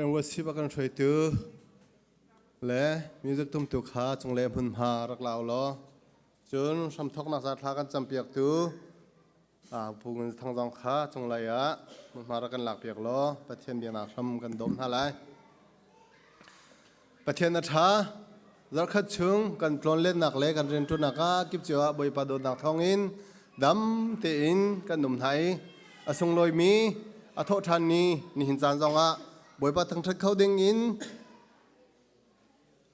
รมวัชิบกันช่วยตัวและมิวสิกตุ้มตุกขาจงเล่พุนหารักเราล้อจนสำทกนักสัตว์ลากันจำเปียกตัวผู้เงินทางดองขาจงเลยมันมารักกันหลักเปียกล้อประเทศเบียนาทำกันดมหาไรประเทศนัทธารักขัดชงกันปลนเล่นหนักเล็กกันเรียนทุนนักกิบเจ้าบอยปาโดนักทองอินดำเตอินกันดมไทยอสงลอยมีอโทษทันนี้นิหินจานจงบอยปาทั้งทัดเขาเด้งอิน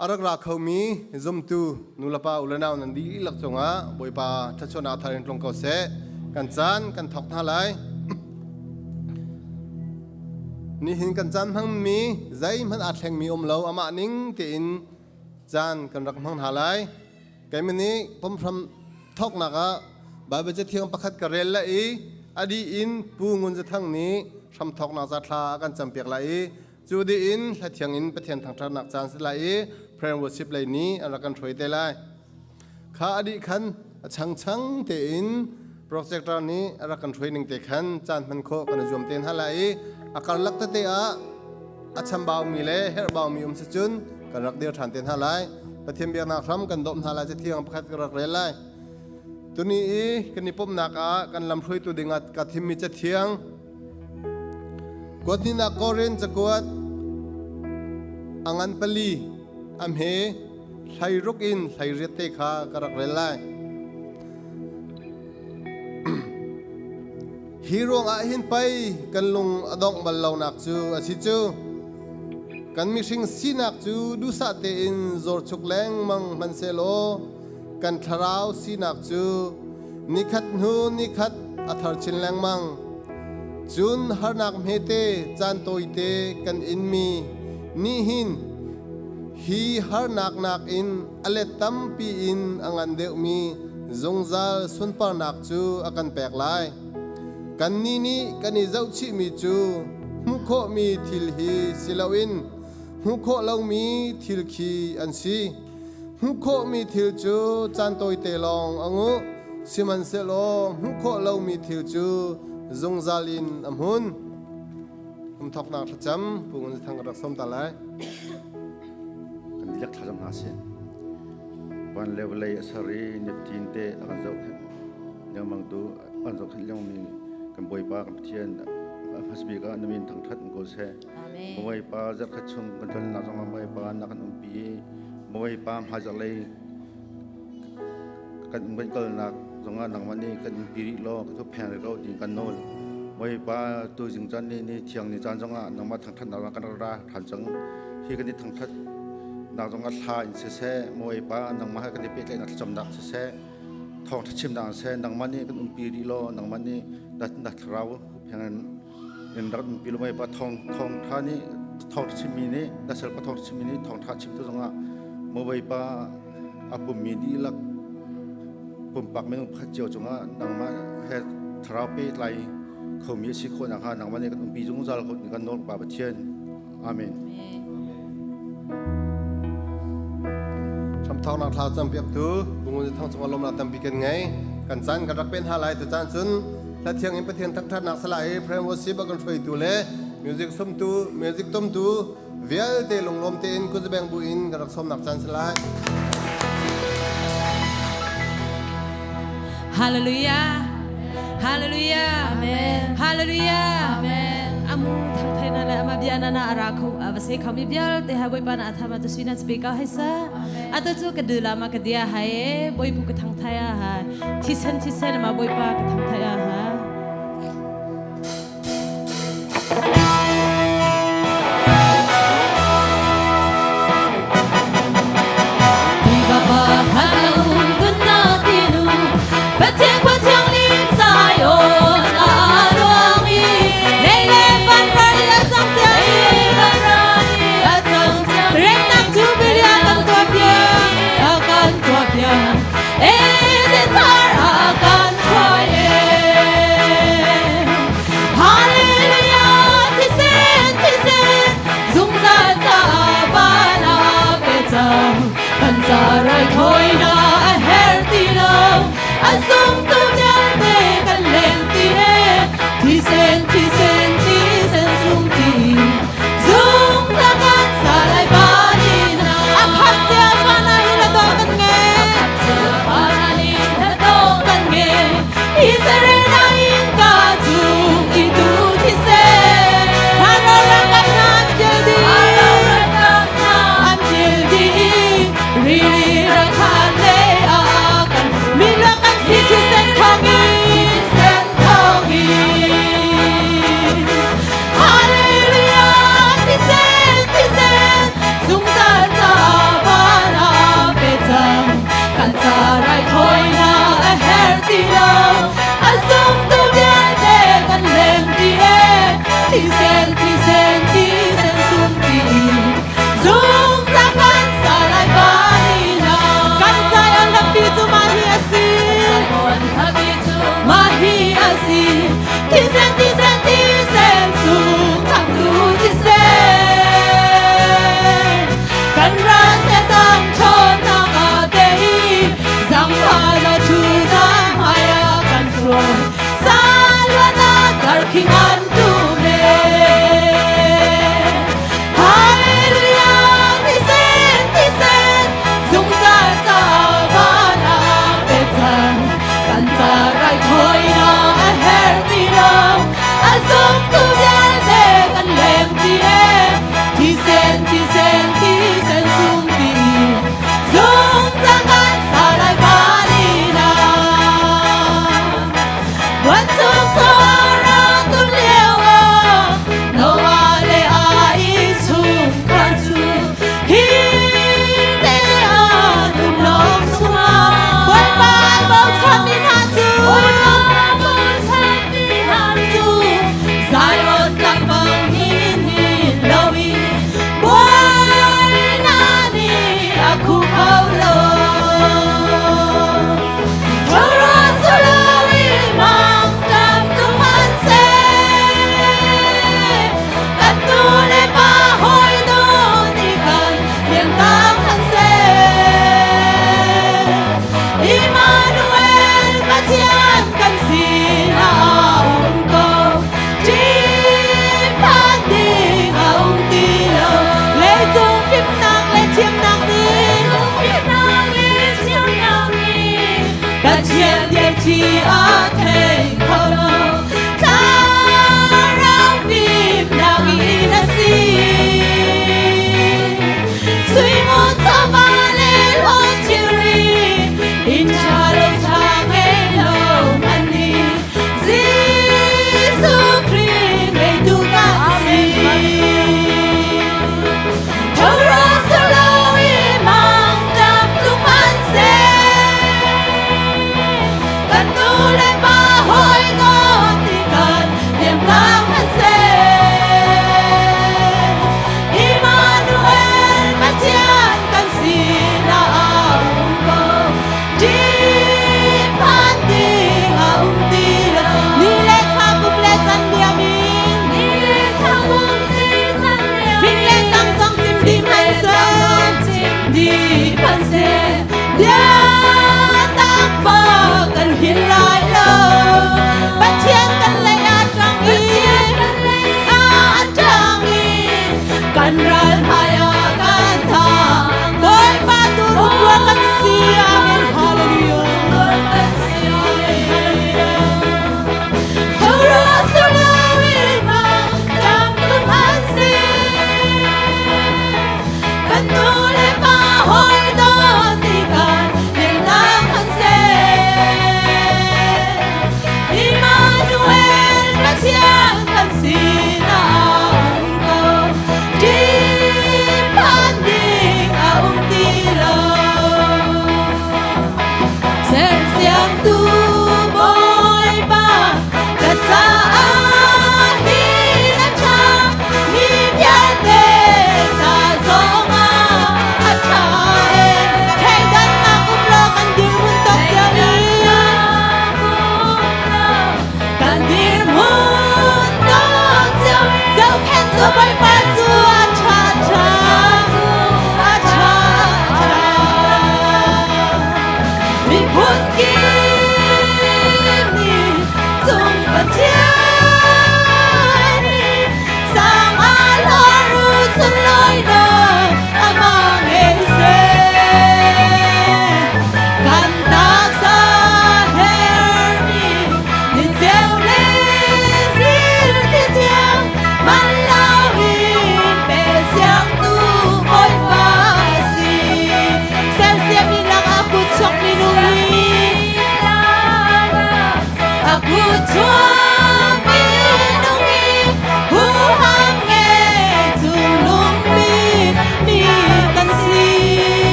อารักรักเขามีจมตูนุลปาอุลนาวนันดีหลักจงบอยปาทัดชนาทารินตรงเขาเสกันจานกันทอกท่าไรนี่หินกันจานทั้งมีใจมันอาจแห่งมีเหลาอามานิ่งเตอินจานกันรักมังหาไรแกมันนี้ผมทำทอกนักบาเบจะเที่ยงประคัดกระเรลละอดีอินปูงุนจะทั้งนี้ทำทอกนักจัตลากันจำเปียกละจูดีอินและเที่ยงอินประเทศทางทางนักจานสิละเพลงวัชิบเลยนี้อันรักกันช่วยได้เลยข้าอดีขันชังเตอินโปรเจกต์นี้อันรักกันช่วยหนึ่งเตขันจานมันโคกันจวมเตียนฮะละอาการลักตะเตะอัชมบ่าวมีเล่เฮร์บ่าวมีสจุนกันรักเดียวฐานเตียนฮะละประเทศเบียร์นักทำกันดมฮาลาจะเที่ยงประคัดกระเรลัยตัวนี้กันนิพมนักกันลำช่วยตัวดิ่งกัดทิมมีจะเที่ยงกวดนี่นักกอเรนจะกวดอังันปลีอัมเฮไทยรุกอินไทยเรียเตขากระเรลัยฮีโร่หินไปกันลงอดองบัลลานักจูอาชิจูกันมีสิ่งสินักจูดูสัตเตอินจอร์ชุกแรงมังมันเซโลกันทาราวสินักจูนิคัดหูนิคัดอัฐชินแรงมังจุนฮานักเมเตจันโตยเตกันอินมีนิหินฮีฮานักอินอเลตัมปีอินอังันเดวมีจงซาสุนปานักจูอากันแปลกลายกันนี่กันนิเจ้าชิมีจูมุโคมีทิลฮีสิลาวินมุโคเรามีทิลคีอันซีมุโคมีทิลจูจันโตยเตลองอังูสิมันเซโลมุโคเรามีทิลจูจงซาลินอัมหุนทอกนักทัจำผู้เงินทางกระสมตาไลกันยักทัจำหาเสียวันเลวเลยสรีนิฟตินเตอันเจ้ายังมังดูอันเจ้าขึ้นยังมีกันบอยปากับเทียนฮัสบีก็นมินทางทัดกุศลบอยปาจะขัดชงกันจนนักจงบอยปานักนุ่มปีบอยปาหาจะเลยกันเป็นก็นักจงนักวันนี้กันปีริโลก็ทุกแผงเราดีกันโน่บอยปาตัวจริงจันนี่เที่ยงนี่จันจงนักมาทางทัดนักกันราทันจังที่กันนี่ทางทัดนักจงทายเสะบอยปานักมาให้กันนี่เป็นนักจำนักเสะทองทัดชิมดังเสะนักมันนี่กันปีริโลนักมันนี่ดัดเราเพียงนั้นเงินรัฐปีละไม่ปะทองท่านี้ทองชิมินี้ดัชเชลปะทองชิมินี้ทองท่าชิมตัวจงอ่ะเมื่อไปปะอับมีดีลักปุ่มปักไม่ต้องพัดเจียวจงอ่ะนังมาเฮทราเปไลเขามีสิคนนะคะนังมันนี่กันปีจงจัลคนกันโน้ตปะประเทศอาเมนทำทองนักท้าจำเปียกตัวบุญจะทองจงอารมณ์เราจำปีกันไงกันจันกันรักเป็นฮาไลตัวจันซุนและเที่ยงอินประเทศทั้งท่านนักสลายเพลงวัชิบกันช่วยตัวเล่มิวสิกส้มตัวมิวสิกต้มตัวเวียลเตลงลมเตอินกุจะแบ่งบุอินกันรักสมนักจันสลายฮาเลลูยาฮาเลลูยาอาเมนฮาเลลูยาอาเมนอามูทั้งไทยนั่นแหละมาเบียนานาอาราคูอาบเสกเขามีเบียลเตหะบอยปานาธรรมะตุสินัสเบก้าให้ซะอาตุจูกระดูลามากระเดียให้บอยปุกทั้งไทยอาหาที่เส้นมาบอยปากทั้งไทยอาหาเอเดทารากันคอย Israel na ingkatu itu tise Hararangat na amjildi Amjildi Rili rakane akan Milakan citizen kongi Hallelujah Tisen Zungzal tabana betang Kantarai koina a hertilo Azul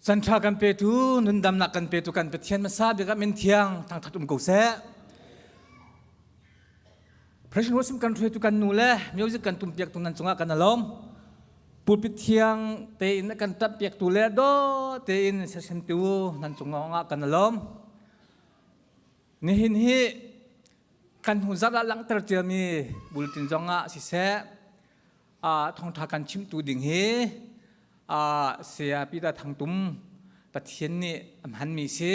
สันทรากันเปตูนุนดำนักกันเปตูกันเปเทียนมาซาเบียกับเมนเทียงทางทัดกูเสพระชินวสิมกันเทตุกันนูเล่มิวสิกันตุ่มเปียกตุนันจงอากันนลมปูดปิเทียงเตอินกันตับเปียกตุเล่โดเตอินเซนติวนันจงอากันนลมนี่หินฮีกันหุ่นซับลังตระเจียมีบุลตินจงอาสิเสทองทากันชิมตูดิ่งฮีเสียปีตาทางตุ้มตะเทียนนี่มันมีสิ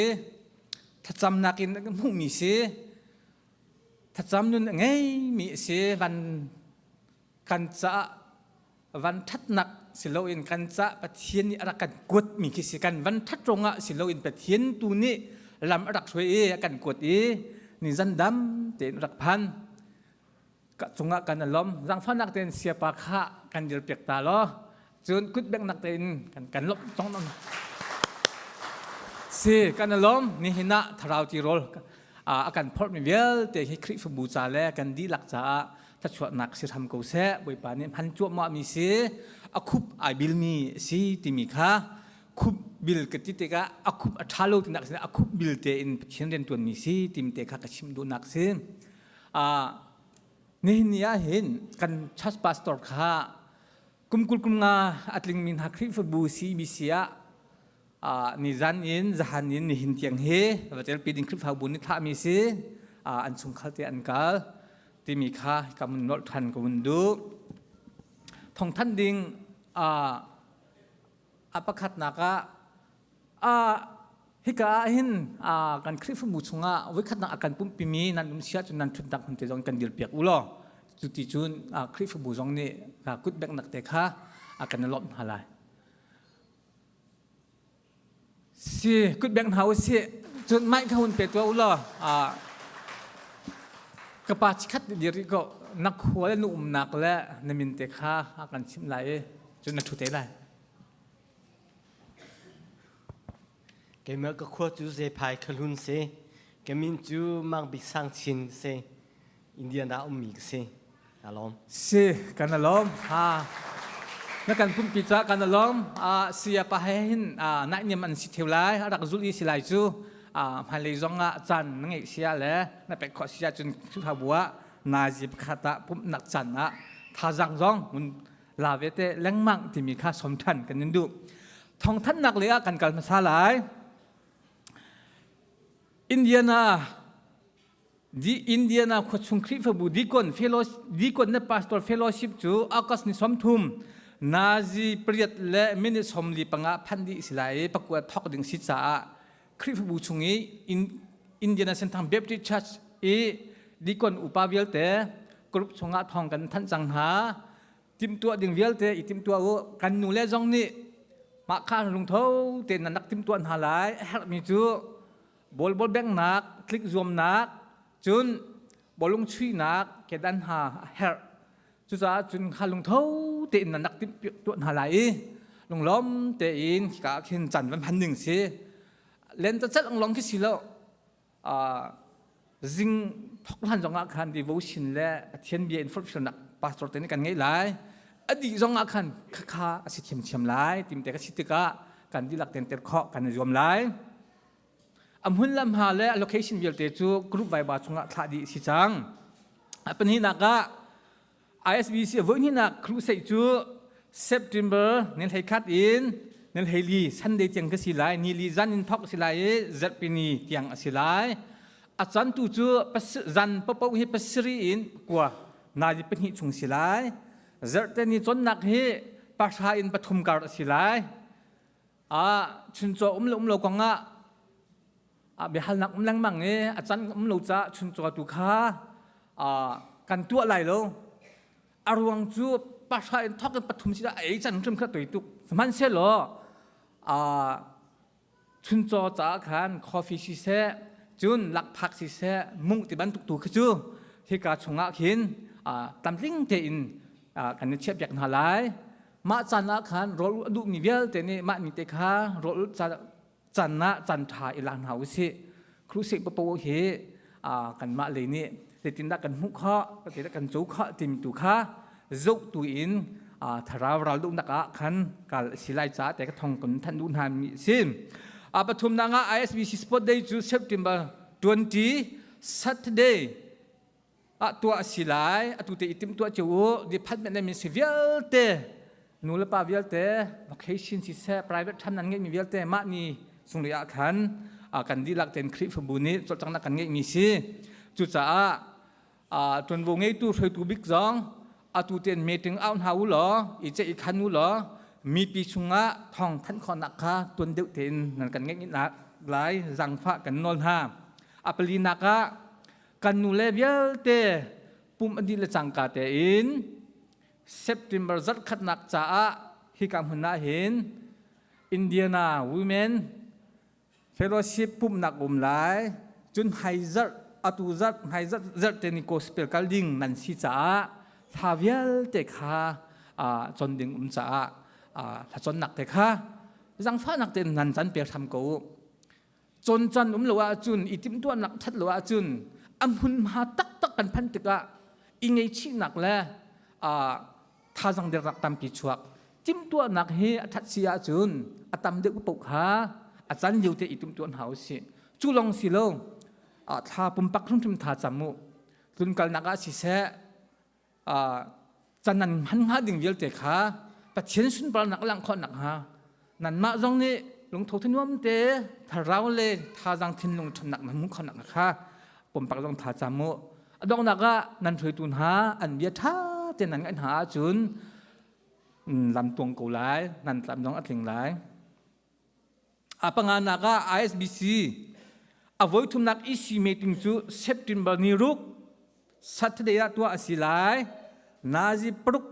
ถ้าจำนักินก็มุ่งมีสิถ้าจำนู่นไงมีสิวันกันจะวันทัดหนักสิเราอินกันจะปะเทียนนี่รักกันกดมีกิจกันวันทัดตรงอ่ะสิเราอินปะเทียนตัวนี้ลำรักช่วยกันกดนี่จันดำเต็นรักพันกะจงอ่ะกันลมรังฟันนักเต็นเสียปากขะกันเดือดเปียกตาล้อจนกุดแบงนักเต็นกันลบจ้องนั่นสิกันลมนี่หินะทาราวตีโรลอาการพอดมีเวลแต่ให้คลิปบูชาแลกันดีหลักจ้าถ้าชวนนักสิทำกูเสบวยปานี่พันจวบมามีสิอาคุบไอบิลมีสิติมีค่ะคุบบิลกติเตกะอาคุบอัฐาโลตินักสิอาคุบบิลเตอินเช่นเรียนตัวมีสิติมเตกะกชิมดูนักสินี่นี่เห็นกันชัสปาสตอร์ค่ะกุมกุลกุมงาอัตลิงมินฮักคลิปบูซีบิเซียนิจันอินจฮันอินนิหินเทียงเฮว่าจะเป็นคลิปฮาบุญนิทามีสิอันสงขลาเตอันกาลที่มีค่ากำนดทันกำนดูทองท่านดิ่งอัปคัดนักฮิกาหินการคลิปบุษงะวิคัดนักอาการปุ่มปิมีนันดุมเสียจนนันทุนตักหุ่นเตจงกันเดือดเปียกอุลอจุดที่จุนคลิปบุษงนี่กุดแบกนักเตะค่ะอาการนรกหาลายสิกุดแบงเฮาสิจนไม่เข้าหุ่นเป็ดตัวอุลอกระปาชิคัดเดียริก็นักหัวและนุ่มนักและนมินเตค่ะอาการชิมไหลจนนักทุเตไหลเกมก็ขวดจูเซพายขลุ่นเซเกมินจูมังบิสังชินเซอินเดียนาอุมิกเซอารมณ์สิกันอารมณ์นักการพุ่มปีจากกันอารมณ์เสียไปให้หินนักเนี่ยมันสิเที่ยวไล่รักจุลีสิไลจูภายในจงจันนั่งเสียแล้วนักเป็ดขอเสียจนชุดหัวนาจิบขาตาพุ่มนักจันท่าจังจงมันลาเวเตแรงมั่งที่มีค่าสมทันกันนั่นดูทองท่านนักเลี้ยกันการมาซาลายอินเดียนาดีอินเดียนาขวดชุงคริฟบูดีคนเฟโลดีคนเนี่ยพาสตอร์เฟโลชิพจูอากัสนิสมทุมนาจีเปรียดและมินิสมลีปังอาพันดิสิไลประกวดทอกดึงสิจ้าคริฟบูชุงนี้อินเดียนาเซนทังเบปติชัชดีคนอุปาเวลเตกรุ๊ปชงอาทองกันท่านจังหาติมตัวดึงเวลเตอีติมตัวกันนูเลจงนี่มาข้าลุงเท้าเตนักติมตัวหาหลายเฮลมีจูบอลแบงนักคลิกรวมนักจุนบอลลงชีนักเกดันหาเฮลจุจ้าจุนข้าลุงเท้าเตนักติมตัวหาหลายลงล้อมเตอินกะเข็นจันวันพันหนึ่งสิเล่นจะจัดลองคิดสิแล้วจิงทอกทันจงอาคารดีวชินและเทียนเบียนฟลุชนักพาสตอร์เตนกันไงหลายอดีตจงอาคารข้าสิเทียมหลายติมแต่ก็ชิติกะกันดีหลักเต็นเตอร์ข้อกันรวมหลายหุ่นลำหาและ allocation เบียร์เตจูกรุ๊ปไวบาชงะทัดดีสิจังเป็นหินักะ ISBC วันหินักครูเซจู September เน้นให้คัดอินเน้นให้ลีซันเดย์เตียงก็สิไลนี่ลีจันอินทอกสิไลจัดปีนี้เตียงสิไลอาจารย์ตูจูปัสจันปะปะวิปัสรีอินกว่านาจิเป็นหิชงสิไลจัดแต่นี่จนนักให้ปัชาอินปฐุมการสิไลชุนโจลกงะเบหัลนักแรงมั่งเนี่ยอาจารย์เราจะชุนตัวตุค่ากันตัวอะไรแล้วอารวงจูปัชาอินทอกกันปฐุมสิไลไอ้จันทร์ขึ้นตัวตุกสมันเสียหรอชุนตัวจากกันคอฟฟี่สิเสจุนหลักพักสิเสมุ่งติบันตุกตุกจูที่การชงอาขินตำลิงเตอินกันเชียบอยากหาหลายมาจันอาคารรถดูมีเวลแต่นี่มามีเตคารถจันนะจันทาอิลังหาวิสิครูสิปะปะเฮกันมาเลยนี่แต่ตินดักกันหุกข้อตินดักกันจูข้อติมตุข้าจุกตุอิน ถ้าเราดูนักขันการสิไลจ้าแต่ก็ท่องกันท่านดูหามีซิมปฐุมนางา ISBC Sport Day จู September 20 Saturday ตัวสิไลตัวเตอิติมตัวจูดิพัฒน์เป็นมีสิเวลเตนูเลปาเวลเต location สิเซ่ private ทำนั้นเงี้ยมีเวลเตมานี่ส่งระยะขันกันดีลักเต็นคลิปบุญนี้จดจังนักกันเงี้ยมีสิจุดจ้าจนวงเงี้ยตัวช่วยตัวบิ๊กซองตัวเต็นเมติงเอาหาวุหรออีเจอีขันวุหรอมีปีชุงะทองท่านคอนักค่ะตัวเดียวเต็นนั่นกันเงี้ยนักหลายจังฟ้ากันนอนห้าปลีนักะกันนูเลเวลเตปุ่มอดีตจังกาเตอินSeptember จัดขัดนักจ้าฮิกามหุนนาเห็นอินเดียนาวูแมนเฟโลชิปปุ่มนักหลายจนไฮซัร์ตูซัร์ไฮซัร์เทนิโกสเปลกัลดิงนันสิจ้าทาเวลเตค่ะจนดิ่งจ้าถ้าจนนักเตค่ะจังฟ้านักเตนันจันเปียทำกูจนจันหลัวจุนอิติมตัวนักทัดหลัวจุนอัมหุนมาตักกันพันติกะอิงไอชีนักแล้วท่าจังเดรักตามปีชวกจิ้มตัวนักเฮทัดเสียจุนตามเด็กปุกหาอาจารย์อยู่ที่อิติมตัวหาสิจูลองสิโลท่าปุ่มปักทุ่มทุ่มท่าจมูกตุนกัลนักอาศิเสจันนันหันหาดิ่งเวลเตค่ะปัจเจียนสุนปลานักลังคนนักฮะนั่นมาจงนี้ลงทุนว่ามันเตะถ้าเราเลยท่าจังทิ้งลงทุนนักมันมุขคนนักค่ะปุ่มปักลงท่าจมูกดองนักนั่นช่วยตุนหาอันเบียท่าเจนันกันหาจุนลำตวงกูหลายนั่นลำน้องอัดลิงหลายปังงานนัก ISBC เอาไว้ทุนนักอีซีเมติงจู September นี้รุก Saturday ตัวอาศิลายนาจีปรุก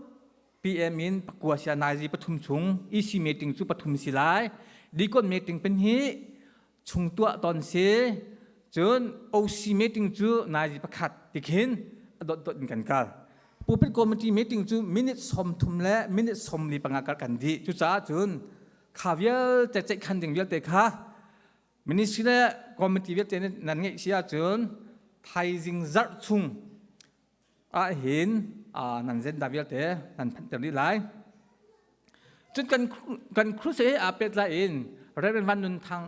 PM อินปกัวเสียนาจีปทุมชงอีซีเมติงจูปทุมศิลายดีกว่าเมติงเป็นฮีชงตัวตอนเสียจน OC เมติงจูนาจีประคัดติขินดดกันกันผู้เป็นคอมมิตี้มีติ้งจูมินิสมทุมและมินิสมลีปังการกันดีจุจ้าจุนข้าเวลจะใจคันดิ่งเวลเตะค่ะมินิสิเลคอมมิตี้เวลเตะนั่นไงเสียจุนไทยจิงจัดชุงเห็นนั่นเซนดาเวลเตะนั่นพันเตอร์ลีไลจนกันครูเสียเป็ดละเองเรื่องวันนุนทาง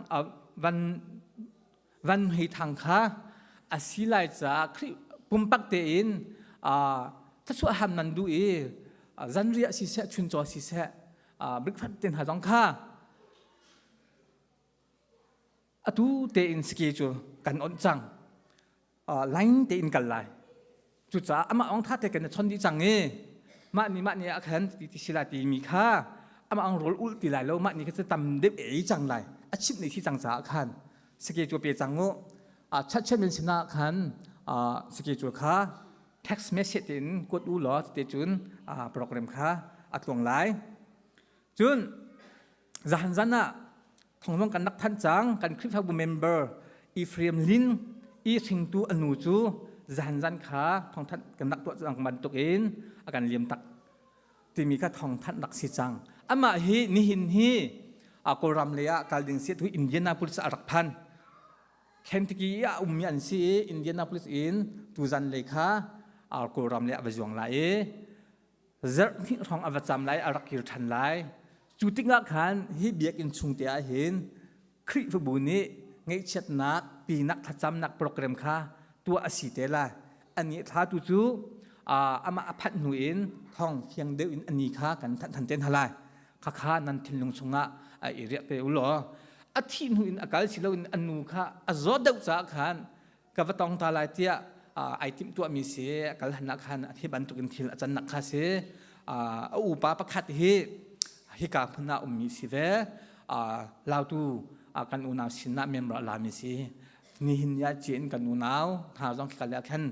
วันให้ทางค่ะสิไลจะปุ่มปักเตอินถ้าช่วยทำนั้นดูจันเรียสิเสชุนจอสิเสบริกฟัดเต็นหาจังค่ะตูเตอินสกีจูกันอ่อนจังไลน์เตอินกันไลจุดจ้ามาองท่าเตกันชนดีจังมานี่อาคันติศิลาตีมีค่ะมาองโรลอุลติไลแล้วมานี่ก็จะทำเด็บจังไลอาชีพในที่จังจ้าอาคันสกีจูเปียจังโง่ชัดเช่นเป็นสินาอาคันสกีจูค่ะtext message ตินกดอูหลอสเตจุนโปรแกรมค่ะอัดลงไลน์จุนจันน่ะทองกันนักท่านจังกันคลิปทับเมมเบอร์อีเฟรมลินอีสิงตูอนูจูจันค่ะทองท่านกันนักตัวจังบันตุกเองอาการเลียมตักที่มีก็ทองท่านนักสิจังมาฮีนิหินฮีกรำเลียการดึงเสียทุอินเดียนาโพลิสอารักพันเคนติกีมีอันซีอินเดียนาโพลิสอินตูจันเลยค่ะกูรำเลียบจวงไล่เจอที่ทองอวจำไล่อารักกิรทันไล่จุดที่งักขันฮิเบียกินชุงเตียเห็นคริฟบุนี้ไงเช็ดนักปีนักทัจำนักโปรแกรมค่ะตัวอสิเตล่าอันนี้ท้าตุจูมาพัดหนุ่ยทองเพียงเดียวอันนี้ค่ะกันทันเจนทลายข้านันทินลงชงะไอเรียกเตอุลอาทิตย์หนุ่ยอากาศสิเราอันนูค่ะจอดเดาจากขันกับตองตาลายเตียไอติมตัวมีเสียกัลหันนักขันที่บรรทุกกันทีละจันนักข้าเสียอุปาประคัดฮิกาพนามีเสียเราดูกันอุณาสินะเมมร์ลามีเสียนี่หินยาจีนกันอุณาวหาจงกิเลขัน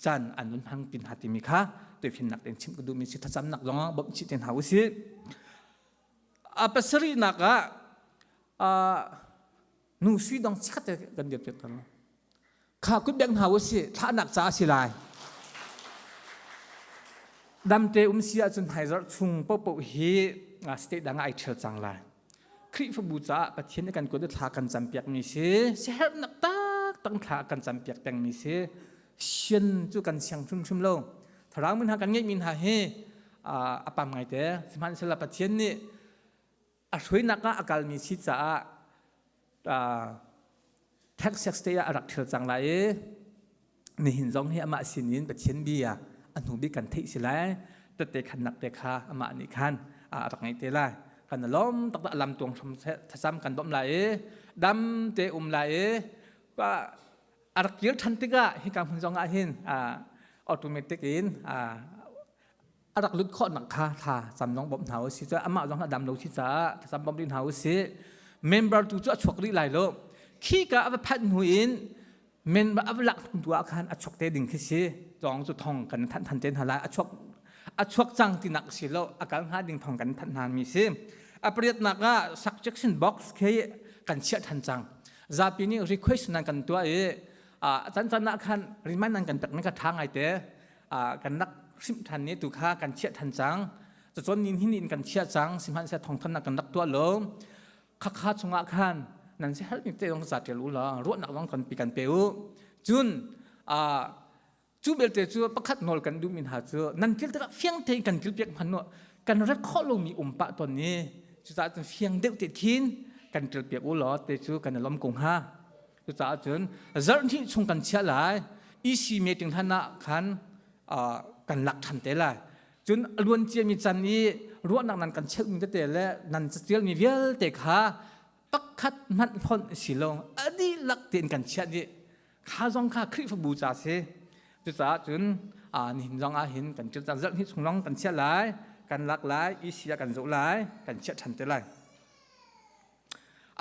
จันอันนั้นพังปินหัติมิค่ะตัวพินนักเดินชิมก็ดูมีสิทธิ์จำนักร้องบ่มชิดเต็นหาวสิปัสรีนักนูสีดองชัดกันเดียบเดียวกันข้าคุณแบงหาวสิท่านักจ้าสิไลดำเตเสียจนหายรัดชุงปปฮีสเตดังไอเชลจังไลคริฟบูจ้าปะเทียนกันก็ได้ทากันจำเปียกมีเสียเสียนักตั้งทากันจำเปียกแตงมีเสียเชียนจู่กันเสียงชุ่มๆลงถ้าเรามันหากันเงี้ยมินหาเฮ อาปามไงเตะสิมันสลับประเทศนี่ช่วยนักอาการมีชิดจ้าแท็กซี่สเตย์รักเธอจังไรนี่หินจงให้อามาสินินประเทศเบียอันหูบิกันที่สิไรแต่เตะขันนักเตะขาอามานี่ขันรักไงเตะไรกันล้มตักลำตวงซ้ำกันดมไรดำเตะไรว่ารักเยอะทันติกะให้การพันจงอาหินออโตเมติกอินรักลุดข้อหนักขาท่าสำน้องบ่มเท้าสิจะอามาจงดำโลชิจ้าสำบ่มดินเท้าสิเมมเบอร์ตัวชกรีไหลโลขี้กะอับพัดหุยนเมนบะอับหลักตัวอาคารชกเตดิ่งขี้สิจองจุดทองกันทันเจนหาลายชกจังที่นักสิโลอาการหาดิ่งทองกันทันนานมีสิเปรียบนักsubjection box เคยกันเชื่อทันจังซาปีนี้ request นั่นกันตัวจันนักขันริมันนั่นกันตักนั่นก็ทางไอเตกันนักสิมทันนี้ตุค่ากันเชื่อทันจังจะจนนินหินกันเชื่อจังสิมันเสียทองทันนักกันนักตัวโลข้าชงอาคารนั่นสิฮัลมีเตองจัดเจรู้ละรู้นักร้องกันปีกันเปวจุนจูเบลเตจูประคัดนอลกันดูมินหาจูนั่นกิลตระเฟียงเทกันกิลเปียกพันโนกันรัดข้อลงมีปะตอนนี้จุดจะเฟียงเด็กติดทินกันกิลเปียกอุลอเตจูกันล้อมกงฮาจุดจนจารที่ชงกันเชื่อหลายอีซีเมติงท่านนักขันกันหลักทันเตล่จนล้วนเจียมีจันนี้รู้นักนั้นกันเชื่อมีเตและนั่นจะเจียมีเวลเตขาปักขัดมัดพ้นสิลงอดีหลักเตียนกันเชื่อนี้ข้าจงข้าคริฟบูชาเสจุดจนนี่จงอาหินกันจุดจารที่ชงร้องกันเชื่อหลายกันหลักหลายอีเสียกันโจหลายกันเชื่อทันเตล่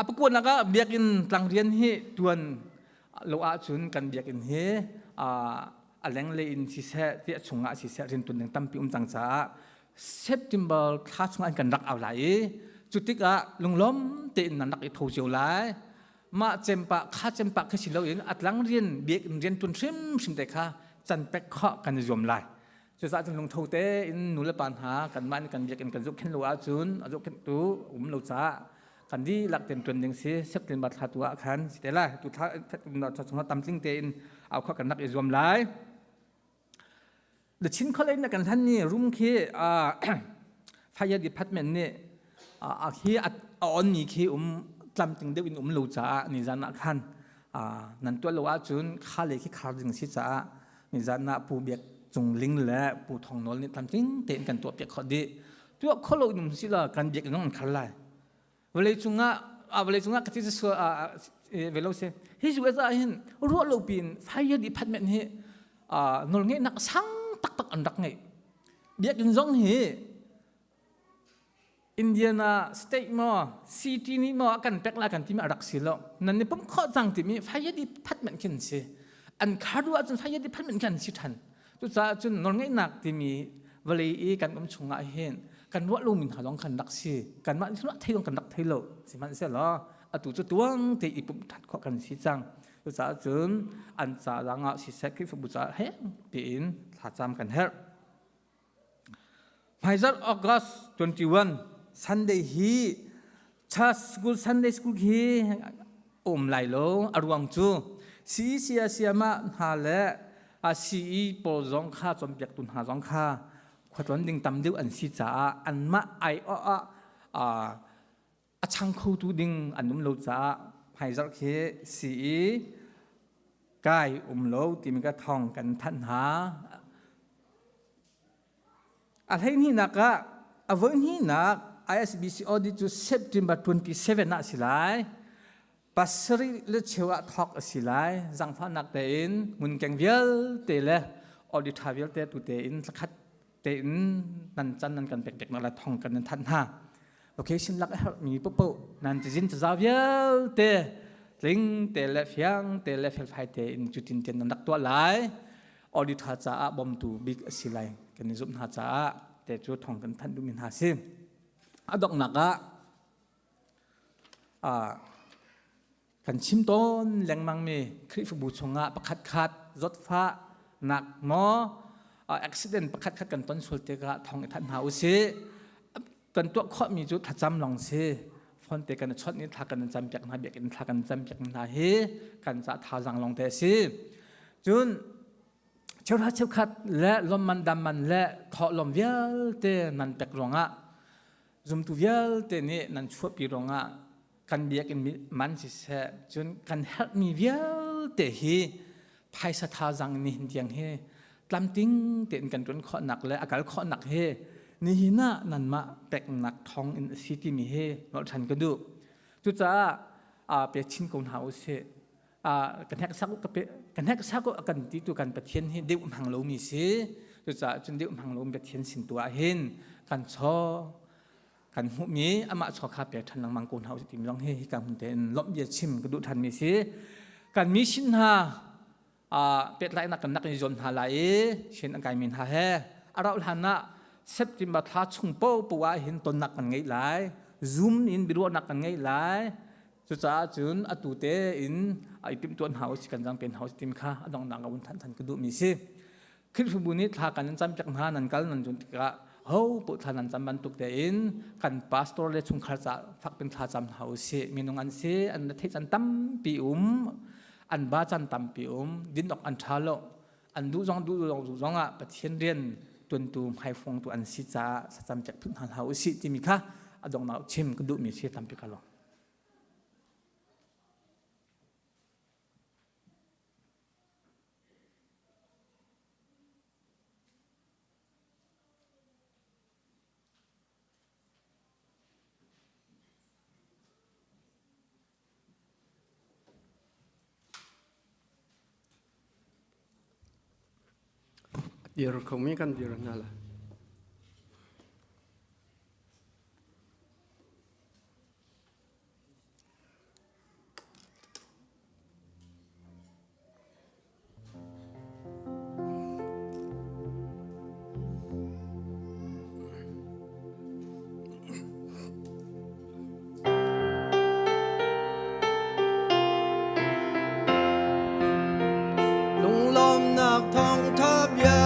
ประกวดแล้วก็เบียกินตั้งเรียนให้ตัวนโลอาจุนกันเบียกินให้แหล่งเลนสิเสที่ชงอาสิเสเรียนตัวหนึ่งตั้มปีจังจ้าเซปติมเบอร์ข้าชงอันกันรักเอาไหลจุดที่ก็ลงล้มเตนนักอิทโธเจียวไหลมาเจมปะข้าเจมปะข้าสิเราเองอัดหลังเรียนเบียกเรียนตุนชิมแต่ข้าจันเป็กข้อกันยอมไหลจุดจ้าจนลงโธเตอินนุลปัญหากันมันกันเบียกันจุกเข็นโลอาจุนจุกเข็นตู้โลจ้ากันดีหลักเต็มตัวหนึ่งสิเซปเต็มบัตรตัวขันสิเตล่าตุท่าเราจะทำติ้งเตนเอาข้อกันนักอิจวมไหลเดี๋ยวชิ้นเขาเล่นกันท่านนี่รุ่มคีไฟยาดิพัฒน์เนี่ยคีอ่อนมีคีจำจึงได้วินลูจ้านิจานะขันนั่นตัวเราจุนข้าเลยคีขาจึงสิจ้านิจานะผู้เบียกจงลิงและผู้ทองนอลนี่ทำจริงเตนกันตัวเปียกเขาดีตัวเขาเราหนุ่มสิละกันเบียกน้องขันไล่เวลาจุงะกติจะสัวเวลาเสียฮิจเวซ่าเห็นรู้เราปีนไฟยาดิพัฒน์เนี่ยนอลเงี้ยนักสังตักอันดักไงเบียกินจงเฮอินเดียนาสเตทมั่วซิตี้นี่มั่วกันเป็กลากันที่มีอักษิลนั่นนี่ผมข้อจังที่มีไฟยดีพัดเหมือนกันสิอันคาร์ดูอาจจะไฟยดีพัดเหมือนกันสิทันตัวจ้าจนนอนง่ายหนักที่มีเวลากันผมชงอาเห็นกันว่าลูมินหาลองกันดักสิกันว่าที่ว่าเที่ยงกันดักเที่ยวสิมันเสียหรอตัวจุดตัวงที่อีปุ่มทัดข้อกันสิจังตัวจ้าจนอันจ้าลังอาสิเสกที่ฟุบุจ้าเฮ้ปีนถ้าจำกันเฮ้ไพซัร์ออกัส21 Sunday ฮีชาสกูล Sunday สกูลฮีไลโลอารวงจูซีเซียมาหาเลซีโปรจงข้าจอมเปียกตุนหาจงข้าขวัญดิ่งตำดิวอันซีจ้าอันมาไอช่างคู่ตูดิ่งอันนุ่มโลจ้าไพซัร์ฮีซีกายโลที่มีกระทองกันทันหาอะไรนี่นักวันนี้นัก ISBC audit to September 27นักสิไลปัสริเลเชวะทอกสิไลจังฟ้านักเตนมุนแกงเวลเตเลออดิทาเวลเตตุเตนสักขัดเตนนันจันนันกันเป็กๆนั่นละทองกันนันทันหาโอเคชินลักมีปุ๊บนันจะจินจะซาเวลเตลิงเตเลฟียงเตเลเฟลไฟเตนจุดตินเตนนักตัวไลออดิทาจ้าบอมตูบิ๊กสิไลกันนิจุมหาจ้าแต่จุดทองกันท่านดูมินหาซิมดอกนักกันชิมต้นแหลงมังมีคลิปบูชงะประคัดรถฟ้าหนักหมออุบิเหตุประคัดกันต้นสุดเตกะทองท่านหาอุซิกันตัวข้อมีจุดทัดจำลองซิฟอนเตกันช็อตนี้ทักกันจำจากนาเบียกันทักกันจำจากนาเฮกันจะทาจังลองเตซิจุน เจ้าราชคัดและลมมันดำมันและทอลมเวลเตนันเป็กรองะจุมตุเวลเตนี่นันชัวปีรองะกันเบียกินมันสิเสจนกันเฮลมีเวลเตฮีภายสถาจังนี่เดียงเฮลำติ้งเต็นกันจนข้อหนักและอาการข้อหนักเฮนี่หินะนันมาเป็กหนักทองอินสิติมีเฮเราฉันก็ดูจุจ้าเปียชินกงหาเสกันแฮกซักก็กันแฮกซักก็กันที่ตัวกันประเทศให้เด็กหังลมีสิจุจ้าจนเด็กหังลมประเทศสินตัวเห็นกันชอกันหุมีอามาชอคาเปียทันลังมังกรเฮาสิติมลองเฮกันหุ่นเต็นลบเบียชิมก็ดูทันมีสิกันมีชินหาเป็ดไล่นักกันนักนิยมหาไหลเช่นอังกายมินหาเฮเราหานะเซปติมาท้าชุงโป้ปัวเห็นต้นนักกันไงไหลซูมอินบิรัวนักกันไงไหลจุดจ้าจุนอตุเตอินไอติมตัวเฮาสิกันจังเป็นเฮาสิติมค่ะดองดังกับวุ้นทันก็ดูมีสิขึ้นฟุบุนิทากันนั้นจำจากหานันกัลนันจุนติกะเฮาปุถานันจำบรรทุกเตอินกันพาสตอร์เลชุงขารจะฟักเป็นทาจำเฮาสิมีนงอันสิอันเทจันตั้มปีอันบ้าจันตัมปีดินดอกอันชาโลอันดูจงอ่ะประเทศเรียนตัวตูมไฮฟงตัวอันสิจ้าสัจำจากพื้นฐานเฮาสิที่มีค่ะอดองมาชิมก็ดูมีเสียตัมปีกันลงเดี๋ยวคงมีกันเดี๋ยวนั่นแหละลุงลมนักท่องทับยา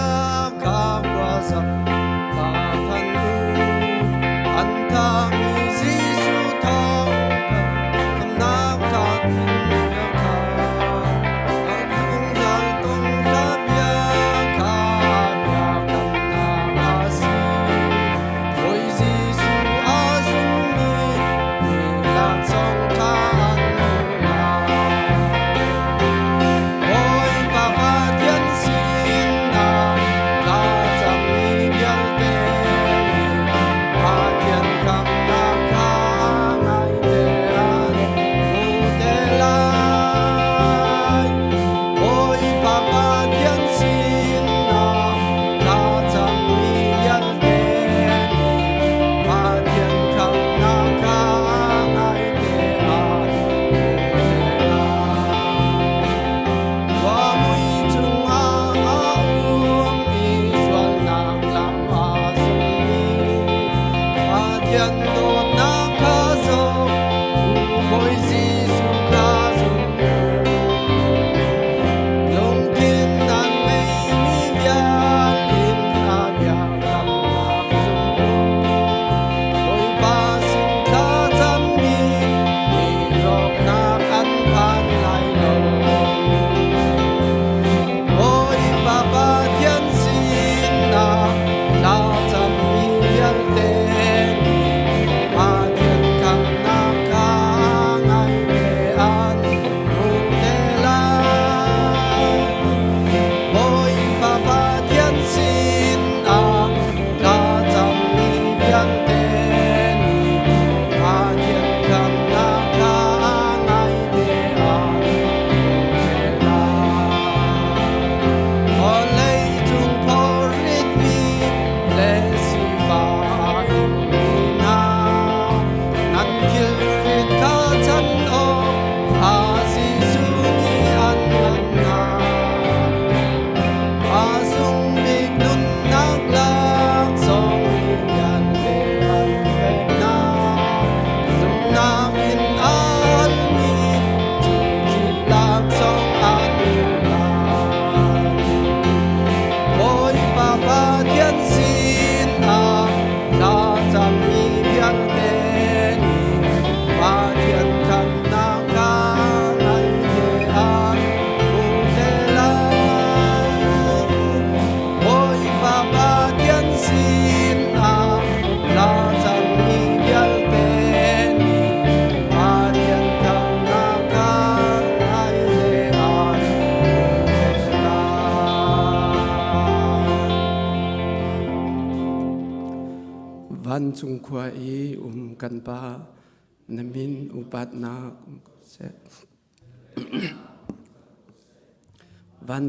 ข้ามกว่าสักป่าพันดูอันทามีสีสุทองคำนักทักเนื้อขาอาจุงใจต้องทับยาข้ามยากันนาอาศีโอยสีสุอาสุมีมีหลักสองทางลาโอยปะปะเทียนสินาลาจะมีเบีย วันจุงควายกันปานามินอุปัตนาเสวัน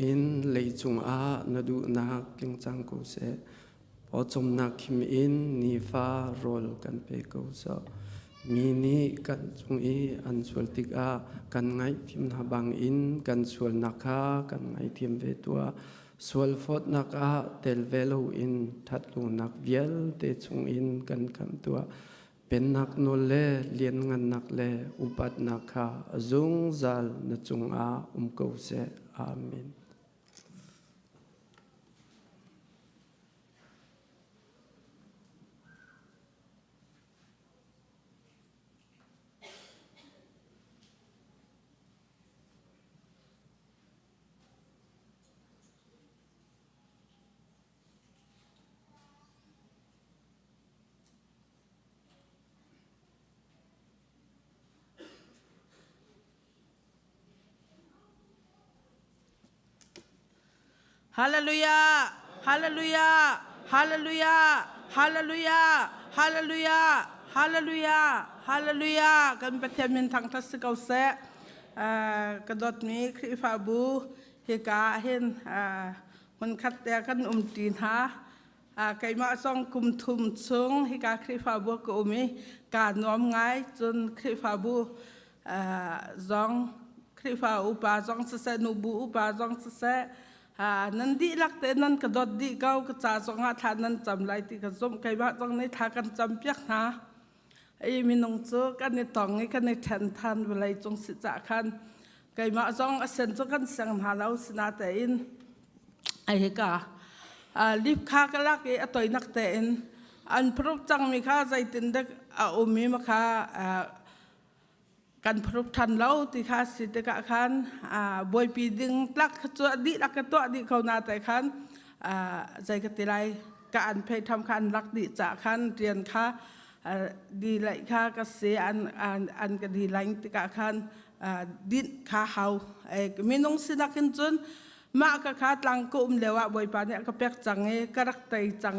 อินเลยจุงอาณดูนักกิงจังกุเสพอจมนักคิมอินนิฟาโรลกันเปกุเสมีนี้กันจุงอีอันสวลติกากันไงทิมนาบังอินกันสวลนักากันไงทิมเวตัวสวลฟดนักาเตลเวลูอินทัดลูนักเวียลเตจุงอินกันคำตัวเป็นนักโนเลเลียนงันนักเลอุปัตนักาจุงซัลนจุงอากุเสอาเมนฮาเลลูยาฮาเลลูยาฮาเลลูยาฮาเลลูยาฮาเลลูยาฮาเลลูยาฮาเลลูยากันประเทศมินทางทัศกาเสกระดดมีคริฟาบูเฮกาเห็นมันคัดแต่กันตีนหาไก่มาซองกุมทุมซุงเฮกาคริฟาบูก็มีการน้อมง่ายจนคริฟาบูซองคริฟาอุปาซองเสนูบูอุปาซองเสนันดีลักเตนันกระดดดีเก้ากระจาสงอาทานนันจำไรที่กระสมไก่บ้าตรงในทากันจำเปียกนะไอ้มีนงเจอกันในตองไอ้กันในแทนทานเวลาจงสิจ่าคันไก่มาจงเส้นจงกันเสียงหาเราสนาเตอินไอ้กาลิบคากลักไอ้ตัวนักเตอินอันพรุจังมีข้าใจตินเด็กอุมีมาข้ากันพรุทันเล่าที่ข้าสิทธิ์กะขันบอยปีดึงลักตัวดิลักตัวดิเขานาแต่ขันใจกติไรการเพยทำขันลักดิจากขันเรียนข้าดีไหลข้ากเสียอันกดีไหลติกะขันดินข้าเฮามีน้องสินักขึ้นจนมากข้าตั้งกุมเลวะบอยปานเนี่ยก็เปียกจังกระรักใจจัง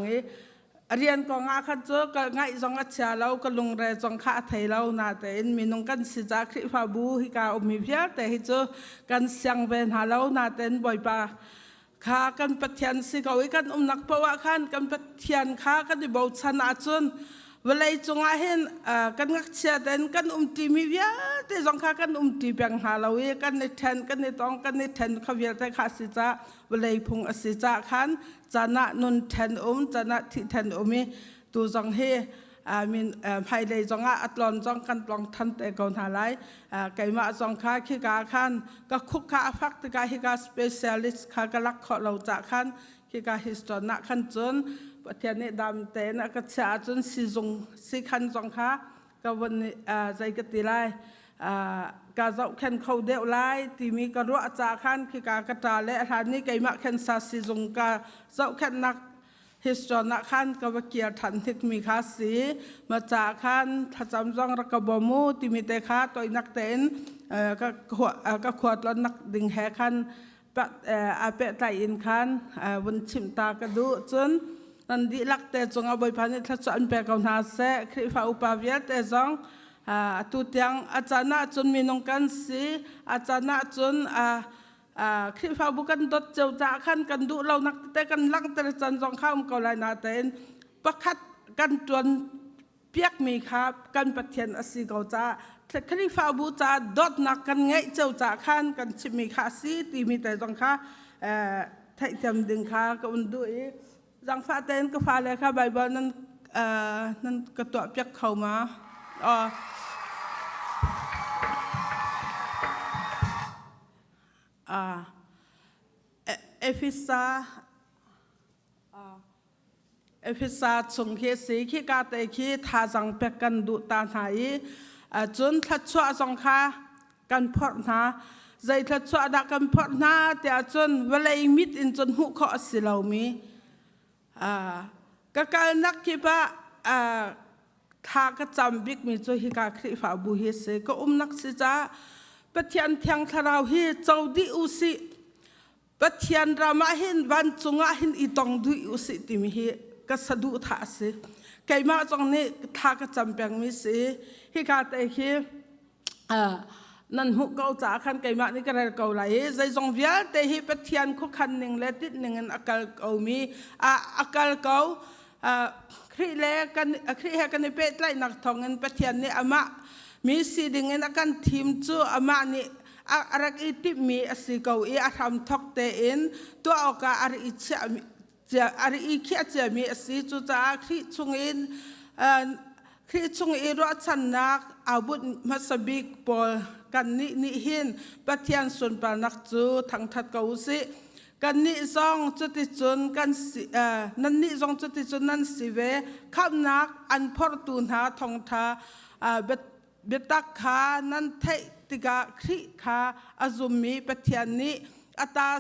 เรียนก็ง่ายขันเจอก็ง่ายจงอัจฉริยะเราก็ลงแรงจงข้าไทยเราหน้าแต่มีน้องกันสิจากคริฟาบูฮิกาอมีเพียแต่ให้เจอกันเสียงเวนหาเราหน้าแต่บ่อยปาข้ากันปะเทียนสิเขาอีกันนักเพราะว่าขันกันปะเทียนข้ากันดิบ่าวชนะจนเวลาจงอาเห็นกันงักเชียแต่กันตีมีเพียแต่จงข้ากันตีเพียงหาเราเอกันในแทนกันในตองกันในแทนเขาเวียแต่ข้าสิจากเวลาพงสิจากขันจานะนุนแทนจานะที่แทนมีตัวจงเฮมีภายในจงอัตลอนจงกันปลองทันแต่ก่อนหาไรไก่มาจงข้าขี้กาขันก็คุกข้าฟักตกาขี้กาสเปเชียลิสต์ข้าก็รักขอเราจากขันขี้กาฮิสตอนักขันจนประเทศนี้ดำแต่นักศึกษาจนสิขันจงข้าก็วันใจกติไรกาเจ้าแข่งเขาเดียวไล่ที่มีกระรัวจากขันคือกากระตาและทานนี้ไก่มาแข่งซาสิจงกาเจ้าแข่งนักฮิสตอนักขันก็ว่าเกียรติทันที่มีข้าสีมาจากขันถ้าจำจองรักบมูที่มีแต่ข้าตัวนักเต้นก็ขวดแล้วนักดึงแหขันอาเปตไตอินขันวันชิมตากระดูจนนันดีลักแต่จงเอาใบพันธุ์ทัศน์เปกเอาหน้าเสะคริฟาอุปาเวียแต่จงตุเตียงอาจารย์จนมีนงกันสีอาจารย์จนคริฟาบุกันดดเจ้าจ่าขันกันดูเรานักแต่กันลังแต่จันจงข้ามกอลายนาเต้นประคัดกันจนเปียกมีครับกันปะเทียนอสิกาจ่าคริฟาบุจ่าดดนักกันไงเจ้าจ่าขันกันชิมีข้าสีตีมีแต่จงข้าไทยเทียมดึงข้าก็มันดูอีจังฟ้าเต้นก็ฟ้าเลยค่ะใบบอลนั้นกระตัวเปียกเข้ามาเอฟิซาชงเฮสีขี้กาเตขี้ทาจังเปกันดุตาหายจนทัดชัวจงข้ากันพอดนาใจทัดชัวดักกันพอดนาแต่จนเวลาอิมิดอินจนหุข้อสิเรามีก็การนักคิดว่าทากระจำบิ๊กมีจุฮิกาคริฟาบุฮิเสก็นักสิจ้าปะเทียนเทียงทาราวฮีเจ้าดิอุสิปะเทียนรามาหินวันจงอาหินอีตองดุอุสิติมิฮีก็สะดุท่าสิ ไก่มาตรงนี้ทากจำเป็นมิสีฮิกาเตคีนั่นหุกเกาจ่าขันไก่มานี่ก็ได้เกาไหลใจทรงเวียเตฮิปเทียนคุขันหนึ่งและติดหนึ่งอักลเกามีอักลเกาครีเลกันครีเฮกันในเป็ดไล่นักทองเงินปเทียนนี่อามามีสีดิ่งเงินกันทีมจูอามานี่อารักอีติมีสีเกาอีอาทำทอกเตอินตัวออกอาริอิเชจะอาริอิเขียจะมีสีจูจ่าครีชงอินครีชงอินรัชันนักอาบุตมัสบิกปอลกันนี่หินปเทียนส่วนปานักจูทางทัดเกาสิกันนี่ซองจุดที่จุนกันนั่นนี่ซองจุดที่จุนนั่นสิเวข้ามนักอันพอตูนหาทองทาเบตักขานั่นเทติกาคริขาอาซุมีปเทียนนี้อัตา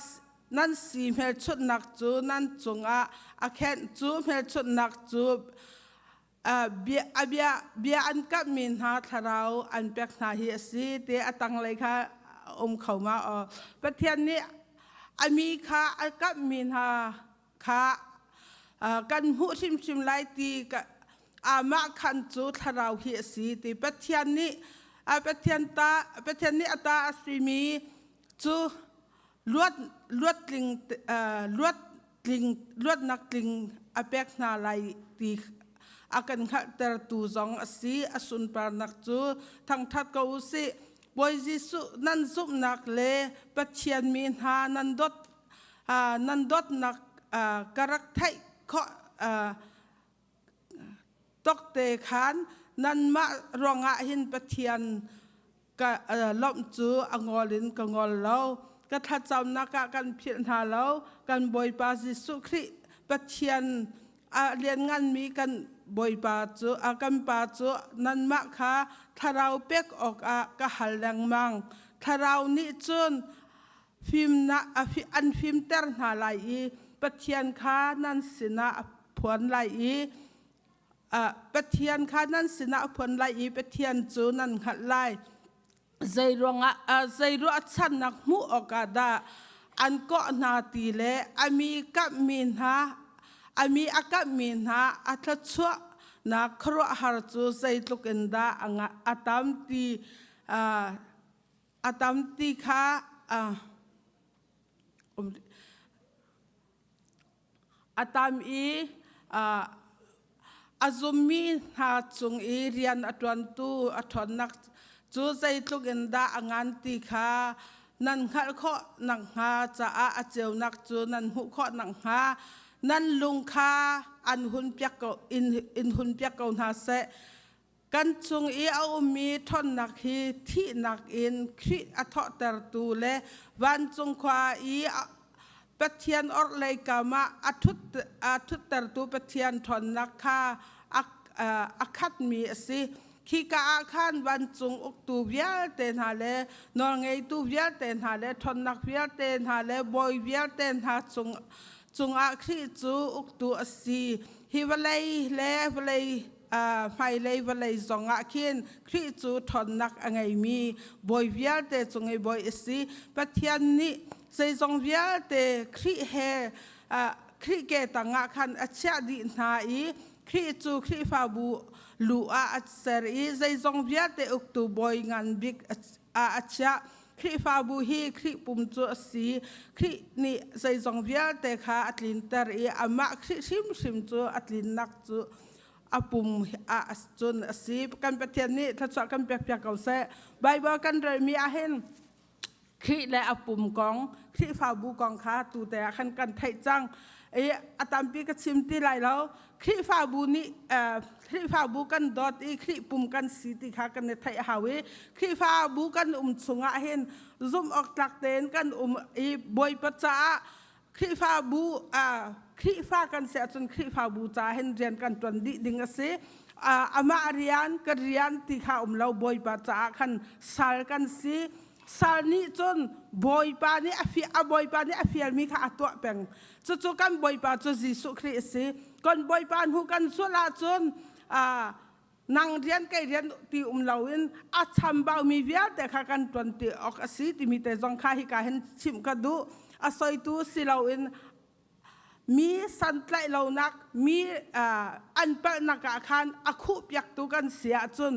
นั่นสีเมลชุดนักจูนั่นจงอาแคนจูเมลชุดนักจูเบียอันกับมินหาทาราวอันเป็กนาฮีสีเตอตังเลยค่ะเข้ามาปเทียนนี้อามีค่ะกับมินหาค่ะกันหูชิมไลตีกับอามาคันจูทาราวฮีสีเตปเทียนนี้ปเทียนนี้อัตาสีมีจูลวดนักลิงอาเป็กนาไลตีอากันขัดเตอร์ตูจงสีอสุนปานักจูทางทัดเกาสิบอยจิสุนันซุปนักเลปเชียนมีหานันดดนักกรักไทยข้อตกเตขานนันมารองอาหินปเทียนกล้อมจูอังอลินกังอลเล่าก็ทัดจำนักกันเพียรหาเล่ากันบอยปาจิสุคริปเชียนเรียนงานมีกันบอยปาจูกันปาจูนันมะค่ะถ้าเราเป็กออกก็หันแรงมังถ้าเรานี่จนฟิล์มนะอันฟิล์มเตอร์หาไหลปะเทียนค่ะนั่นสินะผลไหลปะเทียนค่ะนั่นสินะผลไหลปะเทียนจูนั่นหัดไหลใจรัวชันนักมุออกาดาอันก็นาตีเลอามีกับมินหาอามีอากับมินหาอัตชัวนักครัวหาจูใจตุกันดาอัตามตีค่ะอัตามอาซุมีหาจงเรียนอัตวันตูอัตวันนักจูใจตุกันดาอันตีค่ะนั่นขัดข้อหนังหาจะอาเจียวนักจูนั่นหุข้อหนังหานั่นลุงคาอันหุ่นเปียกอินหุ่นเปียกเกาหนาเสกันจงเอามีท่อนนักฮีที่นักอินคริอัทอเตอร์ตูเลวันจงควาปะเทียนอร์เลยกามาอัทุเตอร์ตูปะเทียนท่อนนักคาอัคัดมีสิขีกาอาคารวันจงอุกตูเวียเตนหาเลนองไงตูเวียเตนหาเลท่อนนักเวียเตนหาเลบอยเวียเตนหาจงอาคริจูอุกตูอสีฮิวเลเลวเลไม่เลยวันเลยจงอาคินคริจูทอนนักอังไงมีบอยเวียเตจงไอบอยสีปะเทียนนี้ใจจงเวียเตคริเฮคริเกตังอาคันอัจฉรินาอีคริจูคริฟาบูลูอาอัจเสรีใจจงเวียเตอุกตูบอยงานบิ๊กอัจฉริคริฟาบูฮีคริปุ่มจูสีครินี่ใจจงเวียเตค่ะอัตลินเตอร์อามาคริชิมจูอัตลินนักจูอาปุ่มจนสีกันประเทศนี้ถ้าสอนกันเปียกๆเก่าแซ่ใบบอกกันเลยมีอาเห็นคริและอาปุ่มกองคริฟาบูกองค้าตูแต่ขันกันไทยจังอาตามปีก็ชิมตีไรแล้วคริฟาบูนี่คริฟาบูกันดอดคริปุ่มกันสีติขากันในไทยหาวิคริฟาบูกันสงอาเห็นซุ่มออกตักเตนกันบอยปัจจาคริฟาบูคริฟากันเสียจนคริฟาบูจ่าเห็นเรียนกันจนดิ่งเสียอามาเรียนก็เรียนที่ข้าเราบอยปัจจากันสาลกันสีสาลนี้จนบอยปานี่บอยปานี่อฟิลมีข้าตัวแปงจุดกันบอยปาจุดจิสุคริสสีก่อนบอยปานหูกันสุราจนนั่งเรียนใกล้เรียนที่เราเห็นอาชัมบ่าวมีเวียแต่ข้ากันจนที่ออกสีที่มีแต่จงข้าฮิกาเห็นชิมกันดูอาศัยตัวสิเราเอง มีสันไลเหล่านักมีอันเปนักอาคารอคุบยักตุกันเสียจน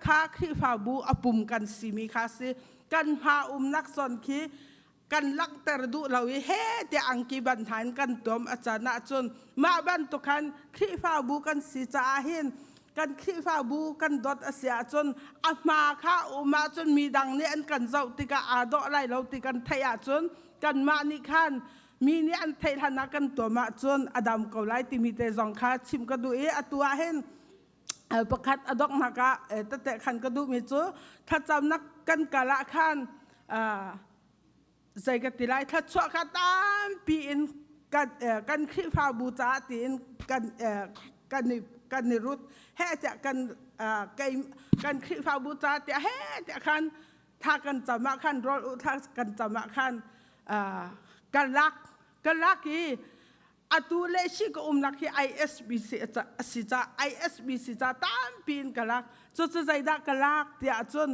ค้าครีฟาบูอปุ่มกันสีมีคาสิกันพานักสอนคีกันลักแต่ดูเราเฮเตอังกีบันทานกันตัวอาจารย์จนมาบันตุกันครีฟาบูกันสีจ้าเห็นกันครีฟาบูกันดอดเสียจนอามาข้ามาจนมีดังเนี่ยอันกันเจ้าติกาอาดอไรเราติกันไทยจนกันมานิคันมีเนี่ยอันไทยธนากันตัวมาจนอดัมเกาไลติมีเตจองคาชิมกระดูอตัวเห็นประคัดอดอกนักตั้งแต่ขันกระดูมีจูถ้าจำนักกันกะละขันใจกันติไลถ้าชั่วขัดตามปีนกันคริฟาบูจาตีนกันนิรุตแห่จะกันคริฟาบูจาตีแห่จะขันถ้ากันจำมาขันรอถ้ากันจำมาขันกันลักอีอตูเลชิกนักที่ ISBC จะสิจ้า ISBC จะตามปีนกันลักจุดใจดักกันลักที่จน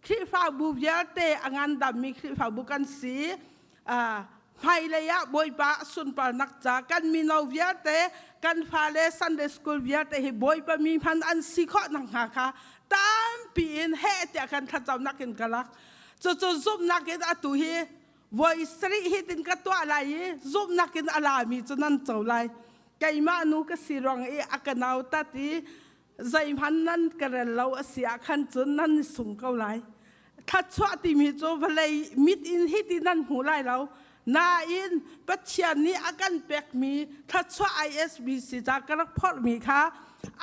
คริฟาบูเวียเตงานดำมีคริฟาบูกันสีไฮเลยะบอยปะสุนปานักจากกันมีนาวเวียเตกันฟาเลซันเดสคูลเวียเตให้บอยปะมีพันอันสิข้อนังหาค่ะตามปีนเฮเตกันทัดจำนักกินกันลักจุดซุ่มนักกินอตูฮีวันสรีฮิตินกัตัวอะไรซุ่มนักกินอะไรมีจนนั้นเจ้าไรไก่มานูก็สิรองอักนาวตัดที่ใจพันนั้นกระเราเสียขันจนนั้นส่งเกาไรถ้าชวติมีโจวเลยมิดอินฮิตินั้นหูไรเรานาอินปัจเจียนนี้อากันเป็กมีถ้าชว ISBC จากกระพอดมีค่ะ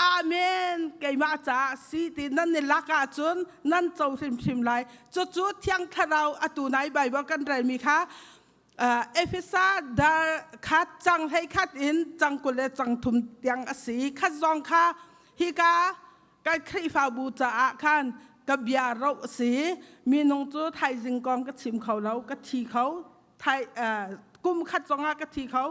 อาเมนไก่มาจ่าสีตินั้นในลักอาจนนั้นเจ้าชิมไรจุดเที่ยงถ้าเราอตูไหนใบบอกกันไรมีค่ะเอฟิซาดาคัดจังให้คัดอินจังกุเลจังทุมเตียงอสีคัดจองค่ะฮิกาการครีฟาบูจ่าขันกับยาเราสีมีนงจูไทยจิงกองก็ชิมเขาเราก็ทีเขาไทยกุมคัดจองก็ทีเขา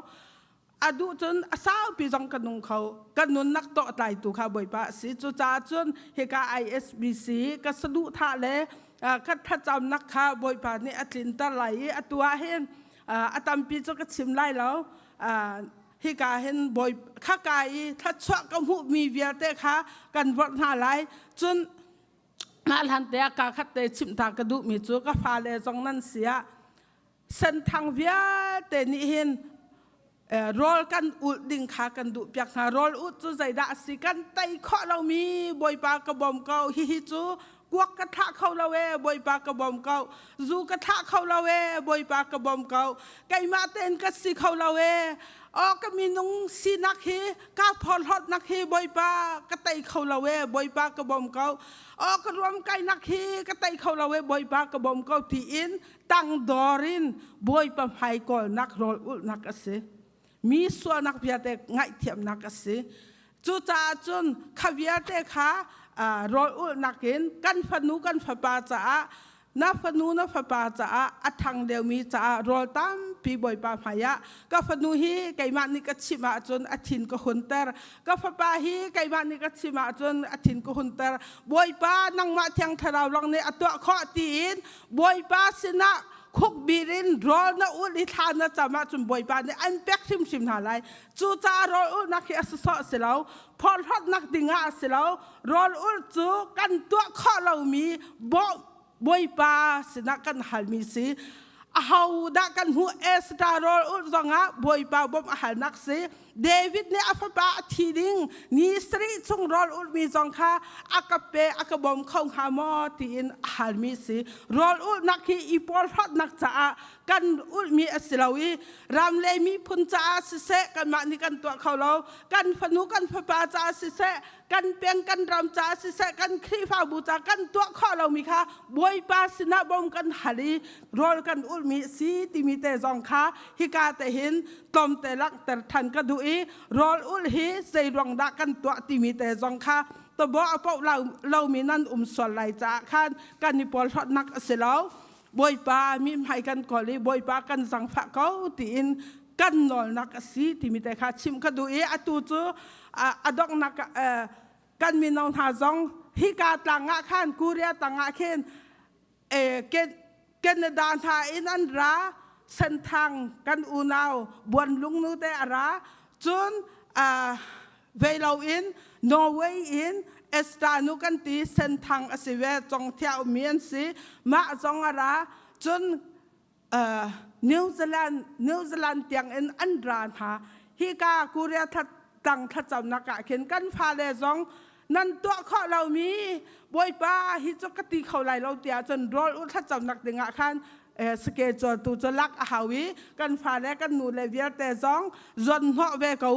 อดูจนสาวปีจองกันนงเขากันนุนนักโตไตตัวข้าบ่อยปะสีจุจ่าจนเฮกา ISBC ก็สะดุท่าเลยคัดถ้าจำนักข้าบ่อยปะนี่อจินตะไหลอตัวเห็นอตัมปีจก็ชิมไล่แล้วฮิกาเห็นบ่อยข้ากายถ้าชั่วกำหูมีเวียเตะค่ะกันวัดหาไหลจนมาทันเตะกาคัดเตะชิมทางกระดูมีจูก็ฟาเลจงนั้นเสียเส้นทางเวียเตนี่เห็นรอลกันอุดดิ่งขากันดุเปียกหารอลอุดจูใจด่าสิกันไตข้อเรามีบ่อยปากระบอมเก่าฮิจูกวกกระทะเข้าเราบ่อยปากระบอมเก่าจูกระทะเข้าเราบ่อยปากระบอมเก่าไก่มาเต้นกัสิเข้าเราก็มีนุ่งสีนักเฮก้าพอลฮอดนักเฮบ่อยปากระไตเข้าเราบ่อยปากระบอมเก่าก็รวมไก่นักเฮกระไตเข้าเราบ่อยปากระบอมเก่าที่อินตั้งดอรินบ่อยปะไฮก่อนนักรออุนักเสมีส่วนนักเบียเตไงเทียมนักเสจุจ่าจนขเบียเตค่ะรออุนักเห็นกันฟนูกันฟปาจ่านับฟนูนับฟปาจ่าอัทางเดียวมีจ่ารอตามปีบ่อยปาพายะก็ฟนูฮีไก่มันนี่ก็ชิมาจนอธินก็หุนเตอร์ก็ฟปาฮีไก่มันนี่ก็ชิมาจนอธินก็หุนเตอร์บ่อยปานังมาเทียงทาราวลังในอตัวข้อตีนบ่อยปาสินะคุกบีรินรอนะอุลิธานะจะมาจนบ่อยปาเนี่ยอันเป็กชิมหาไรจูจ่ารออุนักเอสซอเสแล้วพอทอดนักดิ่งอาเสแล้วรออุจูกันตัวข้อเรามีบ่อยปาสินะกันหันมีสีเอาดักกันหัวเอสตารออุจงะบ่อยปาบ่มหันนักสีเดวิดเนี่ยอัฟปาทีดิงนิสรีจงรออุมีจงค่ะอากาเปอากาบอมเข้าหามอตีนหันมีสีรออุนักฮีอีพอลฮอดนักจ่ากันอุมีอสิลาวีรามเลมีพุนจ่าสิเสกันมานี่กันตัวเขาเรากันฟนุกันฟปาจ่าสิเสกันเปียงกันรำจ่าสิเสกันครีฟาบูจ่ากันตัวข้อเรามีค่ะบ่อยปาสินะบอมกันหันรอกันอุมีสีติมีเตจงค่ะฮิกาเตหินตอมเตลักแต่ทันกระดูรออุลฮีเซรองดักกันตัวติมีเตจงค่ะตัวบ่อพวกเรามีนั่นสวนไหลจ่าขันกันนิพอลทอดนักเสลาวบ่อยปามีให้กันก่อนเลยบ่อยปากันสังฝะเขาตีนกันนอนนักสีที่มีแต่ขาชิมกระดูอตูจูอดอกนักกันมีน้องหาจงฮิกาต่างขันกูเรียต่างเข็นเกณฑ์ดานทาอินอันรา เส้นทางกันอูนาวบวนลุงนูเตอาราจนเวลาอินนอร์เวย์อินเอสตานุกันตีเส้นทางอสิเวจงเที่ยวเมียนสีมาจงอาราจนนิวซีแลนด์เตียงอินอันดรานหาฮิกากูเรียทัดตังทัดจำนักเข็นกันฟาเลจงนั่นตัวข้อเรามีบอยป้าฮิจกติเขาไหลเราเตียจนรออุทัดจำนักดึงอาคารสเกจตูจะลักอาหาวิกันฟาเลกันนูเลเวียแต่จงจนเหาะเวเขา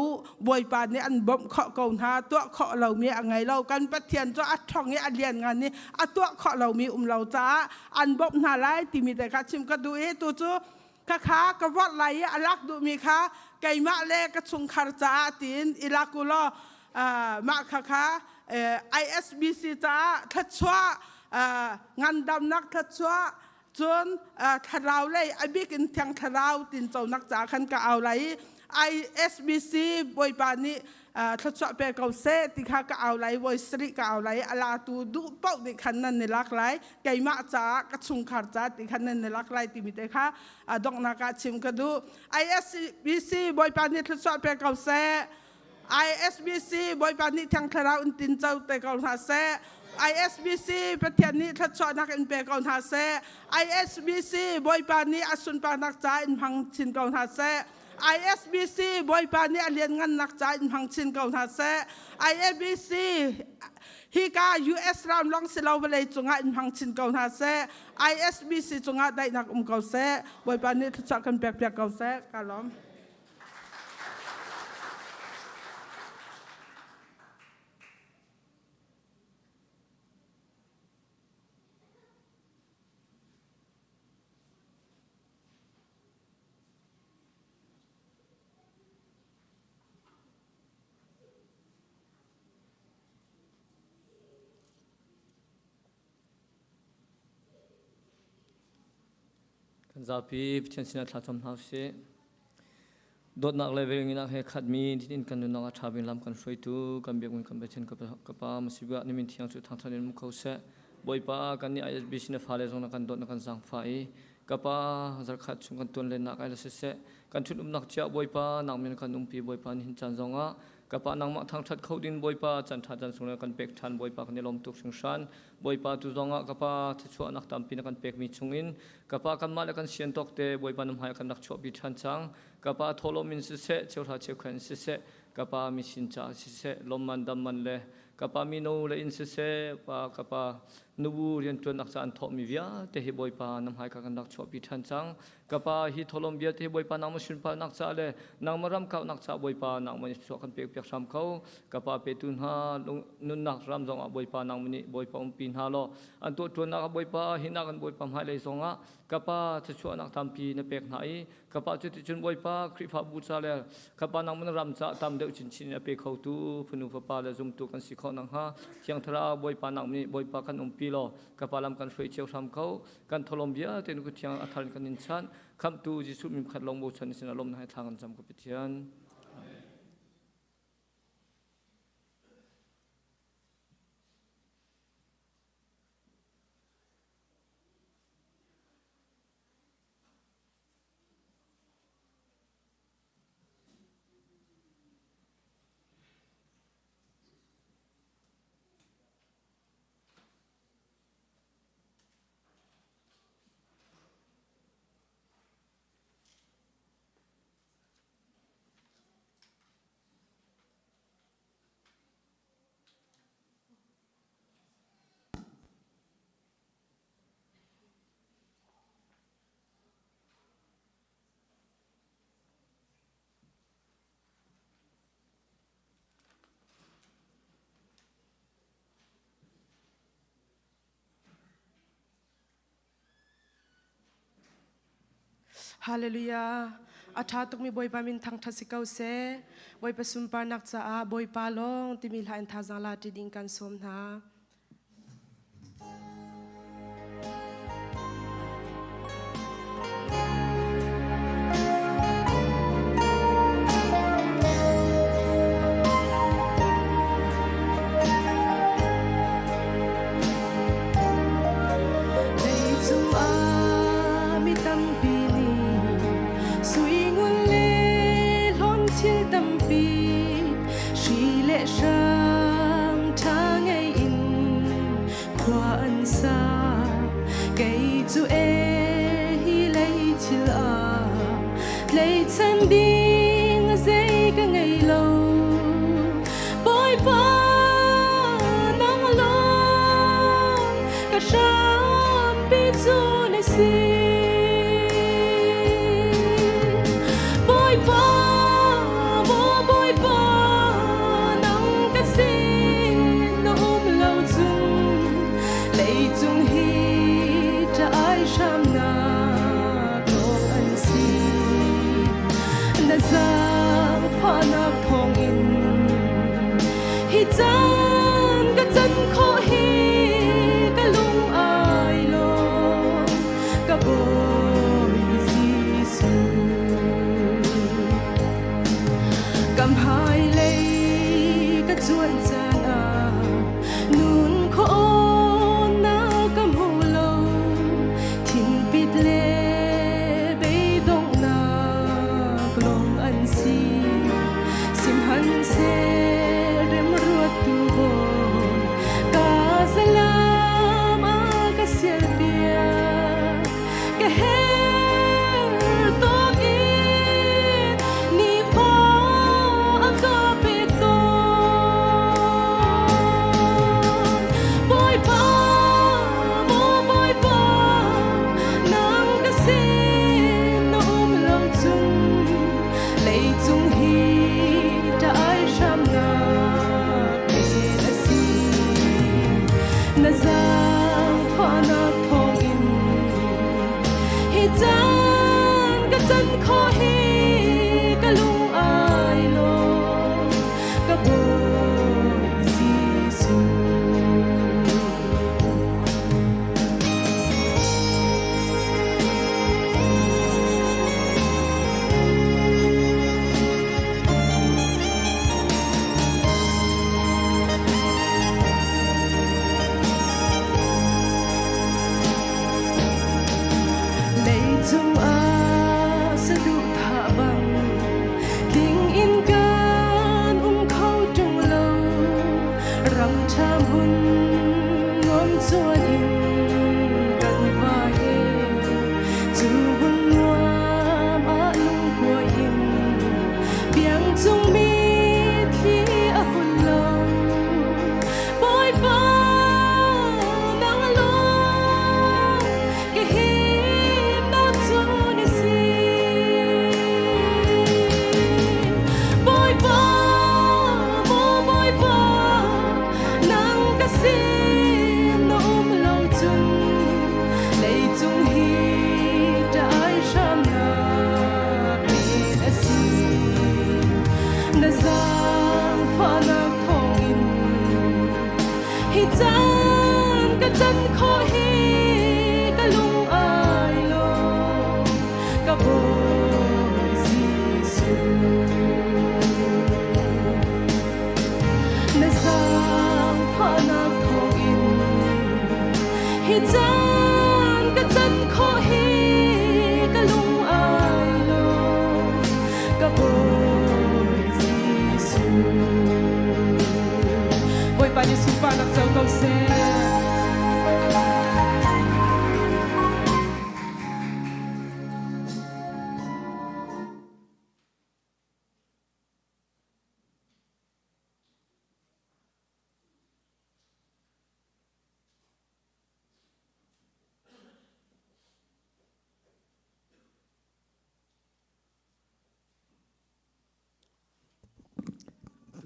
บอยป้าเนี่ยอันบ่มข้อเก่าหาตัวข้อเรามีอะไรเรากันปะเทียนจะอัดท่องเนี่ยอันเรียนงานนี้อัดตัวข้อเรามีเราจ้าอันบ่มหาไรที่มีแต่ข้าชิมก็ดูตัวจูข้ากวัดไหลอลักดูมีข้าไก่มะเล่กชุงคาร์จ้าตีนอิลักุลมะข้าISBC จ้าทัดชัวงานดำนักทัดชัวจนทาราวเลยไอ้บิ๊กอินเทียงทาราวตินเจ้านักจ่าขันก็เอาไหล ISBC บอยปานี้ทัดชัวเปเกาเซติข้าก็เอาไหลวอยสริก็เอาไหลอลาตูดูเป้าติขันนั้นในลักไหลไก่มะจ้ากชุงคาร์จ้าติขันนั้นในลักไหลติมิเตข้าดอกนักชิมก็ดู ISBC บอยปานี้ทัดชัวเปเกาเซISBC บอยปานิทางทาราวอินตินเจ้าแต่กองทัพเซ ISBC ประเทศนี้ทัดชอนักอินเปกองทัพเซ ISBC บอยปานิอสุนปานักจ่าอินพังชินกองทัพเซ ISBC บอยปานิอเลียนงันนักจ่าอินพังชินกองทัพเซ ISBC ฮิกา US รามลองเสลาวเวลจงอินพังชินกองทัพเซ ISBC จงได้นักเกาเซบอยปานิทัดชอกันเปกเกาเซกาลอมกันจะพีพิจารณาทัศน์เขาเสียดดนักเลเวลงินักให้ขัดมีที่ดินกันดูนักชาวบินลำกันช่วยตู้กันเบียกมันกันไปเช่นกับป้ามาสิบวันนี้มีที่ยังสุดทางทะเลมุขเขาเสียบ่อยป้ากันนี่ISBCเนี่ยฟ้าเลยส่งนักกันดดนักกันสังไฟกับป้าจะขัดช่วงกันตัวเล่นนักอะไรเสียกันชุดนักเจ้าบ่อยป้านักมีกันปีบ่อยป้านี่จันทร์จงอ่ะกับป้านักมาทางทัดเขาดินบ่อยป้าจันทร์จันทร์ส่งนักกันเป็กทันบ่อยป้ากันนี่ลมตุกชิงชันบ่อยป้าตุจงอ่ะกับป้าที่ช่วยนักตามปีนักกันเป็กมีชงอินกับป้ากันมาแล้วกันเชียนตกเตะบ่อยป้าน้ำหายกันนักช่วยปีทันจังกับป้าทอลมินเสเจ้าท่าเจ้าแขวนเสกับป้ามีสินจ่าเสลมมันดำมันเลยกับป้ามีโนเลยอินเสป้ากับป้านูเรียนตัวนักสานทอมีวิอาเตะบ่อยป้าน้ำหายกันนักช่วยปีทันจังกับป้าฮิทอลมเบียเตะบ่อยป้านักมาชินป้านักจ่าเลยนักมารำเขานักจ่าบ่อยป้านักมันช่วยกันเปียกรำเขากับป้าเปตุนหานุนนักรำจงอ่ะบ่อยป้านักมันนี่บ่อยป้าปีนหาล้ออันตัวนักบ่อยป้าหินักกันบ่อยป้าหายเลยจงอ่ะกับป้าจะช่วยนักทำปีในเปียกไหนกับป้าจุดจุนบ่อยป้าคริฟ้าบูชาเลยกับป้านักมันรำจ่าตามเด็กชินในเปียกเขาตู้ฝนุฟ้าป้าเลยจุ่มตัวกันสิเขานักฮะเชียงทราบ่อยป้านักมันนี่บ่อยป้ากันปีล้อกับป้าลำกันช่วยเชี่ยวทำเขากันทลมเบียเต็นกุเชียงอัฐานกันนินชันคำตูจิสุมีขัดลงโบชันสินาลมให้ทางกันจำกับพิธีอันฮาเลลูยาอาชาตุกมีบอยปามินทางทัศเกาเซบอยปสุมปานักจ้าบอยปาลงที่มีหลายทางลาติดิงกันสมนา lệ sang ta ngày in qua ân xa cây chu e hi lấy chil a lấy chân đinh dây cái ngày lâu bôi ba nắng long cả sam bi chu này si bôi ba bôi ba nắng cái xin nó lâu chung lấy chung hi cha ai sam na long an si na giang pha na thong in hi chan ka chan kho hi ka lung ai lo ka boy Giêsu cầm hai lấy ka chuan chan a nun kho na cầm hu lo thin pit le be dong na glong an si sim han se rem ruat tu bo ka salam a ka sial pia ka her to in ni pa a ka pe to boy pa boy pa nang ka sin no lo chung lấy chung hi ta ai sam na ke na si na giang pha na thong in hi chan ka chan kho hi ka lung ai lo ka boy Giêsu lấy chung a sa du tha bang ding in kan khâu trong lâu ram tham hun ngom chuan in kan vai chu hun nuam a lung kwa in biang chung mi thi a hun lâu boy ba nang lo ke him na chu ni si boy ba boy ba nang ka sin no lo chung lấy chung hi ta ai sam na ke na si na giang pha na thong in hi chan ka chan kho hi ka lung ai lo ka boy Giêsu na giang pha na thong in hi chan ka chan kho hi ka lung ai lo ka boy Giêsu boy pa ni su pa nak chau kau se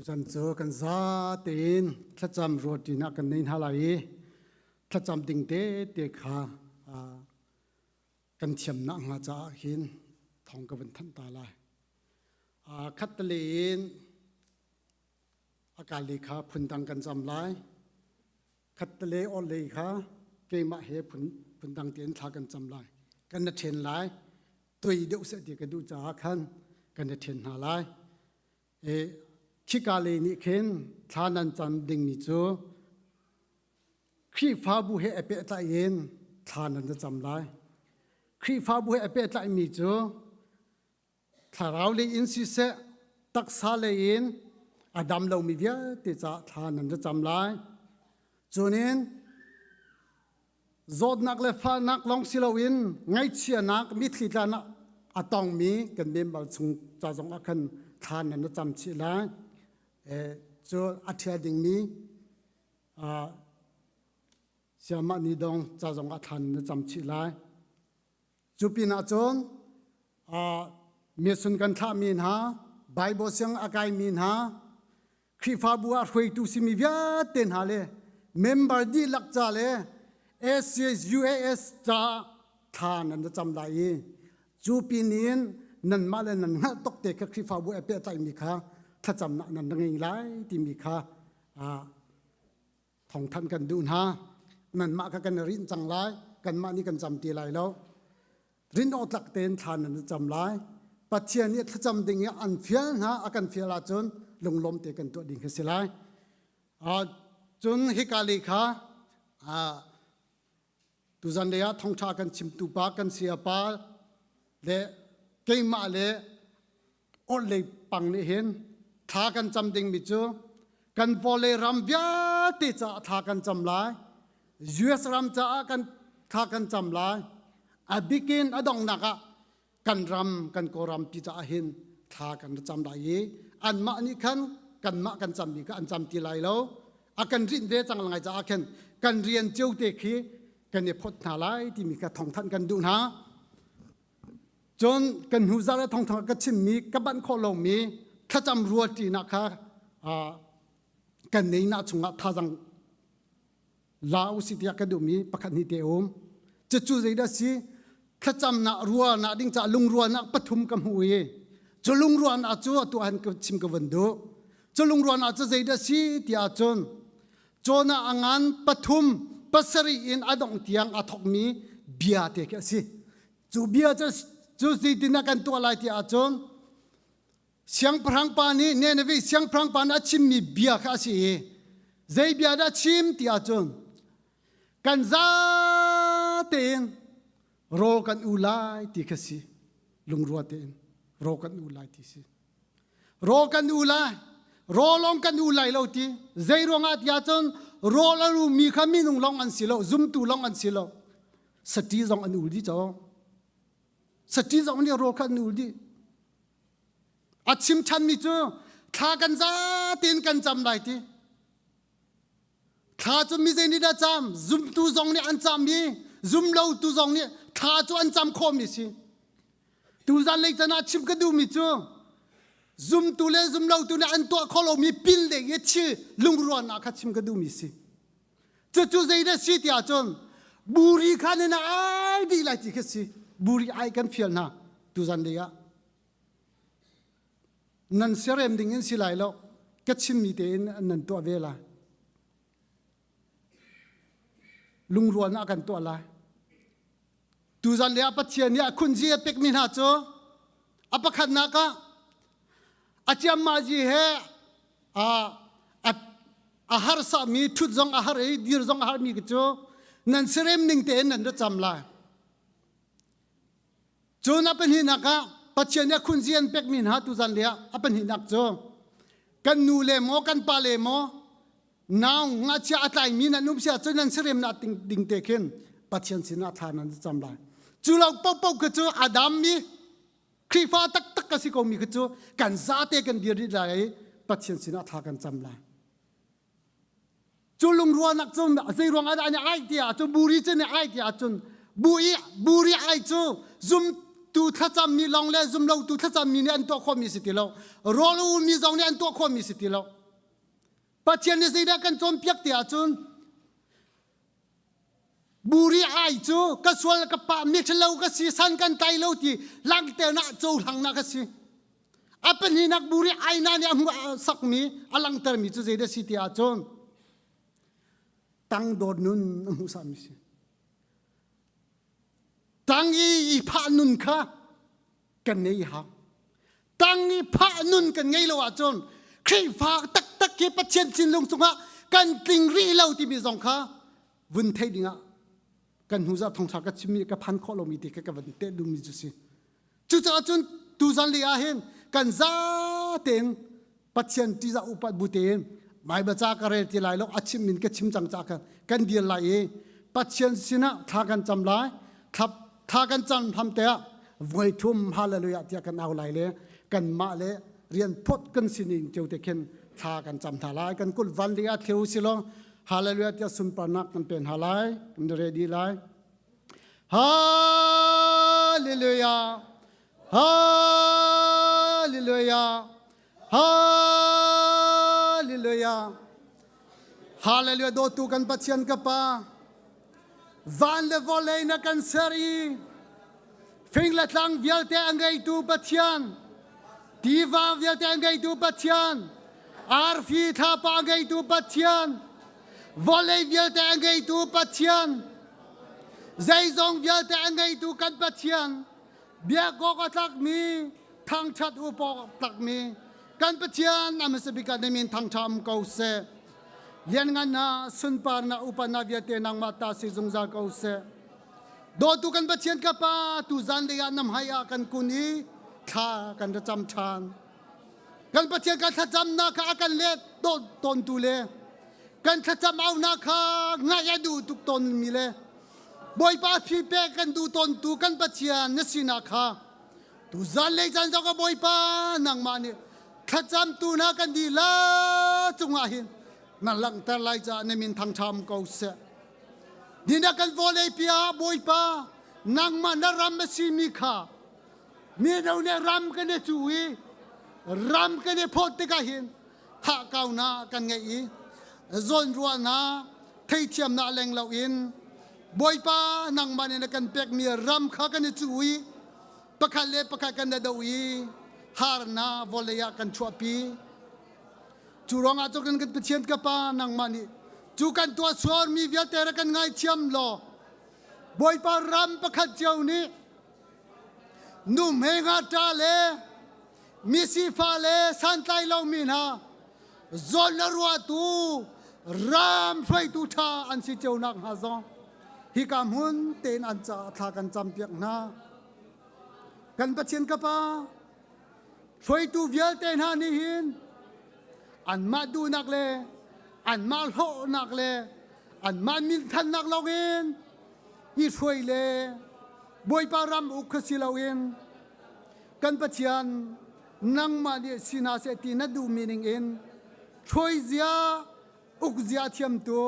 จันเจอกันซาตีนถ้าจำรวดดีนักกันนินฮาไลถ้าจำดิ่งเตเตขากันเฉียมนักงาจาหินทองกวันทันตาลายคัตเลีนอากาศเลขาพุนตังกันจำลายคัตเลอเลขาเกมาเฮพุนตังเตียนทากันจำลายกันนัดเชนลายตัวเดียวเสด็จกันดูจาคันกันนัดเชนหาลายชิกาเลนิเคนทานันจันดิ่งมิจูครีฟ้าบุเฮเอเปตาเย็นทานันจะจำลายครีฟ้าบุเฮเอเปตามิจูถ้าเราเลยอินสิเซตักซาเลเย็น อดัมเรามีเวียติจะทานันจะจำลายจนินโจดนักเลฟ้านักลองสิลาวินไงเชียนักมิถิลานะอตองมีกันเบมบาสุงจะจงอาคันทานันจะจำชิลายจูอัธยาดิ่งนี้เสียมานิดงจะจงอาทันจะจำชิลายจูปีนาจนเมียสุนกันท่ามีนหาไบเบิลเสียงอากายมีนหาคริฟาบัวรวยตุสิมีเวียเต็นหาเลเมมเบอร์ดีลักจ่าเลSUAS จะทานันจะจำได้จูปีนี้นันมาเลนันตกเตะคริฟาบัวเปตายมีค่ะถ้าจำนันดังไงที่มีค่ะท่องทันกันดูนะนันมากันรินจังไรกันมานี่กันจำตีไรแล้วรินอดลักเต็นทานันจะจำไรปัจเจียนี้ถ้าจำดิ่งอันเฟียนะอากันเฟียลาจนลงลมเตะกันตัวดิ่งสิไรจนฮิกาลีค่ะตุจันเดียท่องชากันชิมตุปากันเสียปาเลเกยมาเลอดเลยปังนี่เห็นทากันจำดิ่งมิจูกันวอลเลรัมเวียติจะทากันจำลายUSรัมจะกันทากันจำลายอาบิกินอดองนักกันรำกันโกรำพิจาหินทากันจำได้ยี่อันมานี่ขันกันมากันจำดีกันจำตีไรแล้วอากันรินเวจังไงจะอากันเรียนเจ้าเด็กขี้กันเนี่ยพดนาไลที่มีการท่องท่านกันดูนะจนกันหูซาและท่องท่านกันชิมมีกับบันโคลงมีถ้าจำรัวจีนะคะกันในนาชงะท่าจังลาวสิทธิกันดูมีประคันนิเตอมจะจู่ใจได้สิข้าจำนักรัวนักดิ้งจะลุงรัวนักปฐุมกำหุยจะลุงรัวนักจู่ตัวหันกับชิมกับวันดูจะลุงรัวนักจะใจได้สิที่อาจนจนอ่างานปฐุมปัสรีอินอดองเตียงอทอกมีเบียเตกสิจู่เบียจะจู่สิที่นักกันตัวอะไรที่อาจนเสียงพรังปานีเนี่ยนะวิเสียงพรังปานาชิมมีเบียข้าสิใจเบียได้ชิมที่อาจนกันซาเต็นรอกันอุไลที่กสิลุงรัวเต็นรอกันอุไลที่สิรอกันอุไลรอลองกันอุไลเราที่ใจรองอาทิอาจนรอแล้วมีขมิ้นลองอันสิโลซุ่มตูลองอันสิโลสติจงอันอุลดีจ้าสติจงนี่รอกันอุลดีอาชิมชันมีจ้าทากันซาเต็นกันจำได้ที่ถ้าจะมีใจนี่ได้จำซุ่มตูจงนี่อันจำมีซุ่มเราตูจงนี่ถ้าจะอันจำคอมิสิตูจันเล็กจะน่าชิมกันดูมิจ้าซุ่มตูเล่ซุ่มเราตูนี่อันตัวคอลมีปิลเล็กยัดชื่อลุงรัวนักชิมกันดูมิสิจะจู่ใจได้สิที่อาจารย์บุรีขันน่ะไอ้ดีไรที่สิบุรีไอ้กันเฟียนะตูจันเล็กนั่นเสียเรื่องดิ่งสิไลแล้วก็ชิมมีเตนนั่นตัวเวลาลุงรัวนักกันตัวอะไรตูจันเลียปัจเจียเนี่ยคุณจีเป็กมินาโจอปะขันนักอาจารย์มาจีเฮอาหารสามีทุดจงอาหารดีร์จงอาหารมีกโจนั่นเสร็จนิ่งเตนนั่นจะจำลายโจนับเป็นหินักปัจเจียเนี่ยคุณจีเป็กมินาตูจันเลียอเป็นหินักโจกันนูเลโมกันปาเลโมน้าวงาเชียอัตไลมีนันนุ่มเสียจนนั่นเสร็จนัดดิ่งเตกินปัจเจียนสินาทานันจะจำลายจูเราปอบกจูอาดัมมีคริฟาตักกสิกมีกจูกันซาเตกันดีริได้ปัจเจียนสินาทากันจำลายจูลุงรัวนักจูใจรวงอะไรเนี่ยไอเดียจูบุรีเจเนี่ยไอเดียจูบุรีไอจูซุมตูทัศมีลองเล่ซุมเราตูทัศมีเนี่ยอันตัวข้อมีสิทธิ์เรารอลูมีจงเนี่ยอันตัวข้อมีสิทธิ์เราปัจเจียนเนี่ยสิได้กันจอมเปียกเดียจูบุรีไอจูก็ส่วนกับป่ามิทเลวก็สิสันกันไตเลวที่ลังเตนะจูหังนักก็สิอาเป็นหินักบุรีไอนั่นเนี่ยมัวสักมีอลังเตอร์มีจูเจเดสิที่อาจนตั้งโดนนุนมุสามิสิตั้งอีพานุนค่ะกันไงฮะตั้งอีพานุนกันไงเลวอาจนใครฝากตักเก็บปัจเจียนสินลงสงะกันติงรีเลวที่มีสองค่ะวุ่นเทดิงะกันหูจะท่องชากัชิมีกับพันข้อลมีติกับวันเตดูมีจุสิจุจะจนตูจันเลียเห็นกันซาเต็นป ปัจเจียนที่จะอุปบุตรหมายบัจจากระเรติลายลกอาชิมินก็ชิมจังจากกันเดียลายปัจเจียนสินะทากันจำลายทับทากันจำทำเตะไว้ทุ่มฮาเลลูยาที่กันเอาไหลเลยกันมาเลยเรียนพดกันสินิงเจ้าเด็กเห็นทากันจำทาลายกันกุลวันเดียเทวสิลฮาเลลูยาที่สุนปานักกันเป็นฮาลายกันเรดีลายฮาเลลูยาฮาเลลูยาฮาเลลูยาฮาเลลูยาโดตุกันปัจเจียนกับปาวันเลวเลยนักันเสรีฟิงละทังเวียลเตอังไงตูปัจเจียนดีว่าเวียลเตอังไงตูปัจเจียนอาร์ฟีท่าปอังไงตูปัจเจียนวอลเลยเวียลเตอังไงตูปัจเจียนใจจงเวียลเตอังไงตูกันปัจเจียนเบียกอกตักมีทางชัดอุปกตักมีกันปัจเจียนนำสบิกันมีทางชามเกาเสเลียนงานนาสุนปาร์นาอุปนาเวียเตนังมาตาสิจงจากเกาเสโดตุกันปัจเจียนกับปาตุจันเดียนำให้อากันกุนีข้ากันจะจำชานกันปัจเจียนกันถ้าจำนาข้ากันเล็ดต้นตุเลกันถ้าจำเอานาข้าง่ายดูทุกต้นมีเลบอยป้าพี่เป้กันดูต้นตูกันปัจเจียนนสินาข้าตุจันเลยจันจงกับบอยป้านังมานี่ถ้าจำตูนากันดีละจงอาหินนั่นหลังแต่ไล่จะในมินทางชามเกาเสนี่นักกันวอลเลย์ปีอาบอยป้านางมันรำมาสิมีข้ามีเราเนี่ยรำกันเนี่ยจุยรำกันเนี่ยพอดติกาหินหากเอาหน้ากันไงอีจนรัวนาเทียมนาแรงเราอินบอยป้านางมันเนี่ยกันเป็กมีรำข้ากันเนี่ยจุยประคันเล่ประคันกันเนี่ยดวีฮาร์นาวอลเลย์กันชัวปีจูรองอาจุกันกันเชียนกับป้านางมันนี่จูกันตัวสวนมีเวียเตระกันไงเชียมลอบอยปารำประคัดเจ้านี้นุ่มเฮงาตาเลมิสิฟาเลสันไตลามินาจอนลรัวตูรำไฟตูทาอันสิเจ้านักฮาซองฮิกามหุนเตนอันจะทากันจำเปียกนากันประเชียนกับป้าไฟตูเวียเตนฮานิหินอันมาดูนักเลอันมาโหนักเลอันมามินทันนักลาเวนอีช่วยเลบอยปารำอุคสิลาเวนกันปัจจัยนังมาเดียสินาเสตินัดดูมีนิงเอ็นช่วยเสียอุกเสียเทียมตัว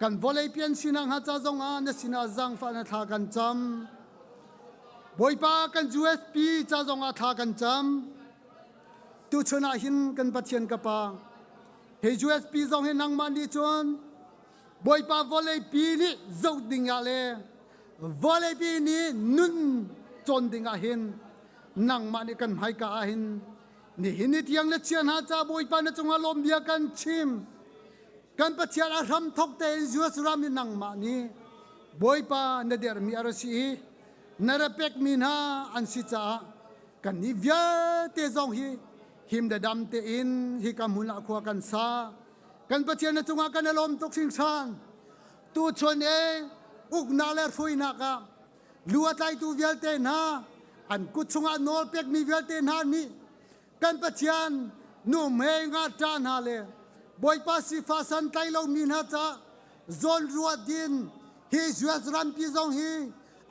กันวอลเลย์เปียนสินังฮัจจงอานสินาจังฟันทากันจำบอยปากันจูเอสพีจ้าจงอาทากันจำตุชนะหินกันปัจจัยกับปาเฮจูเอสพีจงเห็นนังมันดีจวนบอยปาวอลเลย์ปีนี้เจ้าดิ่งอะไรวอลเลย์ปีนี้นุ่นจนดิ่งอาหินนังมันกันให้กาหินนี่หินที่ยังเล็กเชียนหาจ้าบอยปาในจงอารมณ์เบียกันชิมกันปัจจัยอารัมทกเตนจูเอสรามินังมันนี่บอยปาในเดอร์มีอารสีนรเป็กมินาอันสิจ้ากันนิเวียเตจงฮีหิมเดดำเตอินฮิกามุนอาควากันซากันปัจเจียนจงอากันอารมณ์ตกสิงชานตูชนอุกนาเลฟุยนักะลัวใจตูเวลเตนาอันกุชงานอลเป็กมีเวลเตนานี่กันปัจเจียนนุ่มเฮงาจานฮาเลบอยปัสสิฟาสันไตเรามินาจ้าจนรัวดินฮิจวสรัมพิจงฮี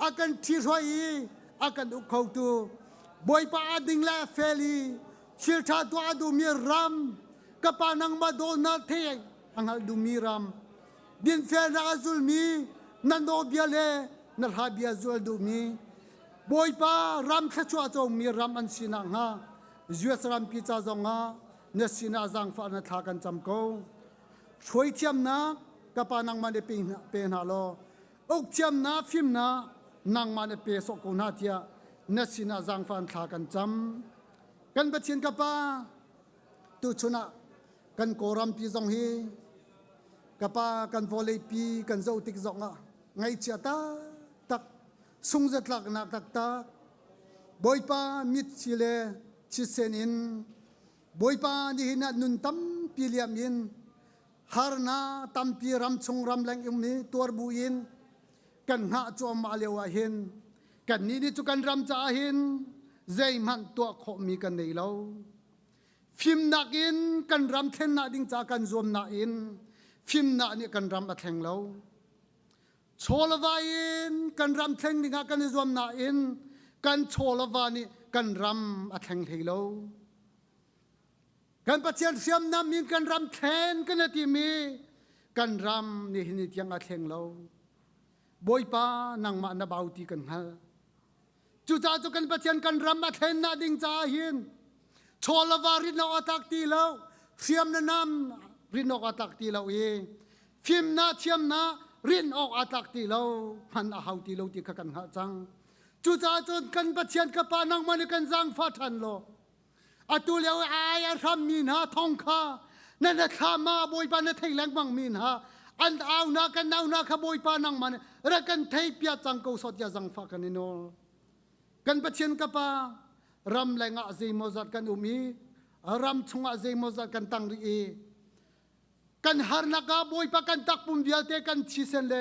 อากันทีรอยอากันอุกเขาตูบอยปาดิงเลเฟลีชิลชาตัวดูมีรำกับปานังมาโดนาเทงอังฮัลดูมีรำดินเฟรนาซุลมีนันโดเบียเลนัลฮาเบียซุลดูมีบอยปารำขจวจงมีรำอันสินังฮะจวสรำพิจาจงฮะเนสินาจังฟ้านัทากันจำกูช่วยเทียมนะกับปานังมาเดเป็นฮาโลอกเทียมนะฟิมนะนังมาเดเปสกุนาเทียเนสินาจังฟ้านัทากันจำกันบัดเชียนกับป้าตุชนะกันโกรัมปีจงฮีกับป้ากันวอลเลย์ปีกันเจ้าติกจงอ่ะไงเจ้าตักสุงจัดหลักนักตักตักบอยป้ามิดชิเลชิเซนินบอยป้านี่หินานุนตั้มปีเลียมินฮาร์นาตั้มปีรำชงรำแรงอุมีตัวบุยินกันหาจอมมาเลวะหินกันนี้นี่จุกันรำจ่าหินใจมันตัวขมีกันในเรา ฟิมนักอินกันรำเทนนาดิ้งจากกันรวมนาอินฟิมนานี่กันรำอัดแทงเราโชลวาอินกันรำเทงดิ้งกันรวมนาอินกันโชลวานี่กันรำอัดแทงเทเรากันปัจจัยเสียมนามินกันรำเทนกันที่มีกันรำนี่หินยังอัดแทงเราบอยป้านางมานาบาวตีกันฮะจุจ้าจุกันปัจจัยกันรำอัดแทนนาดิ้งจาหินโชลวารินอตักตีเราเสียมนานำรินอตักตีเราเองฟิมนาเทียมนารินออตักตีเราหันอาหาวตีเราตีกันหาจังจุจ้าจนกันปัจจัยกับปานังมันกันจังฟาทันโลอตุเลวอายารำมีนาทองคานั่นแหละข้ามาบอยปานเทงแรงบังมีนาอันเอานากันเอานาขบอยปานังมันรักกันเทยปียจังกูสดยาจังฟากันนิโนกันปัจจัยกับปารำแรงอาเซมอจัดกันอุมีรำชงอาเซมอจัดกันตังรีกันฮาร์นักบอยปากันตักปุ่มเวียเตกันชิเซนเล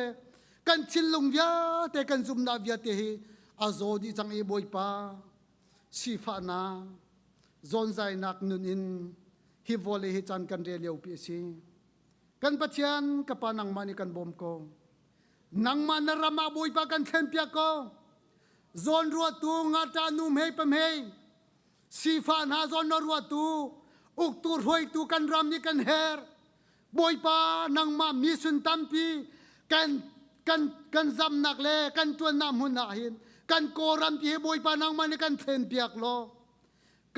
กันชิลลุงเวียเตกันซุมนาเวียเตฮีอาโซดีจังบอยปาชีฟานาจอนใจนักนุนินฮิวอลฮิจันกันเรียเลียวปีซีกันปัจจัยกับปานังมานิกันบอมโกนังมานรามาบอยปากันเทมเปียโกจอนรัวตูงาตานุมเฮปมเฮสีฟ้านาจอนรัวตูอุกตูรวยตูกันรำนี่กันเฮร์บอยปานังมามีสุนตัมปีกันจำนักเลกันตัวน้ำหุ่นอาหินกันโกรำปีบอยปานังมานี่กันเทนเปียกโล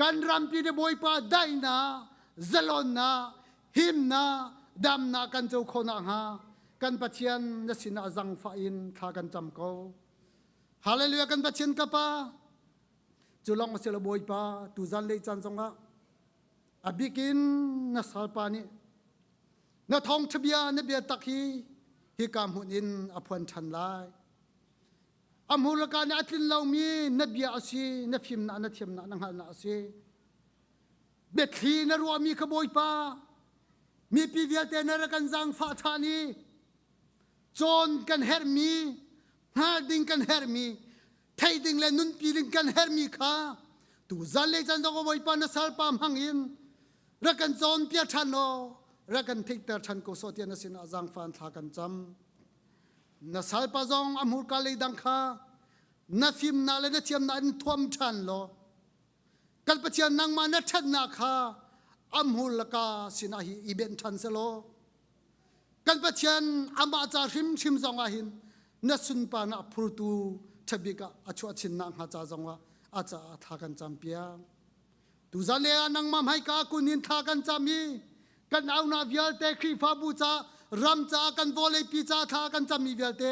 กันรำปีเดบอยปาได้นาเจลอนนาหิมนาดำนากันเจ้าคนอาหากันปัจจัยนสินาจังฟ้าอินทากันจำโกฮาเลลูยากันปัจจัยนกับปาจุลองมาเสลบอยปาตุจันเลยจันจงะอบิกินนัสฮาปานีนัทองทบียนเบียตักฮีฮิกามหุนินอภวนชันไลอัมหุลกานอัตลินลาวมีนบียอาซีนฟิมนานัทยมนานังฮานาอาซีเบ็ดฮีนรัวมีขบอยปามีปีเวียเตนรกันจังฟาธานีจอนกันเฮร์มีฮาดิงกันเฮร์มีไทยดิงเลนุนปีดิงกันเฮร์มีข้าตูจันเลจันจงบอยปานัสฮาปามหังอินรักันจอนเปียชันโลรักันทิกเตอร์ชันโกโซเตียนสินอาจังฟันทากันจำนัสฮาปาจงอัมหุลกาเลดังข้านัฟิมนาเลนเทียมนาอินทวมชันโลกัลปเชียนนังมานัชันนาข้าอัมหุลกาสินาฮีอีเบนชันเซโลกัลปเชียนอามาจาริมชิมจงอาหินนัสุนปานาพรูตูทบิกะอชัวชินนังฮาจาจงวะอาจาทากันจำเปียตูจันเลนังมาให้กากุนินทากันจำมีกันเอานาวิลเตครีฟาบูจารำจากันโวเลปีจาทากันจำมีวิลเต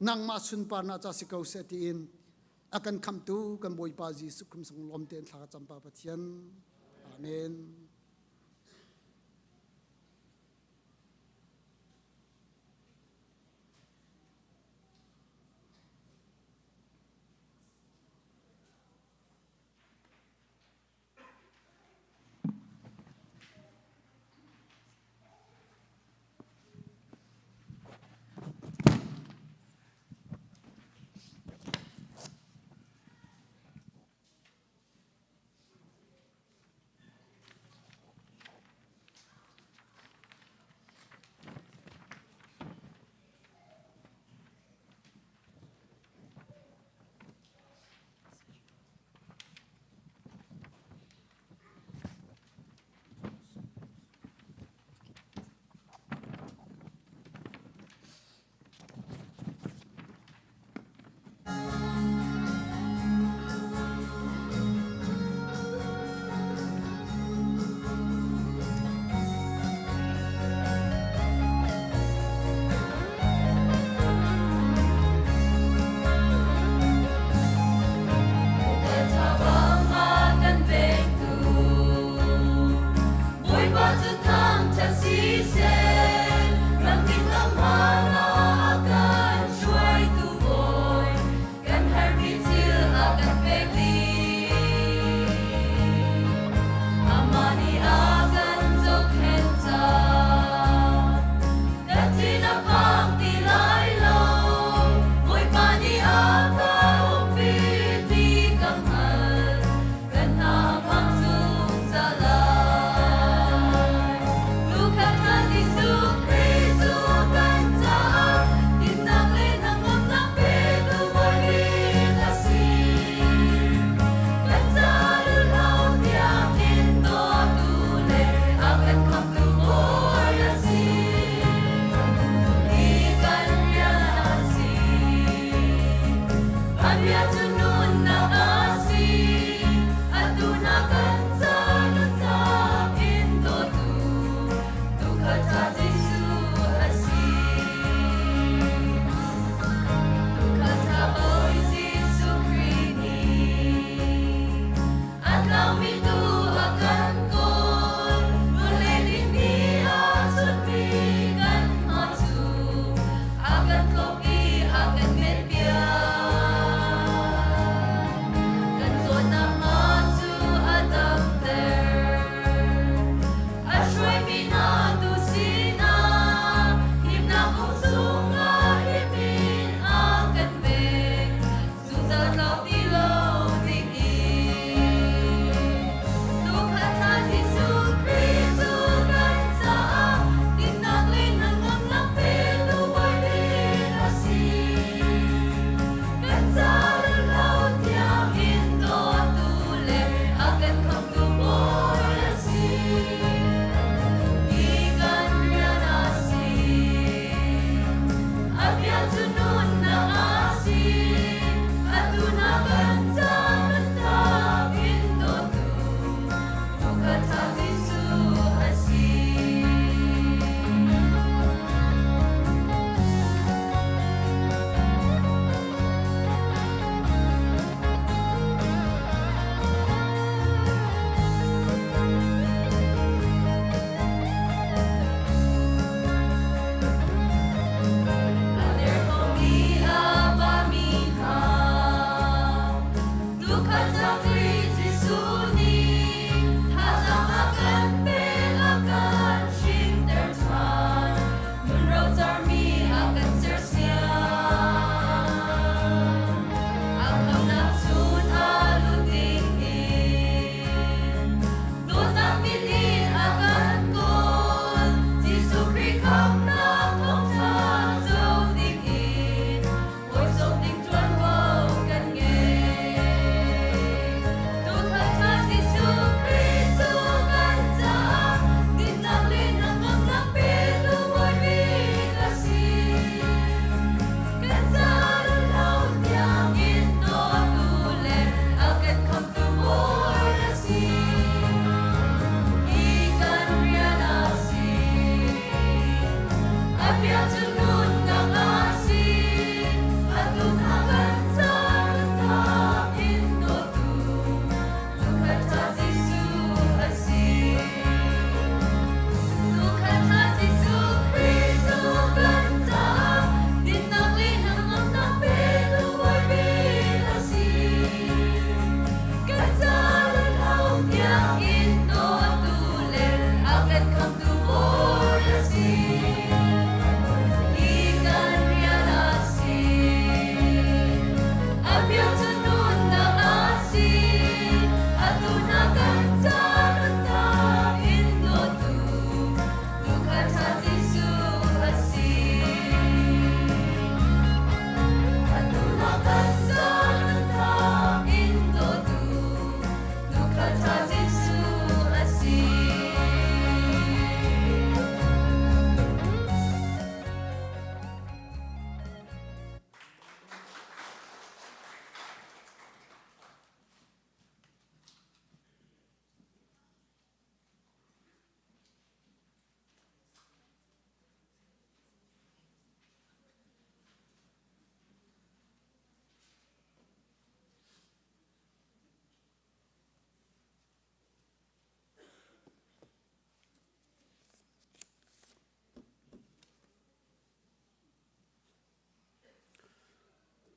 นังมาสุนปานาจาสิกาเสตีอินอากันคำตูกันบอยปาจีสุขุมสงลมเตนทาจำปาปะเทียนอาเมน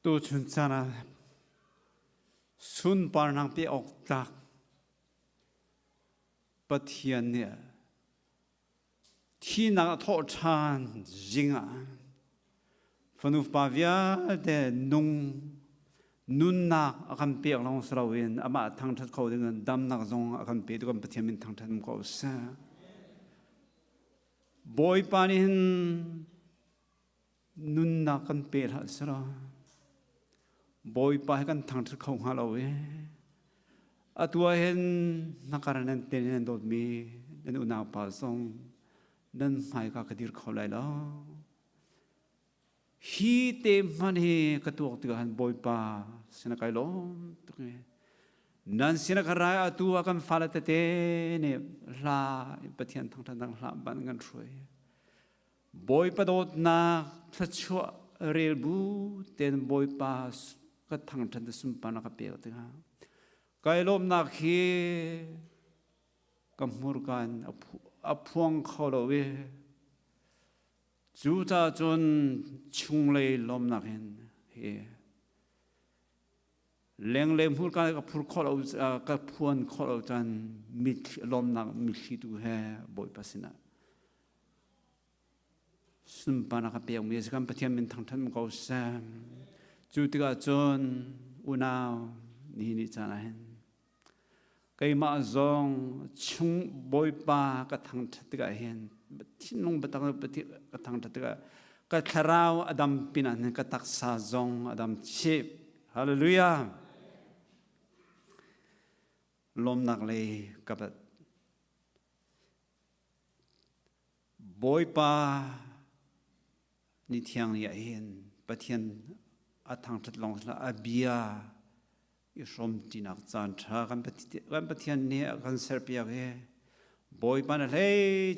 또 준짜나 순발낭 비 옥딱 버티었네 티나 토찬 징아 phân de nung nunna akan pe long srawin ama thang that ko ding dam nak zong akan pe du kan pathiamin thang that ko sa boy panin nunna kan pe ha sra boy pa kan thang that ko ha lo we atua hen nakaranan tenen dot mi den una pa song den mai ka kadir ko lai lo hi te man he katuak tiga han boy pa sina kai lom tukne nan sina karai atu akan falate ne la pathian thang thang la ban ngan throi boy padot na thachua rel bu ten boy pas ka thang than sum pa na ka pe ta kai lom na khi kamur kan aphuang kholo we chu cha chun chung lei lom na hen he leng lem hur ka phur kholo ka phuan kholo chan mi lom na mi thi tu he boy pasina sum pa na ka pe mi sakam pathian min thang than ko sam chu ti ga chun unao ni chana hen cây mạ zong chung bôi pa cái thằng thật cái hiện thiên long bắt đầu cái thằng thật cái tharau adam pinan cái tak sa zong adam chip hallelujah lom nak le cái bôi pa ni thiang ni hiện bắt thiên à thằng thật long là abia isom tinak chan tha kan pathian ne kan serpia ge boy pan le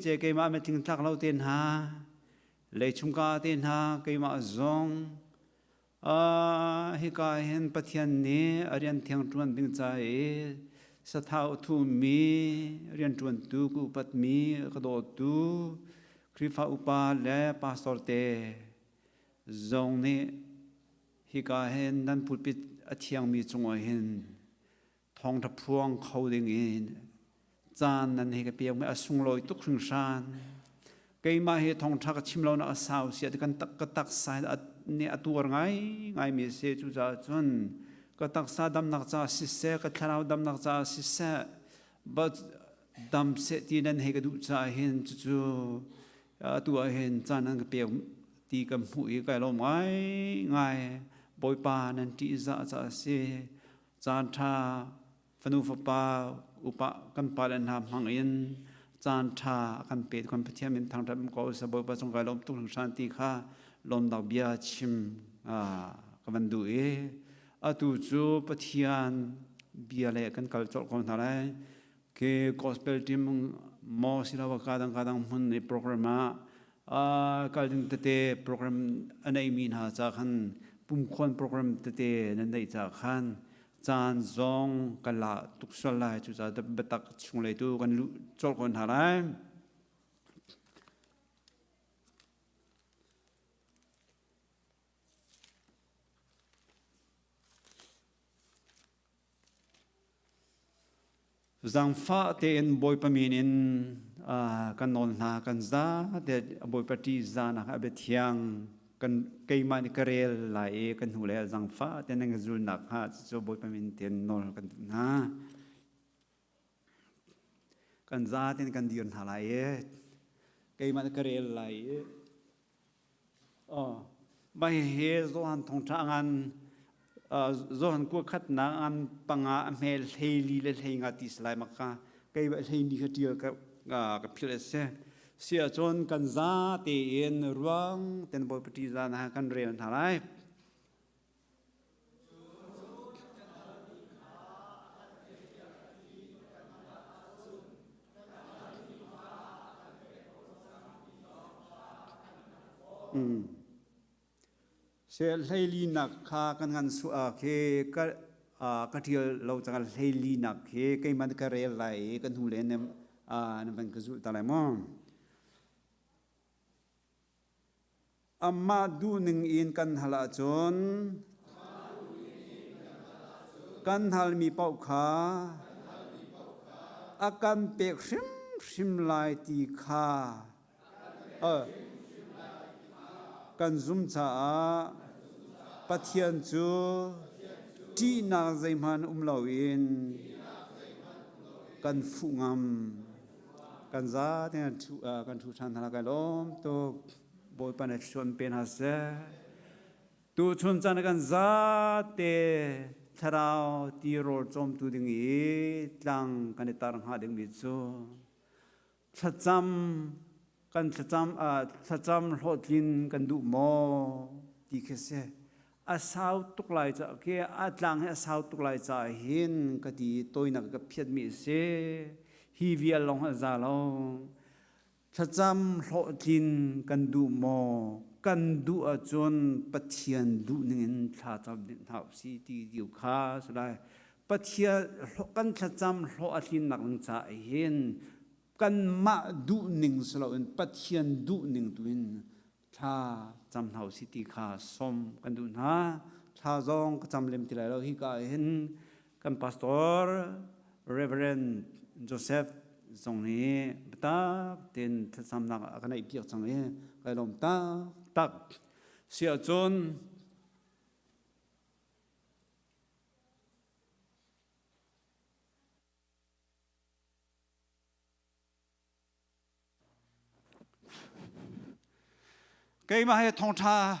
je ke ma me ting thak lo ten ha le chungka ten ha ke ma zong a hi ka hen pathian ne arian thiang tuan ding cha e sa thau thu mi rian tuan tu ku pat mi ka do tu krifa upa le pastor te zong ne hi ka hen nan pulpit a thiang mi chung a hin thong tha phuang khau ding in chan nan he ka piang me asung loi tuk khring san kei ma he thong tha ka chimlo na asau sia kan tak ka tak sai ne atur ngai mi se chu za chun ka tak sa dam nak cha si se ka tharau dam nak cha si se but dam se ti nan he ka du cha hin chu tu a hin chan an ka piang ti kam hu i ka lo ngai bôi pa nan ti za za se chan tha phanu fa pa upa kan pa lan ha mang in chan tha kan pe kan pathian min thang tham ko sa bôi pa song kai lom tu san ti kha lom dak bia chim ka van du e a tu chu pathian bia le kan kal chol kon tha lai ke gospel team mo sila wa kadang mun ni program kal ding te program anai min ha cha khan pum khon program te nan dei cha khan chan zong kala tuksal lai chu cha betak chung le tu kan lu chol kon harai zang fa te en boy paminin kan non na kan za de boy party za na ha be thiang kan cây mà đi karel lại kan hule zang fa ten ang zul nak ha so boy pamin ten nol kan na kan za ten kan dion halai cây mà đi karel lại bai he zo han thong tha ngan zo han ku khat na an panga mel heli le henga ti slai makka cây ba hei ni khatia ka phile se sia chon kan za te en ruang ten boy pati za na kan re an thalai se leili nak kha kan ngan su a khe ka thial lo changal leili nak khe kai man ka re lai kan hu le ne na ban ka zu ta lai mo amma du ning in kan hala chon kan hal mi pau kha akan pe shim lai ti kha kan zum cha pathian chu ti na zaiman lo in kan fu ngam kan za ne kan thu than hala ka lom to boy pan chon pen ha se tu chun chan kan za te tharau ti rol chom tu ding i tlang kan tar ha ding bi chu thacham kan thacham hotlin kan du mo ti khe se sao tục lại cho kia lang hay sao tục lại cho hiền cái gì tôi nãy cái phiền mỹ xe hi vi long hay giả long thật chăm lộ tin cần đủ mò cần đủ ở chốn bất thiện đủ nên thà chăm đến thảo si ti điều khá rồi bất thiện cần thật chăm lộ tin nặng cho hiền cần mạ đủ nên rồi bất thiện đủ nên tuin thà chăm thảo si ti khá som cần đủ na thà dòng chăm lem ti lại rồi hi cả hiền cần pastor Reverend Joseph dòng này ta tên thật sam nặng cái này việc dòng này cái lòng ta tắc xia chôn cái mà hệ thông tra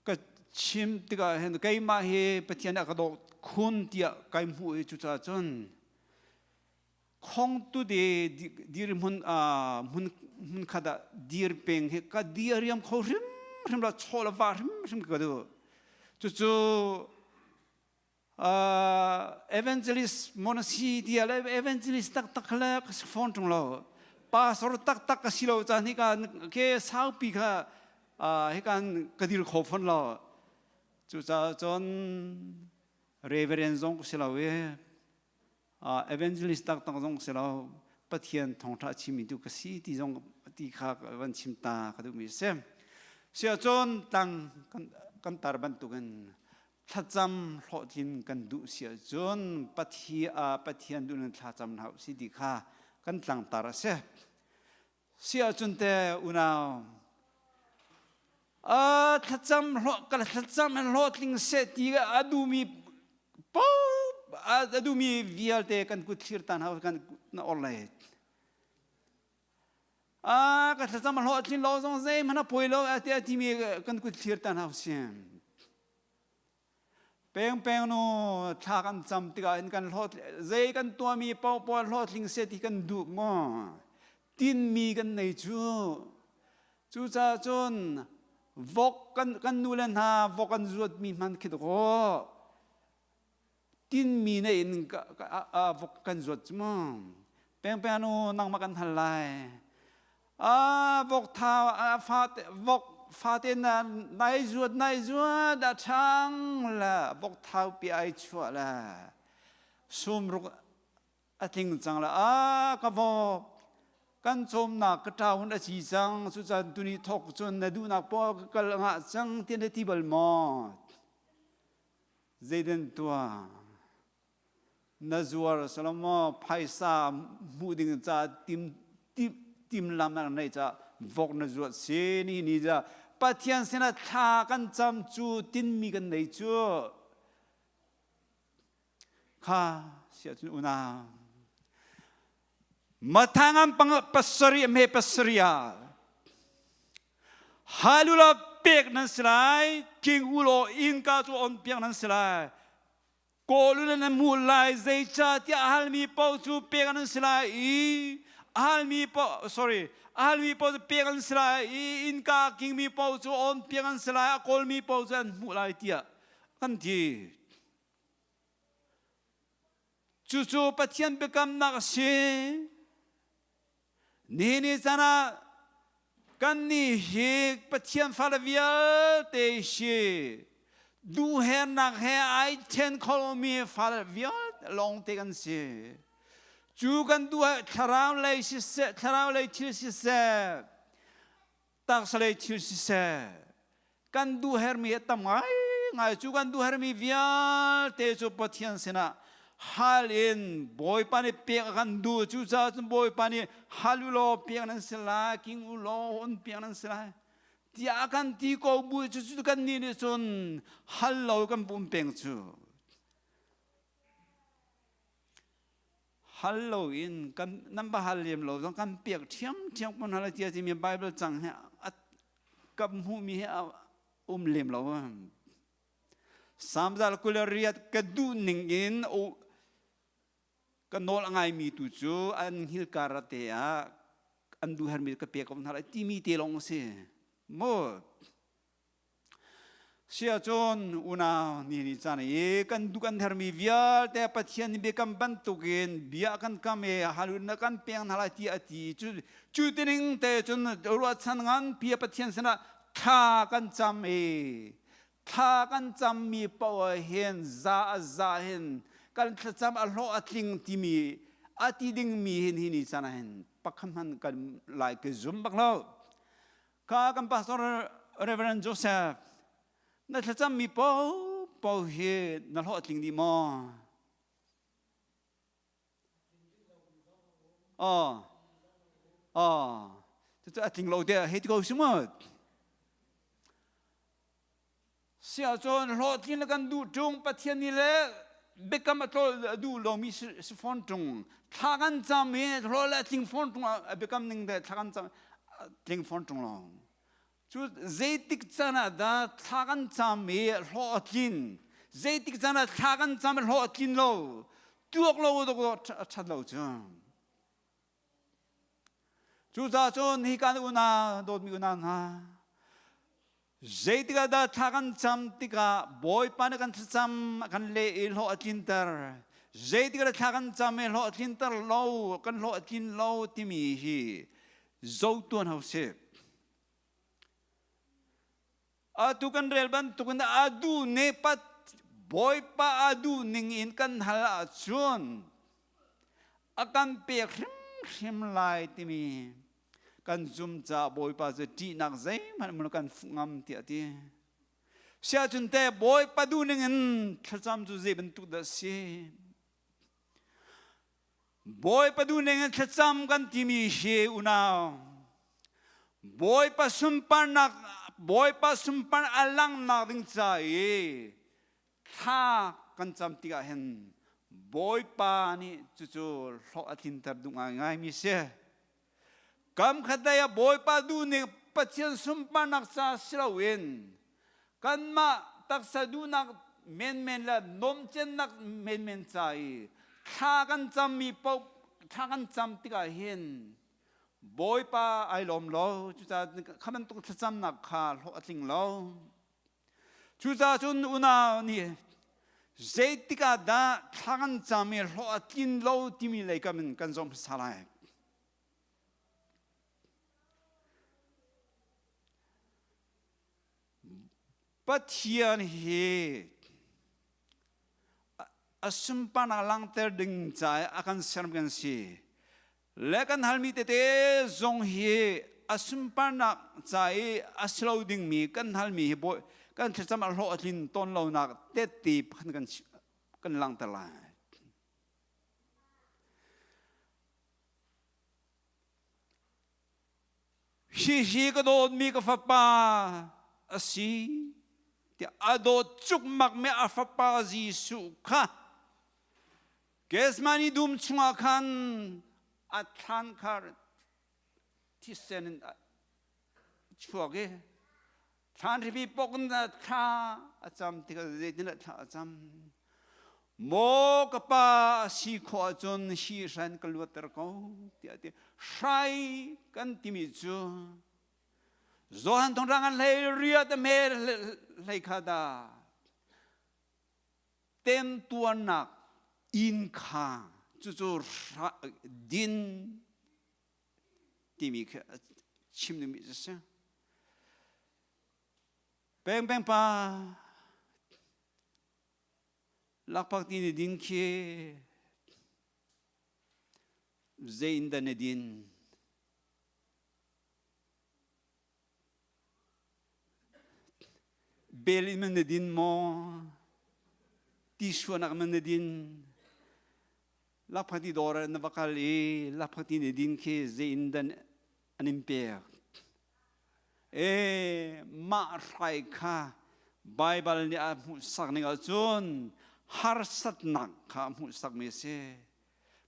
cái chim thì cái mà hệ bất thiện cái độ khôn tiệt cái mũi chú cha chôn không tu de dir mun kada dir peng he ka dir yam kho rim la chola var rim ka do chu evangelist monasi dia evangelist tak la ka phone tung lo pastor tak ka silo cha ni ka ke sau pi ka he kan ka dir kho phone lo chu cha chon reverend zong silo we evangelist tak zong selo pathian thong tha chimi tu ka si ti zong ti kha van chim ta ka du mi sem sia chon tang kan tar ban tu gan thacham hlo tin kan du sia chon pathian du nan thacham hau si ti kha kan tlang tar se sia chon te una thacham hlo ting se ti adu mi po adu mi vialte kan kuthir tan ha kan na online ka thacham hlo tin lo zong zai mana poilo ati mi kan kuthir tan ha siam peng no tha kan cham ti ga in kan hlo zai kan to mi pau hlo tling se ti kan du mo tin mi kan nei chu cha chon vok kan nulen ha vok kan zuat mi man khit go tin mi ne in vok kan zuat mo peng no nang ma kan halai vok tha vok pha tên là nai ruột đã chăng là vok thao pi ai chua là sum ruk ating chăng là ka vo kan chom na ka tao hun a chi chang su chan tu ni thok chon na du na po kal nga chang tin de tibal mo zaiden tua na zuar salamo phaisa muding cha tim lam na nei cha vok na zuat se ni ja pathian sena tha kan cham chu tin mi kan nei chu kha sia chu una mathangam pang pasari me pasaria halula pek nan slai king ulo in ka chu on pek nan slai kolun nan mulai zai cha ti halmi pau chu pek nan slai halmi po pegan sila inka king mi po chu on pegan sila kol mi po jan mulai tia kan ti chu pathian bekam na se ni sana kan ni he pathian falavia te she du he na he ai ten kolomi falavia long te kan se chú kan du tharau lei si se tharau lei thil si se tak salei thil si se kan du her mi tam ngai chú kan du her mi vial te chu pathian sena hal in boy pani pe kan du chú cha boy pani halulo pe nan sela king ulo on pe nan sela tia kan ti ko bu chu kan ni ni chun hallo kan bum peng chu Halloween kan number halim lo dong kan piak thiam pon hala tia ti mi bible chang ha kam hu mi ha lim lo samjal kulariat kadu ning in o kanol angai mi tu chu an hil karate a an du har mi ka piak pon hala ti mi te long se mo sia chon una ni chana e kan dukan thermi vial te pathian ni bekam bantukin bia kan kame halun kan peng halati ati chu tining te chun ro chan ngan pia pathian sana tha kan cham e tha kan cham mi paw hen za hen kan cham a lo atling ti mi ati ding mi hen hi ni chana hen pakham han kan lai ke zum bak lo ka kan pastor Reverend Joseph na cham mi paw he na lo atling di mo tu atling lo de he go sumot sia chon lo atling kan du tung pathian ni le bekam atol du lo mi se fon tung thagan cham me lo la atling fon tung bekam ning de thagan cham atling fon tung lo chu zeitik chana da thagan cham me lo atlin zeitik chana thagan cham lo atlin lo tuak lo do chat lo chu za chon hi kan una dot mi una na zeitika da thagan cham tika boy pan kan cham kan le lo atlin tar zeitika da thagan cham me lo atlin tar lo kan lo atlin lo ti mi hi zo tuan hau se tu kan relban tu kan adu ne pat boy pa adu ning in kan hala chun akan pe khrim lai ti mi kan zum cha boy pa ze ti nak zai man mun kan ngam ti ati sia chun te boy pa du ning in thacham zu ze ben tu da si boy pa du ning in thacham kan ti mi she una boy pa sumpan nak boy pa sumpan alang na ding chai tha kan cham ti ga hen boy pa ni chu lo atin tar du ngai mi se kam khataya boy pa du ne pathian sumpan nak sa srawin kan ma tak sa du nak men la nom chen nak men chai tha kan cham mi pau tha kan cham ti ga hen boy pa ai lom lo chu cha khaman tu cham nak kha lo atling lo chu cha chun una ni zeitika da thagan chame lo atlin lo timi le kamen kan zom salai pathian he asumpan alang ter ding chai akan serm kan si lekan halmi te zong hi asumpan nak chai aslo ding mi kan halmi boy kan thacham lo atlin ton lo nak te ti kan lang tala hi ka do mi ka fa pa asi ti ado chuk mak me afa pa ji su kha kesmani dum chunga khan athan khar ti sen chuage than ri pokn na tha acham ti ka ze tin tha acham mo ka pa si kho chon hi san ka lu ter ko ti ati shai kan ti mi chu zohan thong rang le ria te me le khada tem tuan nak in kha chu din ti mi chim ni mi se beng pa lakpak ti ni din ke zein da ne din beli men ne din mo ti shuanak men ne din lakpak ti dora na bakali lakpak ti ni din ke zein da animper ma rai kha bible ni a mu sak ni ga chun har sat nak kha mu sak me se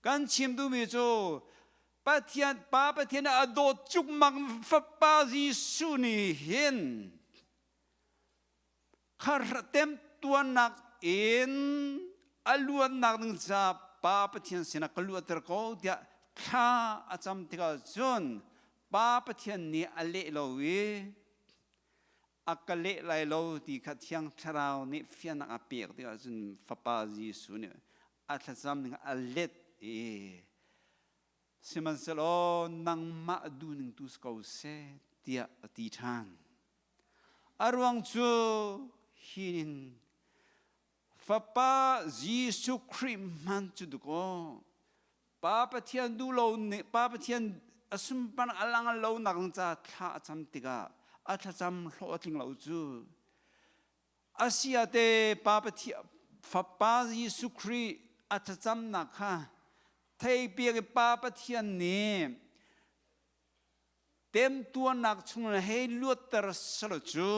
kan chim du mi chu pathian a do chuk mak fa pa ji su ni hin khar tem tuan nak in aluan nak ng cha pa pathian sina kalu ter ko dia kha acham ti ga chun pa pathian ni ale lo wi akale lai lo ti khat thiang tharau ni fian a pek ti azun fapa Jesu ne athasam ning alet e siman selo nang ma du ning tu skau se tia ti than arwang chu hin fapa Jesu Christ man chu du ko papa thian du lo ne papa thian asum pan alang lo nang cha tha cham tiga atha cham hlo ting lo chu asia te papa thi fapa Jesu Christ atha cham na kha thei pia ke papa thian ne tem tua nak chung he luat tar salo chu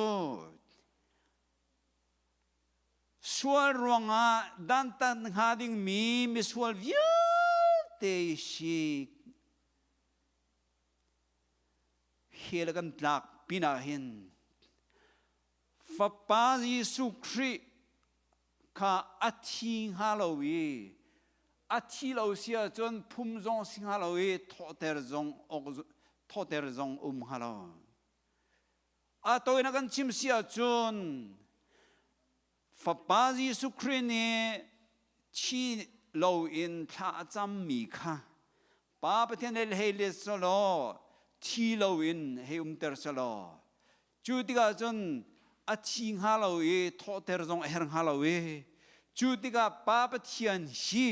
sual ruanga dan tan hading mi sual vial te shi helagan tlak pinahin fapa Jesu Christ ka athi halowi athi lo sia chon phum zong sing halowi thoter zong halo atoi na kan chim sia chon fapa Jesu Christ ne chi lo in tha cham mi kha pa pathen le hele solo thi lo in he ter solo chu tiga chon a chi nga lo e tho ter zong her nga lo e chu tiga pa pathian hi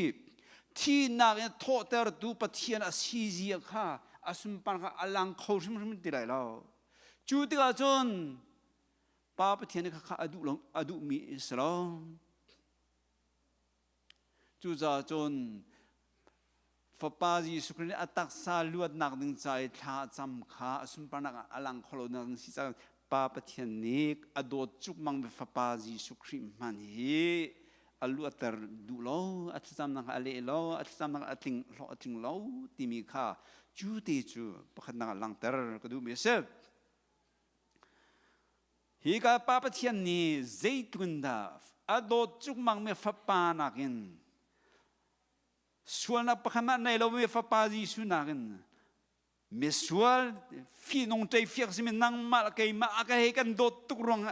thi na ge tho ter du pathian a si ji kha asum pan ka alang khau sim ti lai lo chu tiga chon pa pathian ka adu mi salo chu za chon fapa Jesu Christ atak sa luat nak ding chai tha cham kha asum panak alang kholo nang si cha pa pathian nik adot chuk mang be fapa Jesu Christ man hi aluat ter du lo atsam nang ale lo atsam nang ating lo timi kha chu te chu pakhat nang lang ter ka du me se hi ka pa pathian ni zaitun da adot chuk mang me fapa nakin sual na pakama na ilo me fapa Jesu nakin me sual fi nong tay fiak si nang mal kay maakay kan dot tuk ruang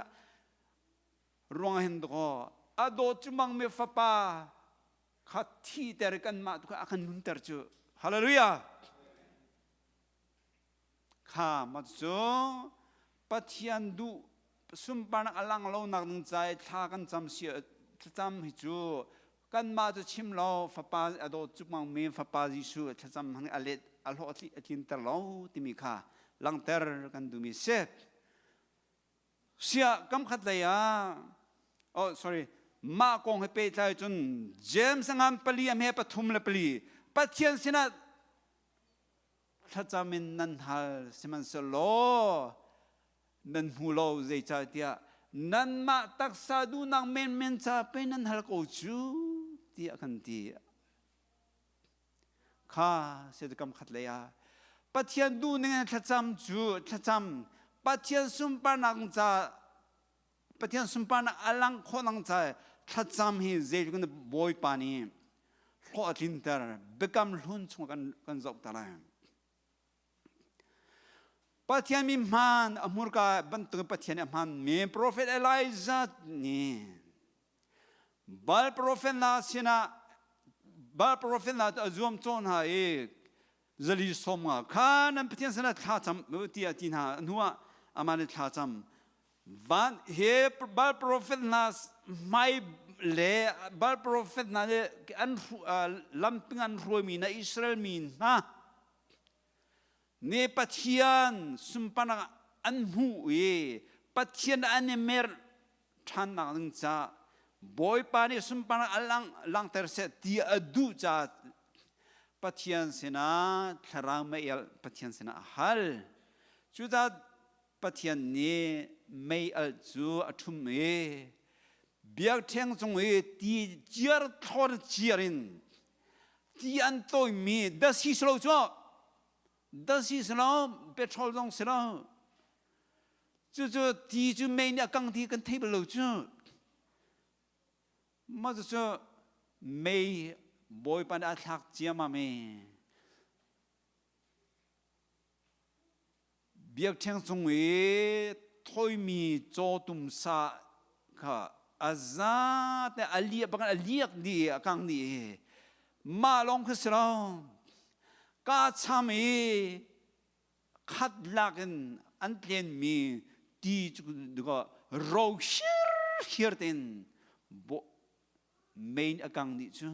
hen ko adot chumang me fapa khati ter kan ma tu akan nun ter chu hallelujah kha ma chu pathian du sumpan alang lo nak nang chai tha kan cham si cham hi chu kan ma chu chim lo fapa ado chumang me fapa Jesu cham hang alet alho ti atin ter lo timi kha lang ter kan du mi se sia kam khat la ya oh sorry ma kong he pe tai chun James ngam pali am he pathum la pali pathian sina thachamin nan hal siman solo nan hulo zai cha tia nan ma tak sadu nang men cha pe nan hal ko chu ti akan ti kha se kam khat le ya pathian du ne thacham chu thacham pathian sum pa nang cha pathian sum pa na alang kho nang cha thacham hi zai kun boy pani kho atin tar bekam lhun chung kan zok ta la pathian mi man amur ka bantu pathian man me prophet Elijah ni bal prophet na sina bal prophet na azum chon ha e zali somga khan pathian sana tha cham ti atin ha nuwa amane tha cham van he bal prophet na mai le bal prophet na an lamping an romi na Israel min na ne pathian sumpana anhu e pathian anemer than nang cha boy pani sumpana alang lang terse ti adu cha pathian sena tharang me el pathian sena hal chuda pathian ne mei al chu athum e biak theng chung e ti jiar thor jiarin ti an toy mi da si slo cho da si slo petrol dong slo chu ti chu mei na kang ti kan table lo chu ma chu mei boy pan a thak chiama me biak theng chung e thôi mi cho tum sa ka azat ne alia bangan aliak di akang ni ma long khsrong ka chami khat lagen an tlen mi ti duga ro shir ten bo main akang ni chu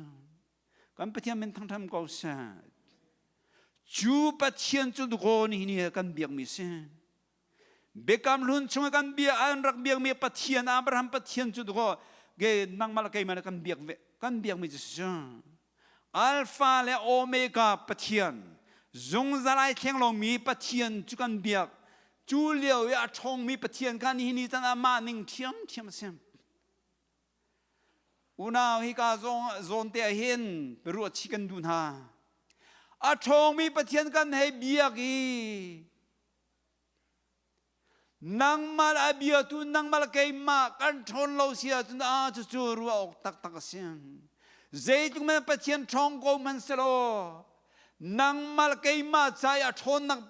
kan pathian men thang tham ko sa chu pathian chu dugo ni kan biak mi se bekam lun chung kan biak an rak biak mi pathian Abraham pathian chu dugo ge nang mal kai man kan biak mi chu alpha le omega pathian zung zalai theng long mi pathian chu kan biak chu liao ya chong mi pathian kan ni tan ama ning thiam sem una hi ka zon te hin peru chicken dun ha a chong mi pathian kan he biak i nang mal abia tu nang mal kai ma kan thon lo sia tu a chu ru ok tak siang zai tu me pathian chong ko man selo nang mal kai ma chai a thon nak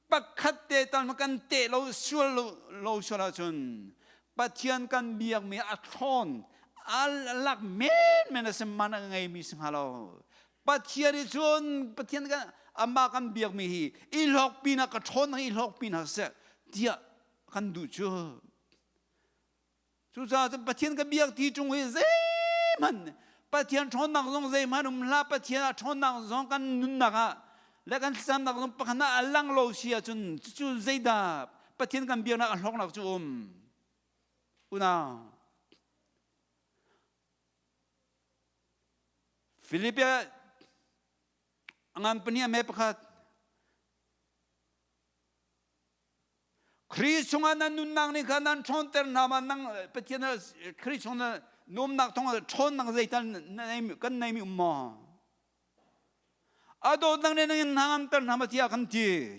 pakhat te tan kan te lo sul lo sala chun pathian kan biak mi a thon al lak men sem man ngai mi sing halo pathian ri chun pathian kan ama kan biak mi hi I lok pina ka thon hi lok pina se dia kan du chu za pathian ka biak ti chung he ze man pathian thon nak zong ze man la pathian thon nak zong kan nun na ka la kan sam nak zong pakhana alang lo sia chun chu ze da pathian kan biak na lok nak chu una Filipia angan penia me pakhat Kristunga nan nun nang ni kanan chon ter nama nang patiana Kristunga nom nak thong chon nang zaitan kan nai mi umma ado nang ne nang ter nama tia kan ti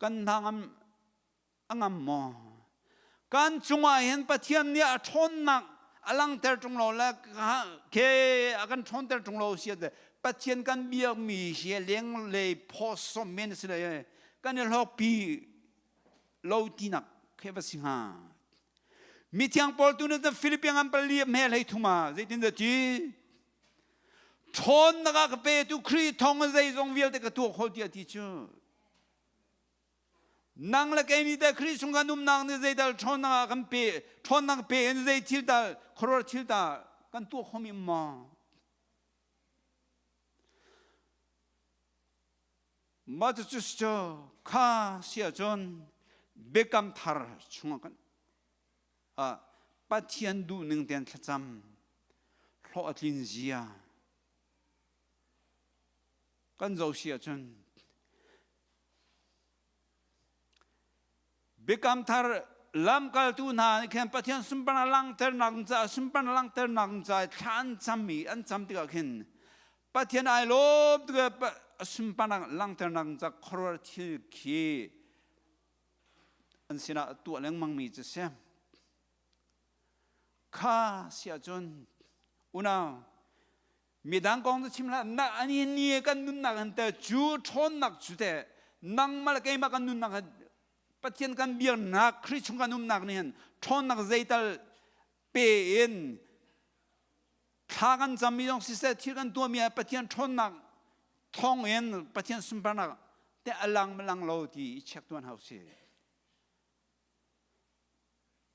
kan nang angam mo kan chunga hen patian nia chon nak alang ter chung lo la ke akan chon ter chung lo sia de pathian kan biak mi sia leng le poso men se le kan lo pi lo tinak ke va sing ha mi tiang pol tu ne the philippine am pali me le thuma ze tin de ti chon na ka pe tu kri thong ze zong vil de ka tu khol ti ti chu nang la ke mi de kri sung ga num nang ne ze dal chon na kan pe chon na pe en ze til dal khor til da kan tu khomi ma 맞아 주시죠. 카시아 존 백감 탈 중앙간 아 파티안두 능된 차잠 로아린지야 간조시아 존 백감 탈 람칼두 나 캔 파티안 순반랑 터 나응자 순반랑 터 나응자 찬참미 안참디가 캔 파티안 I love 그 순반랑 랑터랑 자 코로티키 안시나 tualang 제 카시아존 우나 미당공도 침라 나 아니 니가 눈나간데 주 촌낙 주대 낭말 게임가 눈나가 빠티엔 간 비언나 크리춘가 눈나그는 촌낙 제이달 베인 타간 잠미용 시세 티간 도미야 빠티엔 촌낙 통엔 빠티엔 순바나 때 알랑말랑 로디 책도한 하우스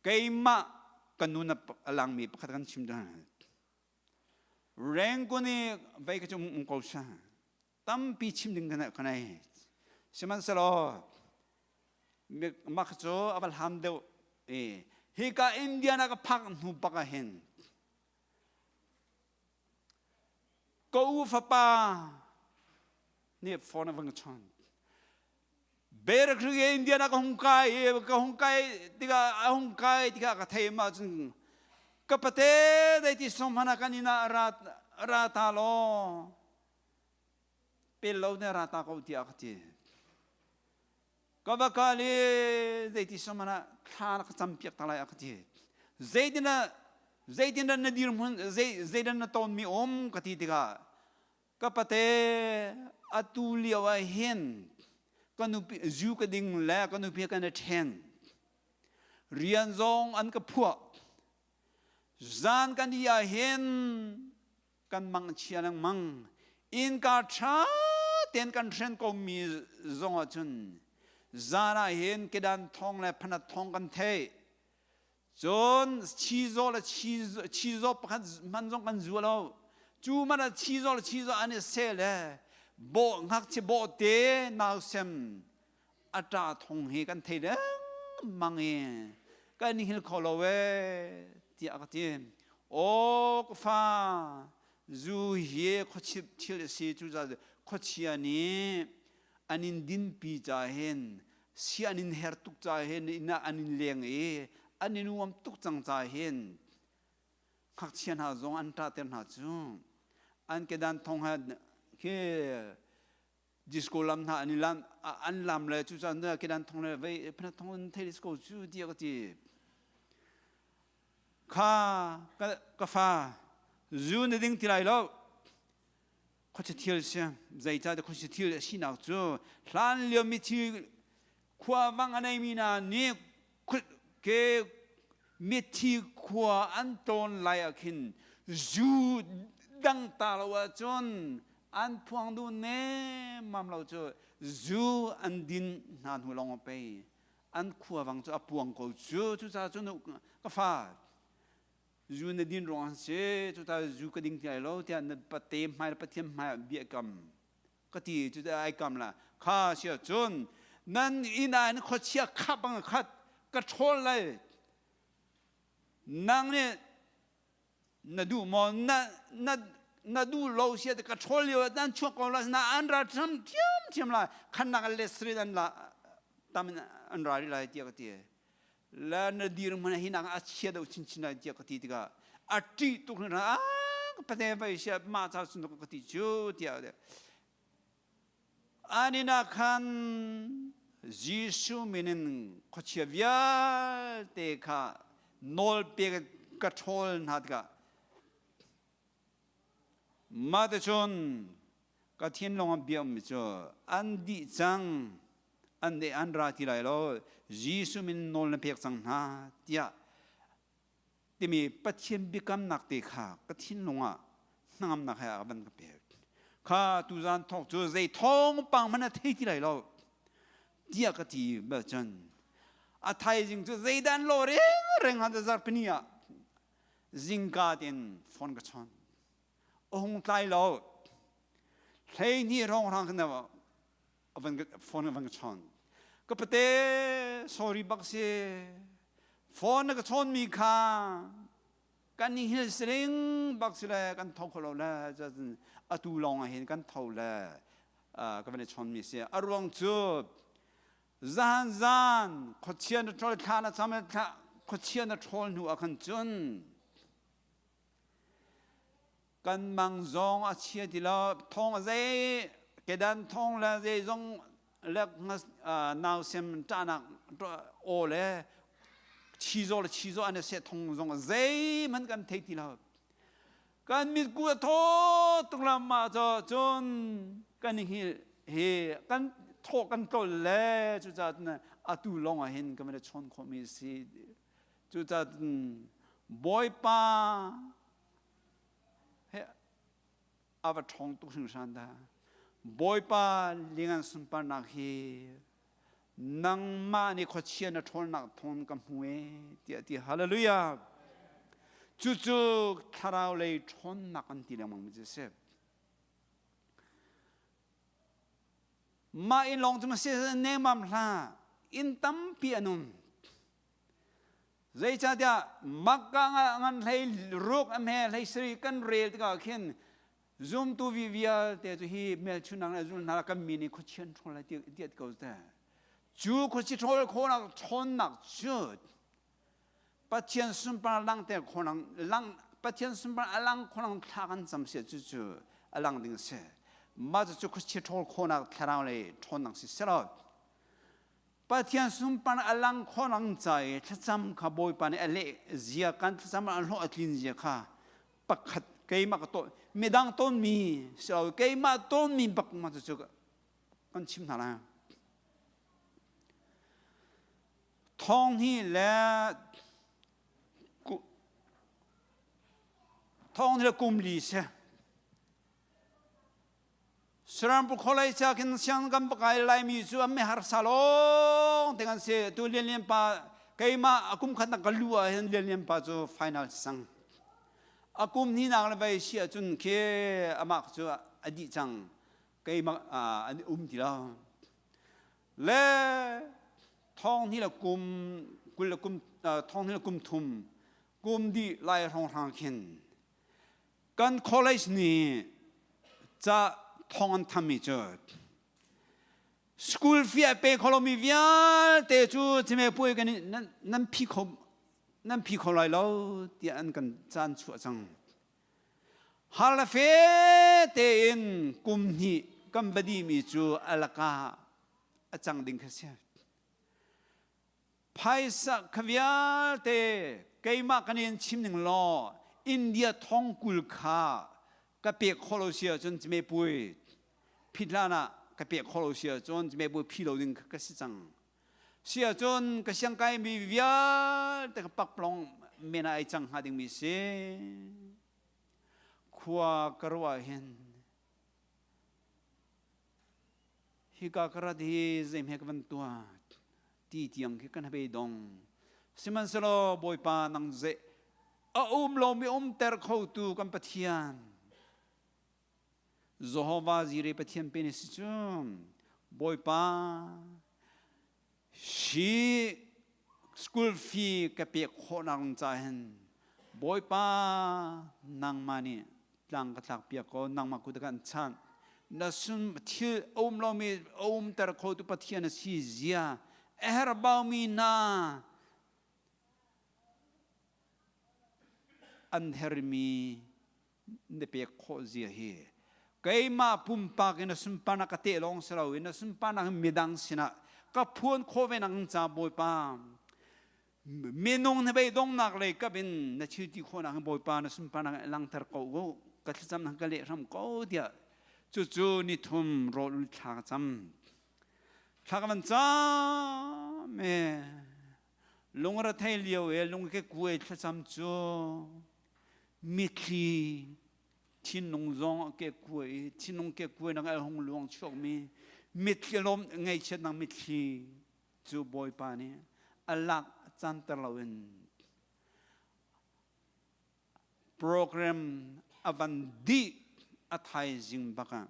게임마 간누나 알랑미 pakatan chimdan 랭고니 바이크 좀 꼴사 땀비 침든 거나에 시만서로 막죠 아발 함데 예 히가 인디아나가 팍 누바가 hen 고우파빠 네 폰에 방천 베르크게 인디아나가 홍카이 티가 홍카이 티가 같아요 맞은 kapate daiti somhana kanina rata lo pelo ne rata ko ti akti kabakali daiti somhana khana champiak talai akti zaidina nadir mun zaidina ton mi kati tiga kapate atulia wa hen kanu zu ka ding la kanu pi kana ten เรียนจงอันกับพวกจานกันที่เห็นกันมังเชียนังมังอินกาชาเตียนกันเทรนก็มีจงจุนจานาเห็นกระดานทองและพนัดทองกันเทจนชีโซและชีโซมันจงกันจัวเราจูมันชีโซและชีโซอันนี้เสเลยโบงักจะโบเตนาวเซมอาจารย์ทองเฮกันเทเดมังเอกันนี่ฮิลคอลเวที่อากาศโอ้กฟ้าจูเฮขชิบทิลสีจูจ่าขชิอันนี้อันนี้ดินปีจ่าเห็นเสียอันนี้เฮร์ตุกจ่าเห็นอินะอันนี้เลี้ยงอันนี้นุ่มตุกจังจ่าเห็นขักเชียนหาจงอันตราเต็มหาจูอันเกดันทองหัดแค่ดิสโก้ลำหน้าอันนี้ลำอันลำเลยจู่ๆเนี่ยกินดันทองเลยไปพนักทองเทดิสโก้จู่เดียวก็จีข้ากาแฟจู่ในดิ่งที่ไรแล้วเขาจะเที่ยวเสียใจจ้าแต่เขาจะเที่ยวสินักจู่หลานเลี้ยงมิที่ขวาวังอันไหนมีนานี่เกมิที่ขวาอันโตนไล่ขินจู่ดังตาลว่าจนอันพวงดูเน่มัมเราจะจูอันดินนานหัวลงไปอันขัววังจะพวงเขาจูจะจนก็ฟ้าจูในดินร้อนเสียจะจูกระดิ่งที่เราที่อันปะเต็มไม่ปะเทียมไม่เบียกรรมก็ที่จะไอ้กรรมละข้าเชื่อจนนั่นอีนายเขาเชื่อขับบังคับกระโชนเลยนางเนี่ยน่าดูมองน่าดูเราเสียแต่กระโชลอยู่นั่นช่วงก่อนละน่าอันรัดทำเทียมละขันนักเลสรีดันละตามอันรัดละเดียวกันทีแล้วน่าดีรู้มันหินักอาเชียดเอาชินชินเดียวกันทีก็อาทิตย์ตุกนั้นประเดี๋ยวไปเสียมาจากสุนทรกันทีจูเดียวเดียวอันนี้นักขันยิสุมินินขดเชียวิอาเตค่ะโนลเปียกระโชลนัดก็มาแต่ชนก็เทียนลงเบียมจ่ออันดีจังอันเดอันราที่ไรแล้วยิสุมินโนลเปียกสังหาเดียที่มีปัจเจียนบิกำนักเตะขาก็เทียนลงนั่งนักให้อาบันกับเปียกข้าตุจานทองจ่อใจทองปังมันเที่ที่ไรแล้วเดียก็ที่แบบจันอาไทยจริงจ่อใจดันโลเร่งหันจะจับปนียจิงกาเดนฟอนกระชอนองค์ไตเราใครนี่ร้องรังกันนะวันฟอนวันกชอนก็ประเดี๋ยวสอรี่บักเซ่ฟอนกชอนมีค่ากันนี่เฮสริงบักเซ่กันทอกเราแล้วจะอตูลองเห็นกันเท่าแล้วก็เป็นชอนมีเสียอารมณ์จูบจานขดเชียนทอลทานะจำเป็นขดเชียนทอลหนูอาคันจุนกันมังจงอาเชียที่เราทองใจเกดันทองละใจจงเล็กนาวเซมจานักโอเล่ชีโซอันนี้เสียทองจงใจมันกันเทที่เรากันมีกูโทตุลามาจนกันเฮกันโทกันโตเล่จุดจัดนะอาตูลงเห็นกันไม่ได้ชนคอมิสีจุดจัดบอยป้าอาวัตทองตุสิงสันดาบอยป้าเลี้ยงสุนปานักเฮนังมานี่ขดเชียนทนนักทนกับหัวที่ฮาเลลูยาจู่ๆทาราวเลยทนนักอันที่เรื่องมันไม่เสพมาอินลงทุกเสียเนมัมลาอินตั้มปียนุนใจจัดยามักกังให้รูกอเมให้สรีกันเรียลที่ก็เขียนzoom ตัววิวแต่ตัวฮีเมลชุนังแล้วzoomนาฬิกามินิขดเชียนทนอะไรที่เดียดก็ได้จู่ขดเชียนทนคนนักทนนักจุดปัจเจียนสุนปาลังแต่คนนักลังปัจเจียนสุนปาลังคนนักทากันจำเสียจู่ลังดิ่งเสียมาจู่ขดเชียนทนคนนักทาราวเลยทนนักเสียแล้วปัจเจียนสุนปาลังคนนักใจถ้าจำขบอยปานเอเล่เสียกันถ้าจำอันโลอัดลินเสียค่ะปักขัดเกี่ยมากตัวไม่ดังต้นมีเสียวเกี่ยมาต้นมีปักมาจู่กันชิมหาละท thong hi le thong hi le kum li se Suram pu kholai cha kin siang gam pakai lai mi chu am me har salong dengan se tu lian pa kaima akum khat na kalua hen lian pa chu final sang akum ni nang la bai sia chun ke amak chu adi chang kaima ti la le thong ni la kum kul la kum thong ni la kum thum kum di lai rong rang khin kan college ni cha thong an thami chu school fee pe kholomi vial te chu chime pui kan nan phi kho lai lo ti an kan chan chu chang hal fe te in kum ni kam badi mi chu alaka achang ding khasia phaisa khvial te keima kanin chimning lo India thong kul kha ka pe kholosia chun chime pui phitlana ka pe kholosia chun chime pui philo ding ka si chang sia chun ka siang kai mi vial te ka pak plong mena ai chang ha ding mi se khua karwa hen hi ka kara di zem he kan tua ti tiang ki kan be dong siman selo boy pa nang ze lo mi ter kho tu kan pathian Zohova zire pathian pe ne si chum boy pa shi school fee ka pe kho nang cha hen boy pa nang mani tlang ka thak pia ko nang ma ku da kan chan na sun thil lo mi ter kho tu pathian si zia er ba mi na an her mi ne pe kho zia hi kaima pumpa ke na sumpa na ka te long selaw na sumpa na midang sina ka phuan kho ve nang cha boy pa menong ne be dong nak le ka bin na chi ti kho na boy pa na sumpa na lang tar ko go ka cham na ka le ram ko dia chu chu ni thum ro lu tha cham tha ka man cha me lung ra thai liu e lung ke kuai tha cham chu mi thi chin nong zong ke kuai chin nong ke kuai nang al hong luang chok mi mit lom ngai chet nang mit thi chu boy pa ni alak chan tar lawin program avandi athai jing baka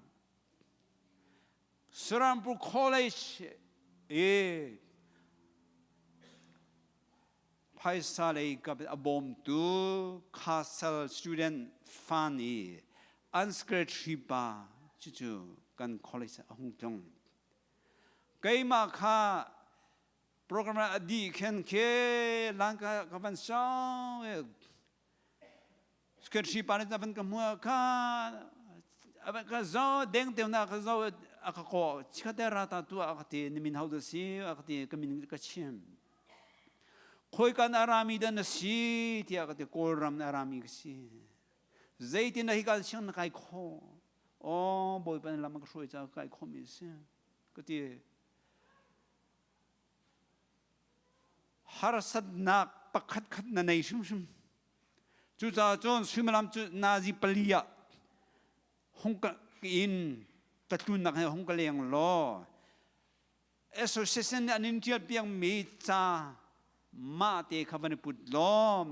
Surampur College paisa le kap abom tu Castle Student Fund unsecretary ba chu kan college ahung tong kaima kha program adi khen ke langka kapan sao secretary pa na ban kamua kha aba ka zo deng te na ka zo akako chikata rata tu akati nimin hauda si akati kamin ka chim khoi kan arami dan si ti akati kolram na arami si zaiti na higal shin kai kho o boy pan lam ka soi cha kai kho mi si kati har sad na pakhat khat na nei shum shum chu cha chon sumalam chu nazi palia hong ka in tatun na hong ka leng lo association an intial piang mi cha ma te khaban put lom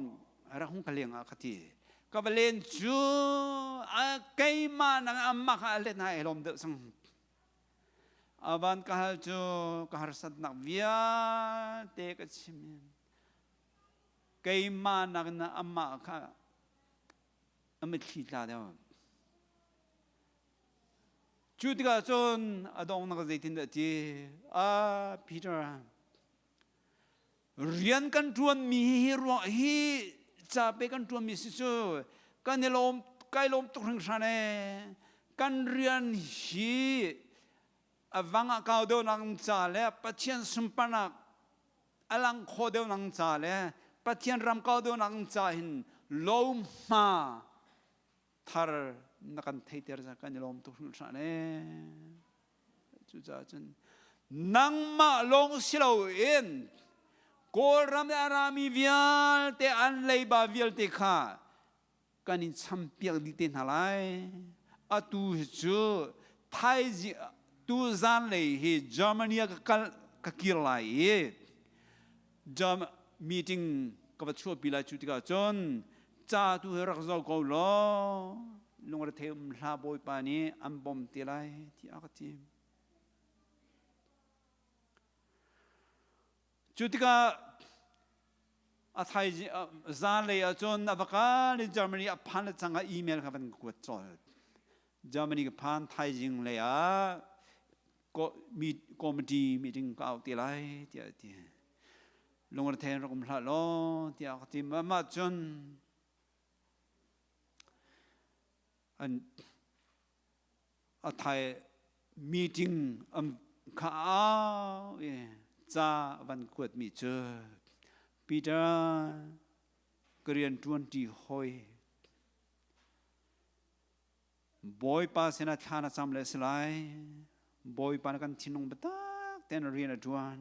ara hong ka leng a khati kabalen chu a kaima nang amma kha le na elom de sang aban kahal chu kahar sat nak via te ka chimen kaima nang na amma kha amit khita da Judiga John adong na zaitin da ti a Peter rian kan tuan mi ro hi cha pe kan tuan mi su kan lom kai lom tuk ring sane kan rian hi avanga ka do nang cha le pathian sumpana alang kho do nang cha le pathian ram ka do nang cha hin lom ma thar nakan theiter za kan lom tu sa ne chu cha chen nang ma long silo in cô ram arami vial te an lei ba vial te kha kanin champiak di ten halai atu chu thai ji tu zan lei hi Germany ka kirlai jam meeting ka chu pila chu tika chon cha tu rak zo ko lo lung ra them hla boi pa ni am bom ti lai ti akati chu tika a thai zan lei a chon avaka ni Germany a phan changa email ka ban ko chol Germany ka phan thai jing le a ko committee meeting ka ti lai ti lung ra them rak hla lo ti akati ma chon an a thai meeting kha cha van kuat mi che Peter Korean 20 hoi boy pa sena thana cham le slai boy pa kan chinung batak ten rian atuan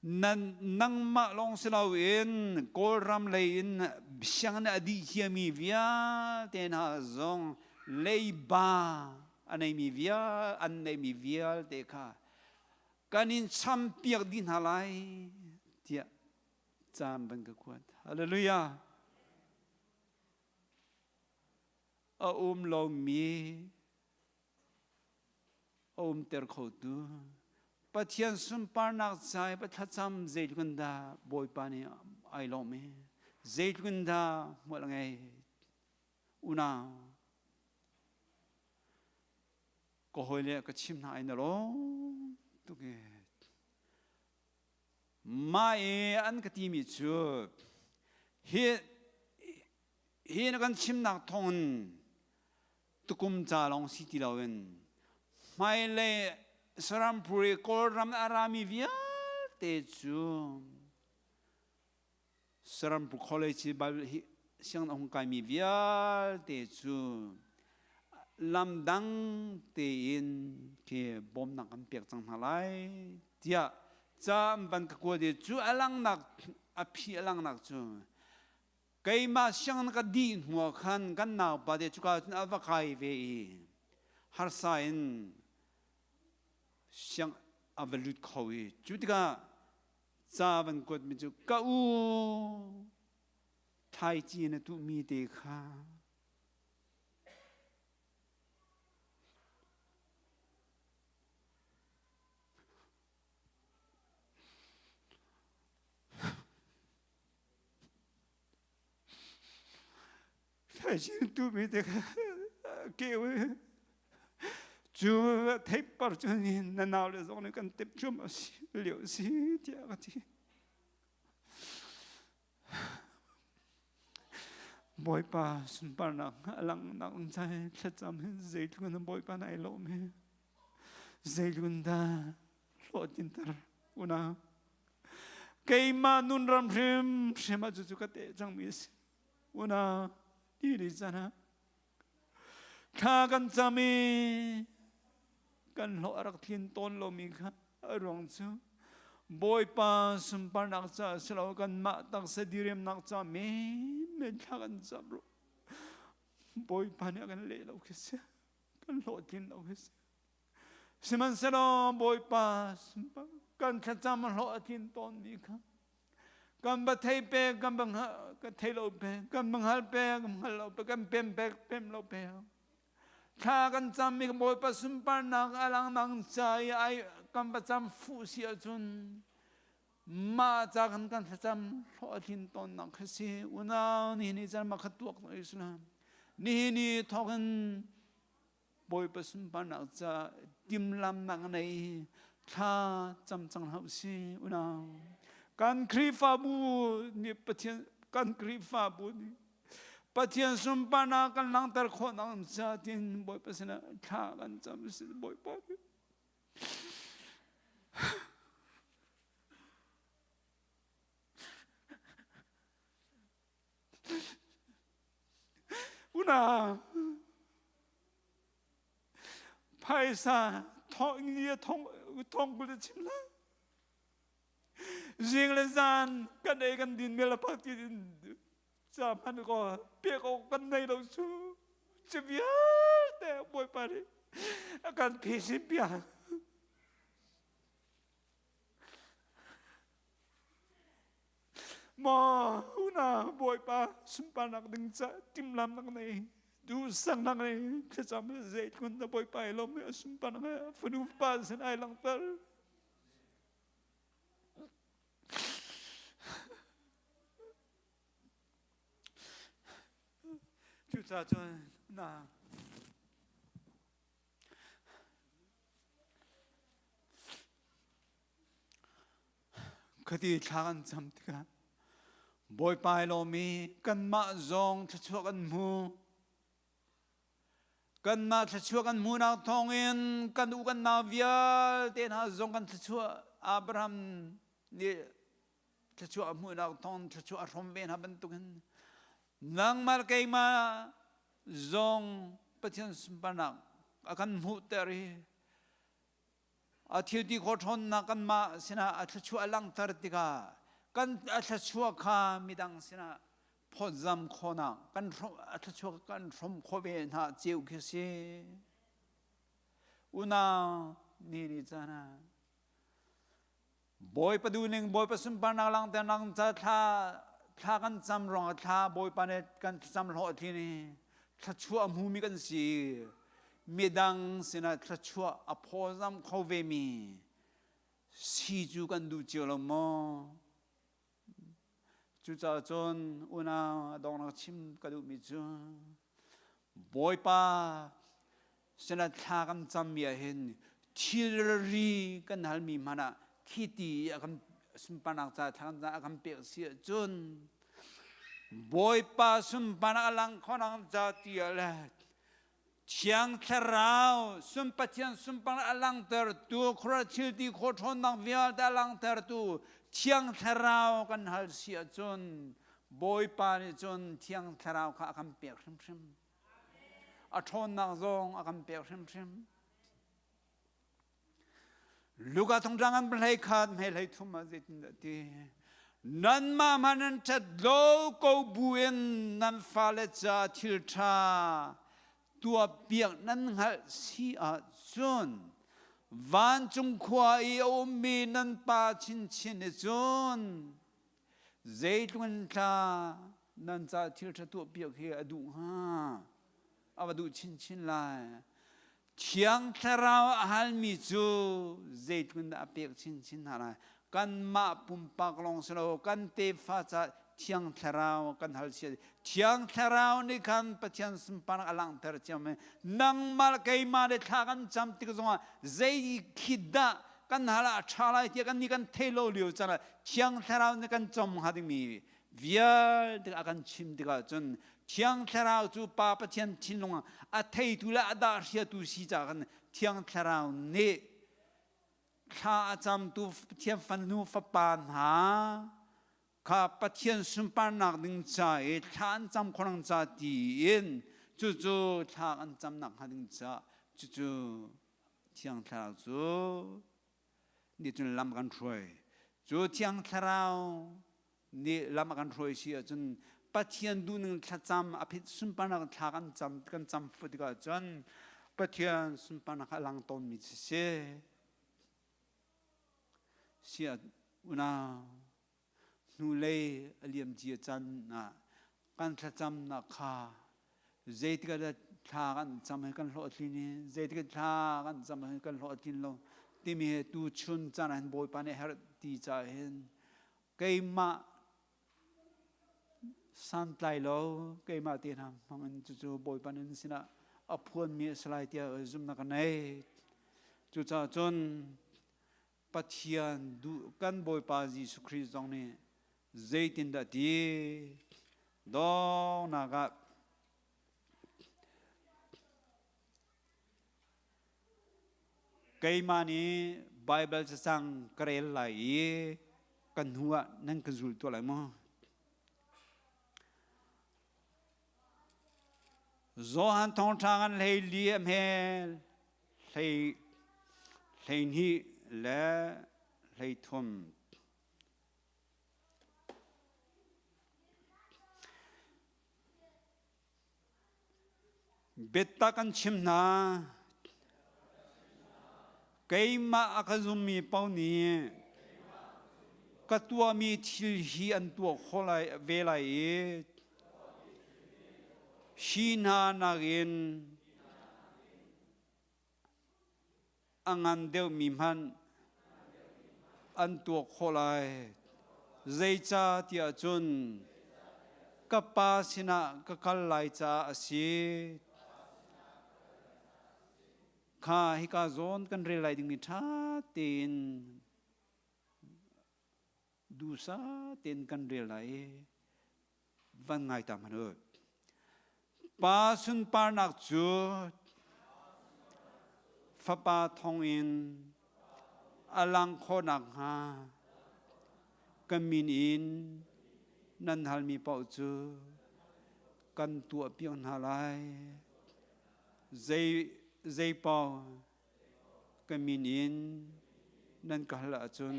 nan nang ma long selaw in kol ram le in bisyang na adi hiami via ten ha zong lei ba anai mi via anai mi via te kha kanin champiak din halai tia cham ban ka kwat hallelujah a lo mi ter kho tu pathian sum par nak chai pathacham zeilkunda boy pani ai lo me zeilkunda molangai una ko hoile ka chim na ai na lo tu ke mai an ka ti mi chu he na kan chim nak thon tukum cha long city lawen mai le Sarampuri kol ram arami via te chu Sarampur college ba siang ong kai mi via te chu lamdang te in ke bom nak am pek chang halai tia cham ban ka ko de chu alang nak aphi alang nak chu kai ma siang ka di ngo khan kan naw ba de chu ka ava kai ve har sain siang avalut khawi chutika chaban kot mi chu ka u thai chi na tu mi te kha thai chi tu mi te kha ke we chú thấy bao nhiêu nhìn là nào là do nó cần tiếp chung mà liệu gì thì cái gì boy pa sun pa nang alang nang sai thật chăm dây luôn nó boy pa này lộ mẹ dây luôn ta lộ tin tar una cây mà nun ram rim xem mà chú cái tệ chẳng biết una đi đi ra na tha kan chami kan lo arak thin ton lo mi kha arong chu boy pa sum par nak cha selo kan ma tak se direm nak cha me tha kan cham ro boy pa ne kan le lo khis kan lo thin lo khis siman selo boy pa sum pa kan cha cham lo thin ton mi kha kan ba thei pe kan bang ha kan thei lo pe kan bang hal pe kan hal lo pe kan pem lo pe tha kan cham mi boy pa sum par nak alang nang chai ai kan ba cham fu sia chun ma cha kan cham lo thin ton nak khasi una ni jan ma khatuak no islam ni thokan boy pa sum par nak cha tim lam nang nei tha cham chang hau si una kan kri fa bu ni pathian kan kri fa bu ni pathian sum pa na kan lang tar kho nang cha tin boy pa sina tha kan cham si boy pa una paisa thong ni thong bul chim la riêng lên gian cái này cái tin mẹ là phát tin giảm hắn có biết có cái này đâu chứ chỉ biết để bồi bà đi cái phí xí biết mà una bồi bà sum bà nặng đừng cha tim làm nặng này du sang nặng này cái giảm dễ con ta bồi bà lo mẹ sum bà nặng phân u bà sen ai lăng tơ chú cha cho na cái gì thằng chăm thì cả bồi bài lo mi cần mạ zong cho chúa cần mu cần mạ cho chúa cần mu nào thong in cần u cần nào vía tên ha zong cần cho chúa Abraham ni cho chúa mu nào thong cho chúa rom bên ha bên tuken nang mal kay ma zong pathian smpanak akan mu teri athil di khothon na kan ma sina athchu alang tar tika kan athchu kha midang sina phozam khona kan athchu kan from khobe na cheu khisi una ni chana boy paduning boy pasum panalang tanang cha tha kan cham rong tha boy panet kan cham lo thi ni athchu amu mi kan si midang sina trachua aphozam khovemi siju kan du cholo mo chu cha chon una dong chim ka du mi chu boy pa sina tha kan cham ya hen thilri kan hal mi mana khiti akam sumpanang cha thang cha akam pe si chun boy pa sumpana lang khonang cha ti la chiang tharau sumpatian sumpang alang ter tu khra chil di kho thon nang vial da lang ter tu chiang tharau kan hal sia chun boy pa ni chun chiang tharau kha akam pek shim shim a thon nang zong akam pek shim shim luga thong jangan blai khat me lai thuma zit ti nan ma manan chat lo ko buen nan fale cha thil tha tua biak nan hal si a chun van chung khwa i om mi nan pa chin chin e chun zeitun tha nan cha thil tha tu biak he adu ha awadu chin chin lai chiang tharau hal mi chu zeitun da biak chin chin hala kan ma pum pak long slo kan te fa cha chiang tharau kan hal sia chiang tharau ni kan pathian sumpan alang ter chame nang mal kai ma de tha kan cham tik zonga zei khida kan hala thala ti kan ni kan thelo liu chana chiang tharau ni kan chom hading mi vial de akan chim diga chun chiang tharau chu pa pathian chinlong a thei tu la da sia tu si cha kan chiang tharau ni kha cham tu thiam fan nu fa pan haข้าปะเทียนสุนปานักดึงใจท่านจำคนนังใจดีอินจู่ๆท่านจำนักดึงใจจู่ๆเที่ยงเท่าจู่นี่จนลำกันช่วยจู่เที่ยงเท่านี่ลำกันช่วยเสียจนปะเทียนดูนึงท่าจำอภิสุนปานักท่ากันจำฟุตก็จนปะเทียนสุนปานักหลังต้นมิเสียอุณานูเล่เลียมจีจันนะกันทจำนักข้าเจติกันทากันจำให้กันหลอดที่นี่เจติกันทากันจำให้กันหลอดที่ลงที่มีตูชุนจันให้บอยปานเฮรตีใจเห็นเกยมาสันไตโลเกยมาเตียนทำมันจู่ๆบอยปานนั้นสินะอภวนมีสลายเตียจุ่มนักเนยจู่ๆจนปัจเจียนดูกันบอยปาจีสุคริสต์ตรงนี้Zaitin da ti do naga kai mani Bible sa sang karel lai kan huwa nang kazul to lai mo zo han thong thangan lei liam he lei ni le lei thum betta kan chimna keima akazumi pauni katua mi thil hi an tua kholai velai shina nagin angan deu mi man an tua kholai zeicha tia chun kapa sina kakalai cha asi kha hi ka zon kan relai ding ni tha tin du sa tin kan relai van ngai ta man ơi pa sun par nak chu fa pa thong in alang kho nak ha kamin in nan hal mi pau chu kan tua pion halai dây pau kamin in nan kahla chun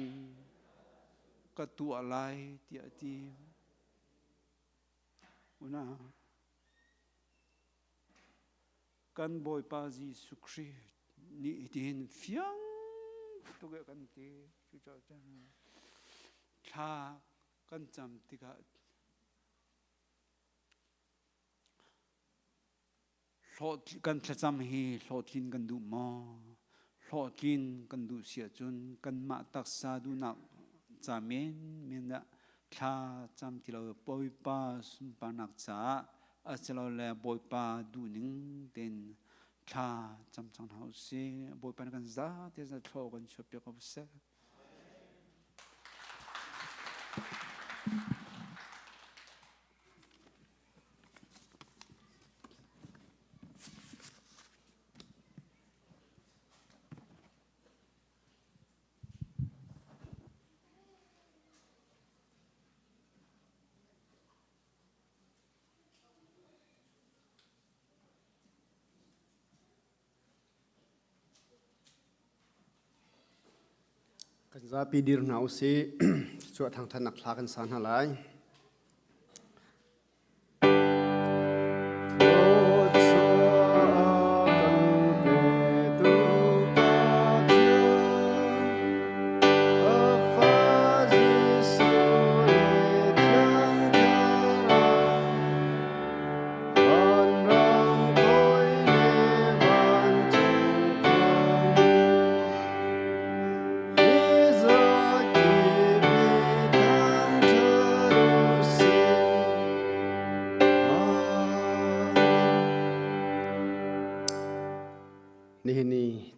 ka tua lai tia ti una kan boy pa Jesu Christ ni tin fiang tu ge kan ti chu cha chan tha kan cham ti ka thot kan cham hi thotlin kan du mo thotlin kan du sia chun kan ma tak sa du na chamen men na tha cham ti lo poi pa sun pa nak cha a chalo le boy pa du ning ten tha cham chang hau se boy pa kan za te za tho kan chop pe ko se kan za pi dir nau se chu thang than nak thla kan san halai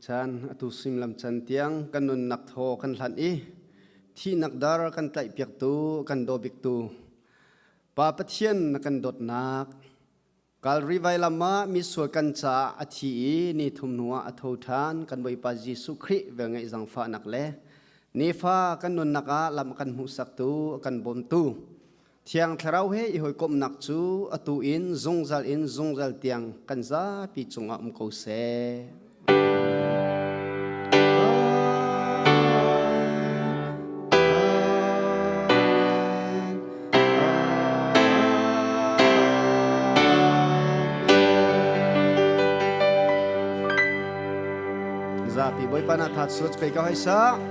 chan atu sim lam chan tiang kan nun nak tho kan hlan i thi nak dar kan tlai piak tu kan do bik tu pa pathian na kan dot nak kal rivai lama mi sual kan cha athi ni thum nuwa atho than kan boi pa Jesu Christ ve ngai jang fa nak le ni fa kan nun naka lam kan hu sak tu kan bom tu thiang tharau he i hoi kom nak chu atu in zongzal tiang kan za pi chunga ko se Zapi boy pa na that suits pe ka hay sa